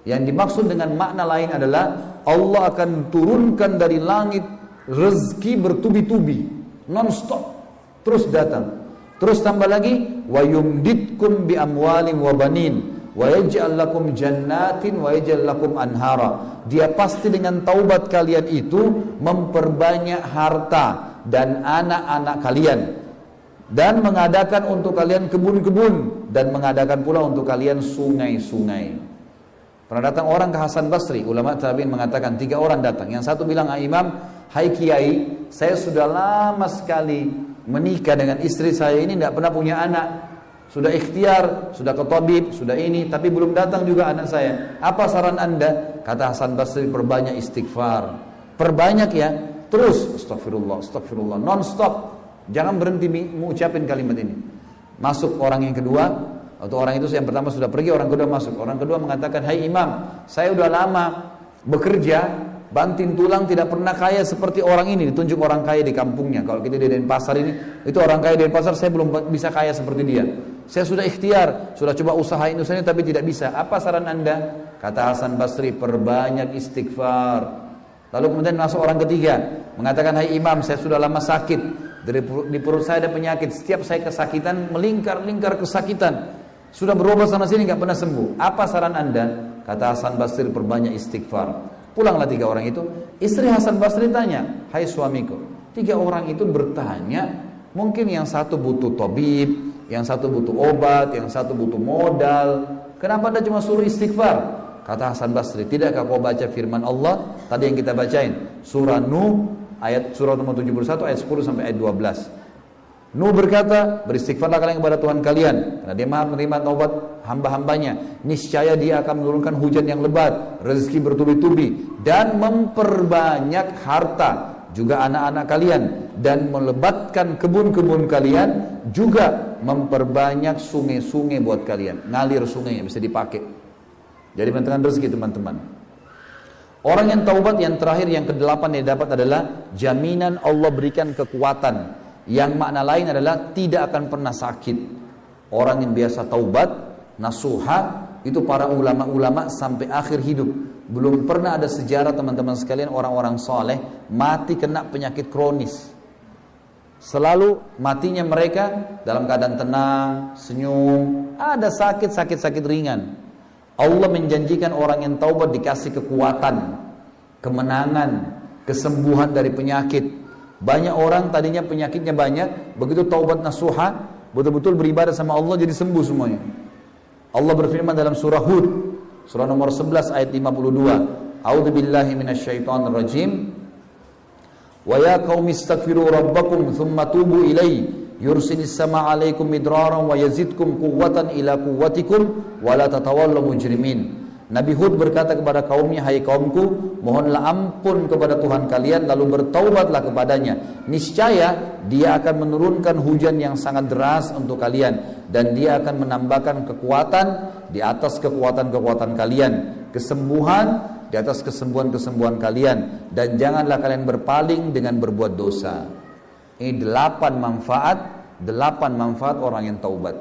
S2: Yang dimaksud dengan makna lain adalah Allah akan turunkan dari langit rezeki bertubi-tubi, non-stop. Terus datang, terus tambah lagi, wa yumditkum bi amwalin wa banin wa yaj'al lakum jannatin wa yaj'al lakum anhara. Dia pasti dengan taubat kalian itu memperbanyak harta dan anak-anak kalian, dan mengadakan untuk kalian kebun-kebun, dan mengadakan pula untuk kalian sungai-sungai. Pernah datang orang ke Hasan Basri, ulama tabi'in mengatakan, 3 orang datang. Yang satu bilang, Imam, hai Kiai, saya sudah lama sekali menikah dengan istri saya ini, tidak pernah punya anak. Sudah ikhtiar, sudah ke tabib, sudah ini, tapi belum datang juga anak saya. Apa saran Anda? Kata Hasan Basri, perbanyak istighfar. Perbanyak ya, terus astagfirullah, astagfirullah, non-stop. Jangan berhenti mengucapin kalimat ini. Masuk orang yang kedua, atau orang itu yang pertama sudah pergi, orang kedua masuk. Orang kedua mengatakan, hai Imam, saya udah lama bekerja, banting tulang, tidak pernah kaya seperti orang ini. Ditunjuk orang kaya di kampungnya. Kalau kita di Denpasar ini, itu orang kaya di Denpasar, saya belum bisa kaya seperti dia. Saya sudah ikhtiar, sudah coba usahain usahanya tapi tidak bisa. Apa saran Anda? Kata Hasan Basri, perbanyak istighfar. Lalu kemudian masuk orang ketiga, mengatakan, hai Imam, saya sudah lama sakit, di perut saya ada penyakit, setiap saya kesakitan, melingkar-lingkar kesakitan, sudah berobat sana sini gak pernah sembuh. Apa saran Anda? Kata Hasan Basri, perbanyak istighfar. Pulanglah 3 orang itu. Istri Hasan Basri tanya, hai suamiku. 3 orang itu bertanya, mungkin yang satu butuh tabib, yang satu butuh obat, yang satu butuh modal. Kenapa Anda cuma suruh istighfar? Kata Hasan Basri, tidakkah kau baca firman Allah tadi yang kita bacain, surah Nuh ayat surah nomor 71 ayat 10 sampai ayat 12. Nuh berkata, beristighfarlah kalian kepada Tuhan kalian, karena Dia Maha menerima taubat hamba-hambanya. Niscaya Dia akan menurunkan hujan yang lebat, rezeki bertubi-tubi, dan memperbanyak harta juga anak-anak kalian, dan melebatkan kebun-kebun kalian, juga memperbanyak sungai-sungai buat kalian, ngalir sungai yang bisa dipakai. Jadi menentukan rezeki teman-teman. Orang yang taubat yang terakhir, yang ke-8 yang dapat adalah jaminan Allah berikan kekuatan. Yang makna lain adalah tidak akan pernah sakit. Orang yang biasa taubat, nasuha, itu para ulama-ulama sampai akhir hidup. Belum pernah ada sejarah teman-teman sekalian orang-orang soleh mati kena penyakit kronis. Selalu matinya mereka dalam keadaan tenang, senyum, ada sakit ringan. Allah menjanjikan orang yang taubat dikasih kekuatan, kemenangan, kesembuhan dari penyakit. Banyak orang tadinya penyakitnya banyak, begitu taubat nasuha, betul-betul beribadah sama Allah jadi sembuh semuanya. Allah berfirman dalam surah Hud, surah nomor 11 ayat 52. A'udzubillahi minasyaitonir rajim. Wa ya qaumi astaghfiru rabbakum thumma tubu ilaihi yursilis sama 'alaikum midraran wa yazidkum quwwatan ila quwwatikum wa la tatawallaw mujrimin. Nabi Hud berkata kepada kaumnya, hai kaumku, mohonlah ampun kepada Tuhan kalian lalu bertaubatlah kepadanya. Niscaya Dia akan menurunkan hujan yang sangat deras untuk kalian, dan Dia akan menambahkan kekuatan di atas kekuatan-kekuatan kalian, kesembuhan di atas kesembuhan-kesembuhan kalian, dan janganlah kalian berpaling dengan berbuat dosa. Ini 8 manfaat orang yang taubat.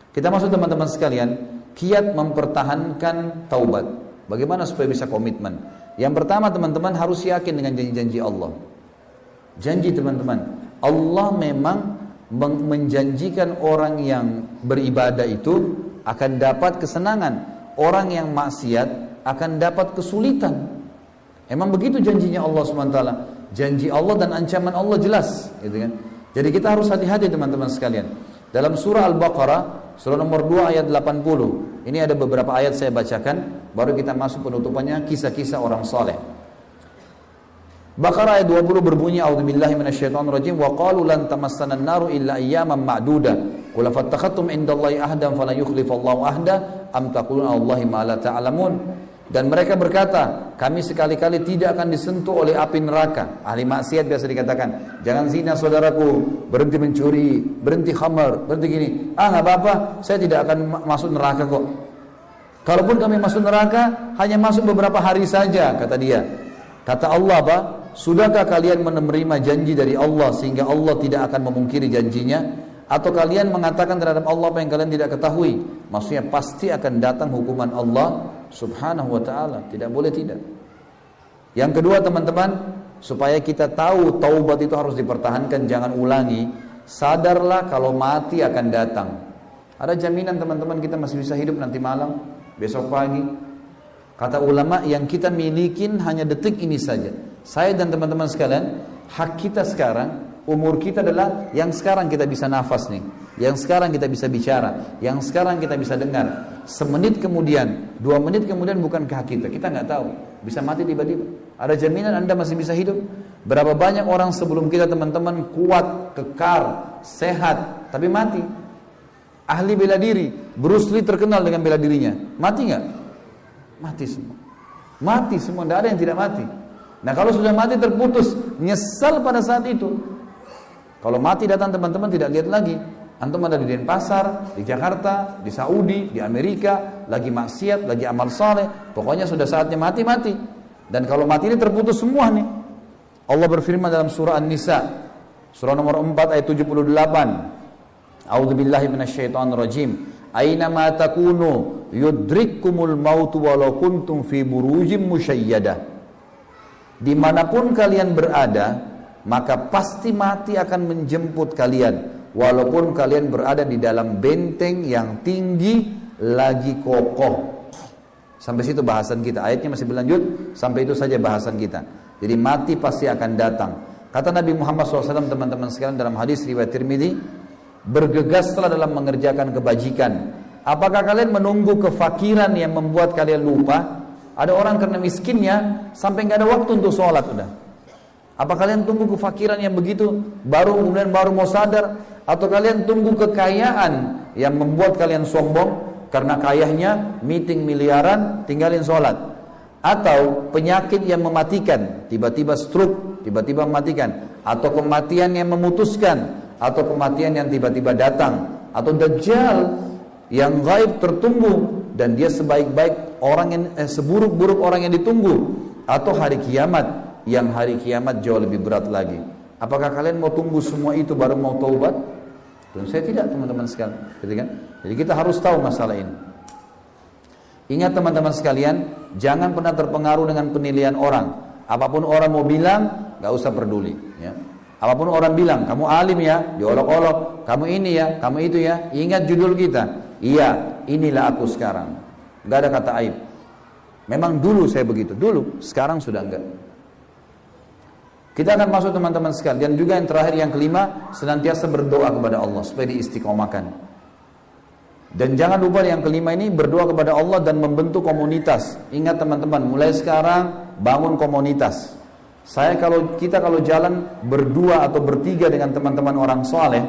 S2: Kita masuk teman-teman sekalian, kiat mempertahankan taubat. Bagaimana supaya bisa komitmen? Yang pertama teman-teman harus yakin dengan janji-janji Allah. Janji teman-teman, Allah memang menjanjikan orang yang beribadah itu akan dapat kesenangan. Orang yang maksiat akan dapat kesulitan. Emang begitu janjinya Allah SWT. Janji Allah dan ancaman Allah jelas, gitu kan? Jadi kita harus hati-hati teman-teman sekalian. Dalam surah Al-Baqarah, surah nomor 2 ayat 80. Ini ada beberapa ayat saya bacakan, baru kita masuk penutupannya kisah-kisah orang saleh. Baqarah ayat 20 berbunyi, A'udzubillahi minasyaitonirrajim, wa qalu lan tamassana an-naru illa ayyaman ma'duda. Qul fattakhadtum indallahi ahdan fala yukhlifallahu ahda am taquluna Allahi ma la ta'lamun. Dan mereka berkata, kami sekali-kali tidak akan disentuh oleh api neraka. Ahli maksiat biasa dikatakan, jangan zina saudaraku, berhenti mencuri, berhenti khamar, berhenti gini. Nggak apa-apa, saya tidak akan masuk neraka kok. Kalaupun kami masuk neraka, hanya masuk beberapa hari saja, kata dia. Kata Allah apa? Sudahkah kalian menerima janji dari Allah sehingga Allah tidak akan memungkiri janjinya? Atau kalian mengatakan terhadap Allah apa yang kalian tidak ketahui? Maksudnya pasti akan datang hukuman Allah subhanahu wa ta'ala. Tidak boleh tidak. Yang kedua teman-teman, supaya kita tahu taubat itu harus dipertahankan, jangan ulangi. Sadarlah kalau mati akan datang. Ada jaminan teman-teman kita masih bisa hidup nanti malam, besok pagi. Kata ulama, yang kita milikin hanya detik ini saja. Saya dan teman-teman sekalian, hak kita sekarang, umur kita adalah yang sekarang kita bisa nafas nih, yang sekarang kita bisa bicara, yang sekarang kita bisa dengar. Semenit kemudian, 2 menit kemudian bukan hak kita, kita nggak tahu, bisa mati tiba-tiba. Ada jaminan Anda masih bisa hidup? Berapa banyak orang sebelum kita teman-teman kuat, kekar, sehat, tapi mati. Ahli bela diri, Bruce Lee terkenal dengan bela dirinya, mati nggak? Mati semua. Mati semua, tidak ada yang tidak mati. Nah kalau sudah mati terputus, nyesal pada saat itu. Kalau mati datang teman-teman tidak lihat lagi. Antum ada di Denpasar, di Jakarta, di Saudi, di Amerika, lagi maksiat, lagi amal saleh. Pokoknya sudah saatnya mati-mati. Dan kalau mati ini terputus semua nih. Allah berfirman dalam surah An-Nisa, surah nomor 4 ayat 78. A'udzubillahi minasyaitonirrajim. Aina ma takunu yudrikkumul mautu walau kuntum fi burujim musyayyadah. Dimanapun kalian berada, maka pasti mati akan menjemput kalian, walaupun kalian berada di dalam benteng yang tinggi lagi kokoh. Sampai situ bahasan kita. Ayatnya masih berlanjut, sampai itu saja bahasan kita. Jadi mati pasti akan datang. Kata Nabi Muhammad SAW teman-teman sekalian dalam hadis riwayat Tirmidzi, bergegaslah dalam mengerjakan kebajikan. Apakah kalian menunggu kefakiran yang membuat kalian lupa? Ada orang karena miskinnya sampai nggak ada waktu untuk sholat udah. Apa kalian tunggu kefakiran yang begitu kemudian baru mau sadar? Atau kalian tunggu kekayaan yang membuat kalian sombong karena kayahnya meeting miliaran tinggalin sholat? Atau penyakit yang mematikan, tiba-tiba stroke, tiba-tiba mematikan, atau kematian yang memutuskan, atau kematian yang tiba-tiba datang, atau dajjal yang gaib tertunggu dan dia sebaik-baik orang yang seburuk-buruk orang yang ditunggu, atau hari kiamat yang hari kiamat jauh lebih berat lagi. Apakah kalian mau tunggu semua itu baru mau taubat? Tentu saya tidak, teman-teman sekalian, gitu kan? Jadi kita harus tahu masalah ini. Ingat teman-teman sekalian, jangan pernah terpengaruh dengan penilaian orang. Apapun orang mau bilang, gak usah peduli, ya. Apapun orang bilang, kamu alim ya, diolok-olok, kamu ini ya, kamu itu ya. Ingat judul kita, iya, inilah aku sekarang. Gak ada kata aib. Memang dulu saya begitu, dulu, sekarang sudah enggak. Kita akan masuk teman-teman sekalian. Dan juga yang terakhir, yang kelima, senantiasa berdoa kepada Allah supaya diistiqomahkan. Dan jangan lupa yang kelima ini, berdoa kepada Allah dan membentuk komunitas. Ingat teman-teman, mulai sekarang bangun komunitas. Kita kalau jalan berdua atau bertiga dengan teman-teman orang soleh,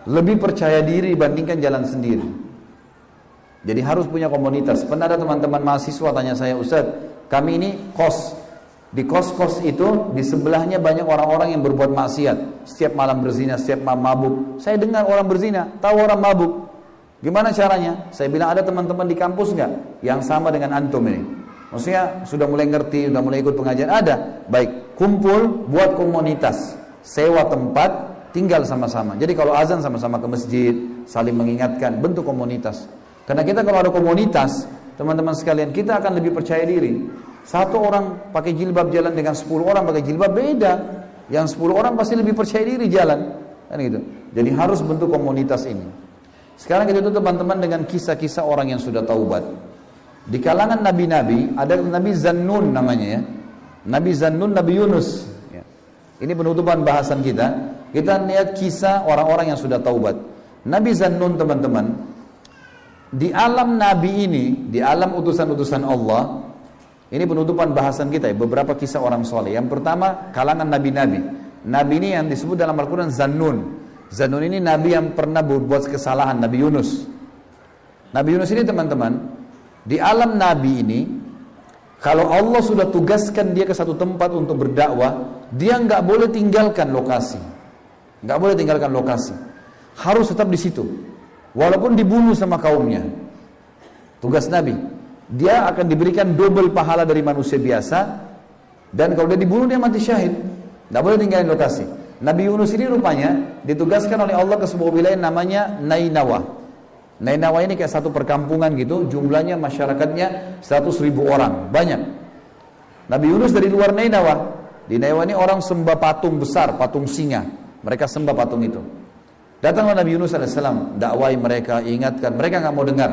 S2: lebih percaya diri dibandingkan jalan sendiri. Jadi harus punya komunitas. Pernah ada teman-teman mahasiswa tanya saya, Ustaz, kami ini kos. Di kos-kos itu, di sebelahnya banyak orang-orang yang berbuat maksiat. Setiap malam berzina, setiap malam mabuk. Saya dengar orang berzina, tahu orang mabuk. Gimana caranya? Saya bilang, ada teman-teman di kampus nggak yang sama dengan antum ini? Maksudnya sudah mulai ngerti, sudah mulai ikut pengajian? Ada. Baik, kumpul, buat komunitas, sewa tempat, tinggal sama-sama. Jadi kalau azan sama-sama ke masjid, saling mengingatkan, bentuk komunitas. Karena kita kalau ada komunitas, teman-teman sekalian, kita akan lebih percaya diri. Satu orang pakai jilbab jalan dengan 10 orang pakai jilbab, beda. Yang 10 orang pasti lebih percaya diri jalan, kan gitu. Jadi harus bentuk komunitas ini. Sekarang kita tutup teman-teman dengan kisah-kisah orang yang sudah taubat. Di kalangan nabi-nabi ada Nabi Zannun namanya ya. Nabi Zannun, Nabi Yunus ya. Ini penutupan bahasan kita. Kita lihat kisah orang-orang yang sudah taubat. Nabi Zannun teman-teman, di alam nabi ini, di alam utusan-utusan Allah, ini penutupan bahasan kita ya, beberapa kisah orang soleh. Yang pertama, kalangan nabi-nabi. Nabi ini yang disebut dalam Al-Quran Zannun. Zannun ini nabi yang pernah berbuat kesalahan, Nabi Yunus. Nabi Yunus ini teman-teman, di alam nabi ini, kalau Allah sudah tugaskan dia ke satu tempat untuk berdakwah, dia nggak boleh tinggalkan lokasi. Nggak boleh tinggalkan lokasi. Harus tetap di situ. Walaupun dibunuh sama kaumnya. Tugas Nabi. Dia akan diberikan double pahala dari manusia biasa, dan kalau dia dibunuh dia mati syahid. Tidak boleh tinggalin lokasi. Nabi Yunus ini rupanya ditugaskan oleh Allah ke sebuah wilayah namanya Nainawa. Nainawa ini kayak satu perkampungan gitu, jumlahnya masyarakatnya 100.000 orang, banyak. Nabi Yunus dari luar Nainawa. Di Nainawa ini orang sembah patung besar, patung singa. Mereka sembah patung itu. Datanglah Nabi Yunus AS, dakwai mereka, ingatkan, mereka nggak mau dengar.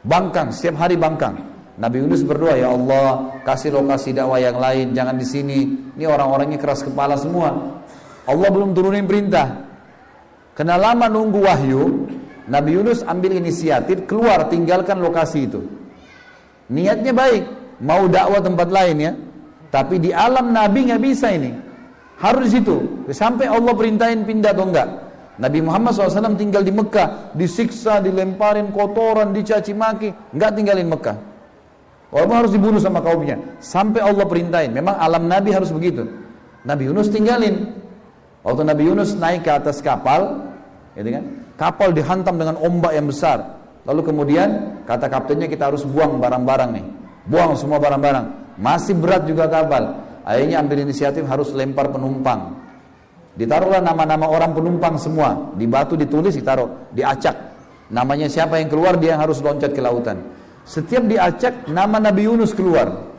S2: Bangkang, setiap hari bangkang. Nabi Yunus berdoa, ya Allah, kasih lokasi dakwah yang lain, jangan di sini. Ini orang-orangnya keras kepala semua. Allah belum turunin perintah. Kena lama nunggu wahyu, Nabi Yunus ambil inisiatif keluar, tinggalkan lokasi itu. Niatnya baik, mau dakwah tempat lain ya. Tapi di alam Nabi nggak bisa ini. Harus di situ. Sampai Allah perintahin pindah atau enggak. Nabi Muhammad SAW tinggal di Mekah, disiksa, dilemparin kotoran, dicaci maki, nggak tinggalin Mekah. Walaupun harus dibunuh sama kaumnya, sampai Allah perintahin. Memang alam Nabi harus begitu. Nabi Yunus tinggalin. Waktu Nabi Yunus naik ke atas kapal, gitu kan? Kapal dihantam dengan ombak yang besar. Lalu kemudian kata kaptennya, kita harus buang barang-barang nih, buang semua barang-barang. Masih berat juga kapal. Akhirnya ambil inisiatif, harus lempar penumpang. Ditaruhlah nama-nama orang penumpang semua, di batu ditulis, ditaruh, diacak. Namanya siapa yang keluar, dia yang harus loncat ke lautan. Setiap diacak, nama Nabi Yunus keluar.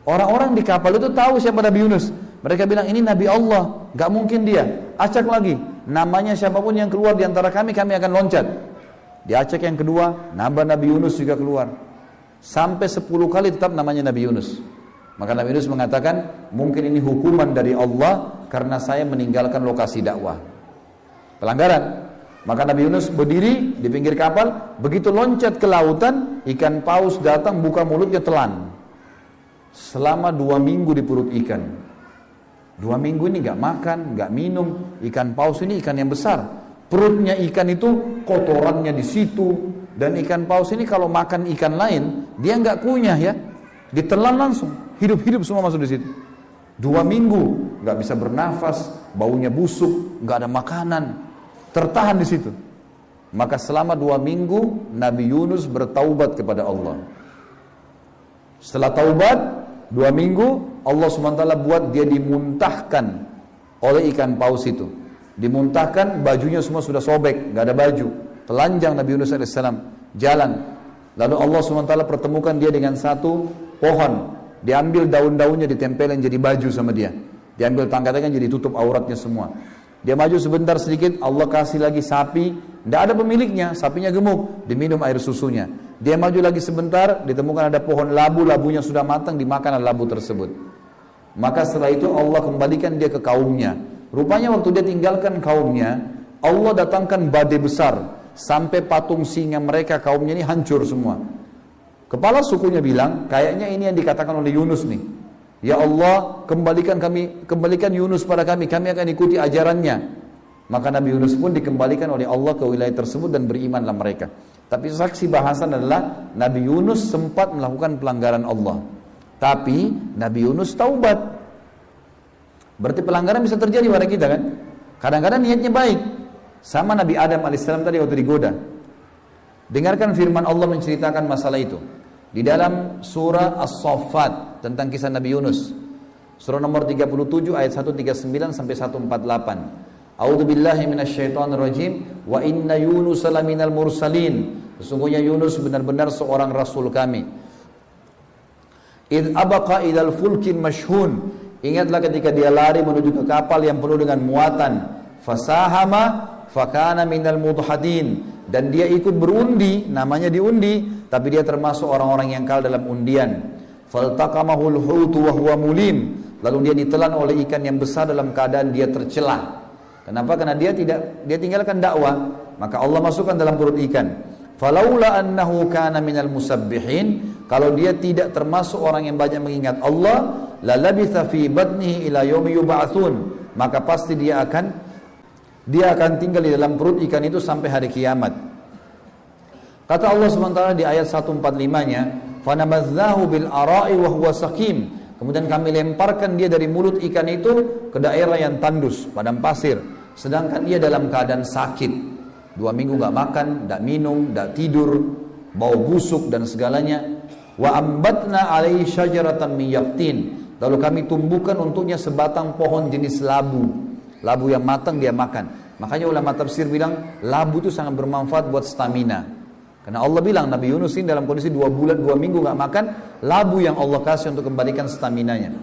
S2: Orang-orang di kapal itu tahu siapa Nabi Yunus. Mereka bilang, ini Nabi Allah, gak mungkin dia. Acak lagi, namanya siapapun yang keluar di antara kami akan loncat. Diacak yang kedua, nama Nabi Yunus juga keluar. Sampai 10 kali tetap namanya Nabi Yunus. Maka Nabi Yunus mengatakan, mungkin ini hukuman dari Allah karena saya meninggalkan lokasi dakwah. Pelanggaran. Maka Nabi Yunus berdiri di pinggir kapal, begitu loncat ke lautan, ikan paus datang buka mulutnya telan. Selama 2 minggu di perut ikan. 2 minggu ini gak makan, gak minum. Ikan paus ini ikan yang besar. Perutnya ikan itu kotorannya di situ. Dan ikan paus ini kalau makan ikan lain, dia gak kunyah ya. Ditelan langsung, hidup-hidup semua masuk di situ. 2 minggu gak bisa bernafas, baunya busuk, gak ada makanan. Tertahan di situ. Maka selama 2 minggu Nabi Yunus bertaubat kepada Allah. Setelah taubat 2 minggu Allah SWT buat dia dimuntahkan oleh ikan paus itu. Dimuntahkan, bajunya semua sudah sobek, gak ada baju. Telanjang Nabi Yunus AS jalan. Lalu Allah SWT pertemukan dia dengan satu pohon. Diambil daun-daunnya, ditempelin jadi baju sama dia. Diambil tangga-tangga jadi tutup auratnya semua. Dia maju sebentar sedikit, Allah kasih lagi sapi, tidak ada pemiliknya, sapinya gemuk, diminum air susunya. Dia maju lagi sebentar, ditemukan ada pohon labu, labunya sudah matang, dimakan labu tersebut. Maka setelah itu Allah kembalikan dia ke kaumnya. Rupanya waktu dia tinggalkan kaumnya, Allah datangkan badai besar, sampai patung singa mereka, kaumnya ini hancur semua. Kepala sukunya bilang, kayaknya ini yang dikatakan oleh Yunus nih. Ya Allah, kembalikan Yunus pada kami akan ikuti ajarannya. Maka Nabi Yunus pun dikembalikan oleh Allah ke wilayah tersebut dan berimanlah mereka. Tapi saksi bahasan adalah Nabi Yunus sempat melakukan pelanggaran Allah. Tapi Nabi Yunus taubat. Berarti pelanggaran bisa terjadi pada kita kan? Kadang-kadang niatnya baik. Sama Nabi Adam alaihissalam tadi waktu digoda. Dengarkan firman Allah menceritakan masalah itu. Di dalam surah As-Saffat tentang kisah Nabi Yunus. Surah nomor 37 ayat 139 sampai 148. A'udzu billahi minasyaitonir rajim wa inna Yunus laminal mursalin. Sesungguhnya Yunus benar-benar seorang rasul kami. Id abaqa ilal fulkin mashhun. Ingatlah ketika dia lari menuju ke kapal yang penuh dengan muatan. Fasahama fakana minal mudhadin. Dan dia ikut berundi, namanya diundi, tapi dia termasuk orang-orang yang kalah dalam undian. Faltaqamahul hutu wa huwa mulim. Lalu dia ditelan oleh ikan yang besar dalam keadaan dia tercelah. Kenapa? Karena dia tinggalkan dakwah. Maka Allah masukkan dalam perut ikan. Falaula annahu kana minal musabbihin. Kalau dia tidak termasuk orang yang banyak mengingat Allah, la labitha fi batnihi ila yaumi yub'atsun. Maka pasti dia akan tinggal di dalam perut ikan itu sampai hari kiamat. Kata Allah SWT di ayat 145-nya, "Fanabadzahu bil ara'i wa huwa saqim." Kemudian kami lemparkan dia dari mulut ikan itu ke daerah yang tandus, padang pasir, sedangkan dia dalam keadaan sakit. 2 minggu enggak makan, enggak minum, enggak tidur, bau busuk dan segalanya. Wa ambatna 'alaihi syajaratan min yaqtin. Lalu kami tumbuhkan untuknya sebatang pohon jenis labu. Labu yang matang dia makan. Makanya ulama tafsir bilang labu itu sangat bermanfaat buat stamina. Karena Allah bilang Nabi Yunus ini dalam kondisi 2 minggu gak makan, labu yang Allah kasih untuk kembalikan staminanya.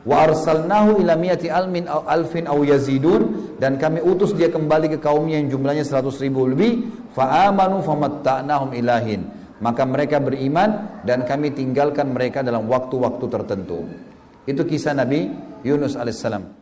S2: Wa arsalnahu ila mi'ati alfin aw yazidun. Dan kami utus dia kembali ke kaumnya yang jumlahnya 100.000 lebih. Fa amanu famatta'nahum ilahin. Maka mereka beriman dan kami tinggalkan mereka dalam waktu-waktu tertentu. Itu kisah Nabi Yunus alaihissalam.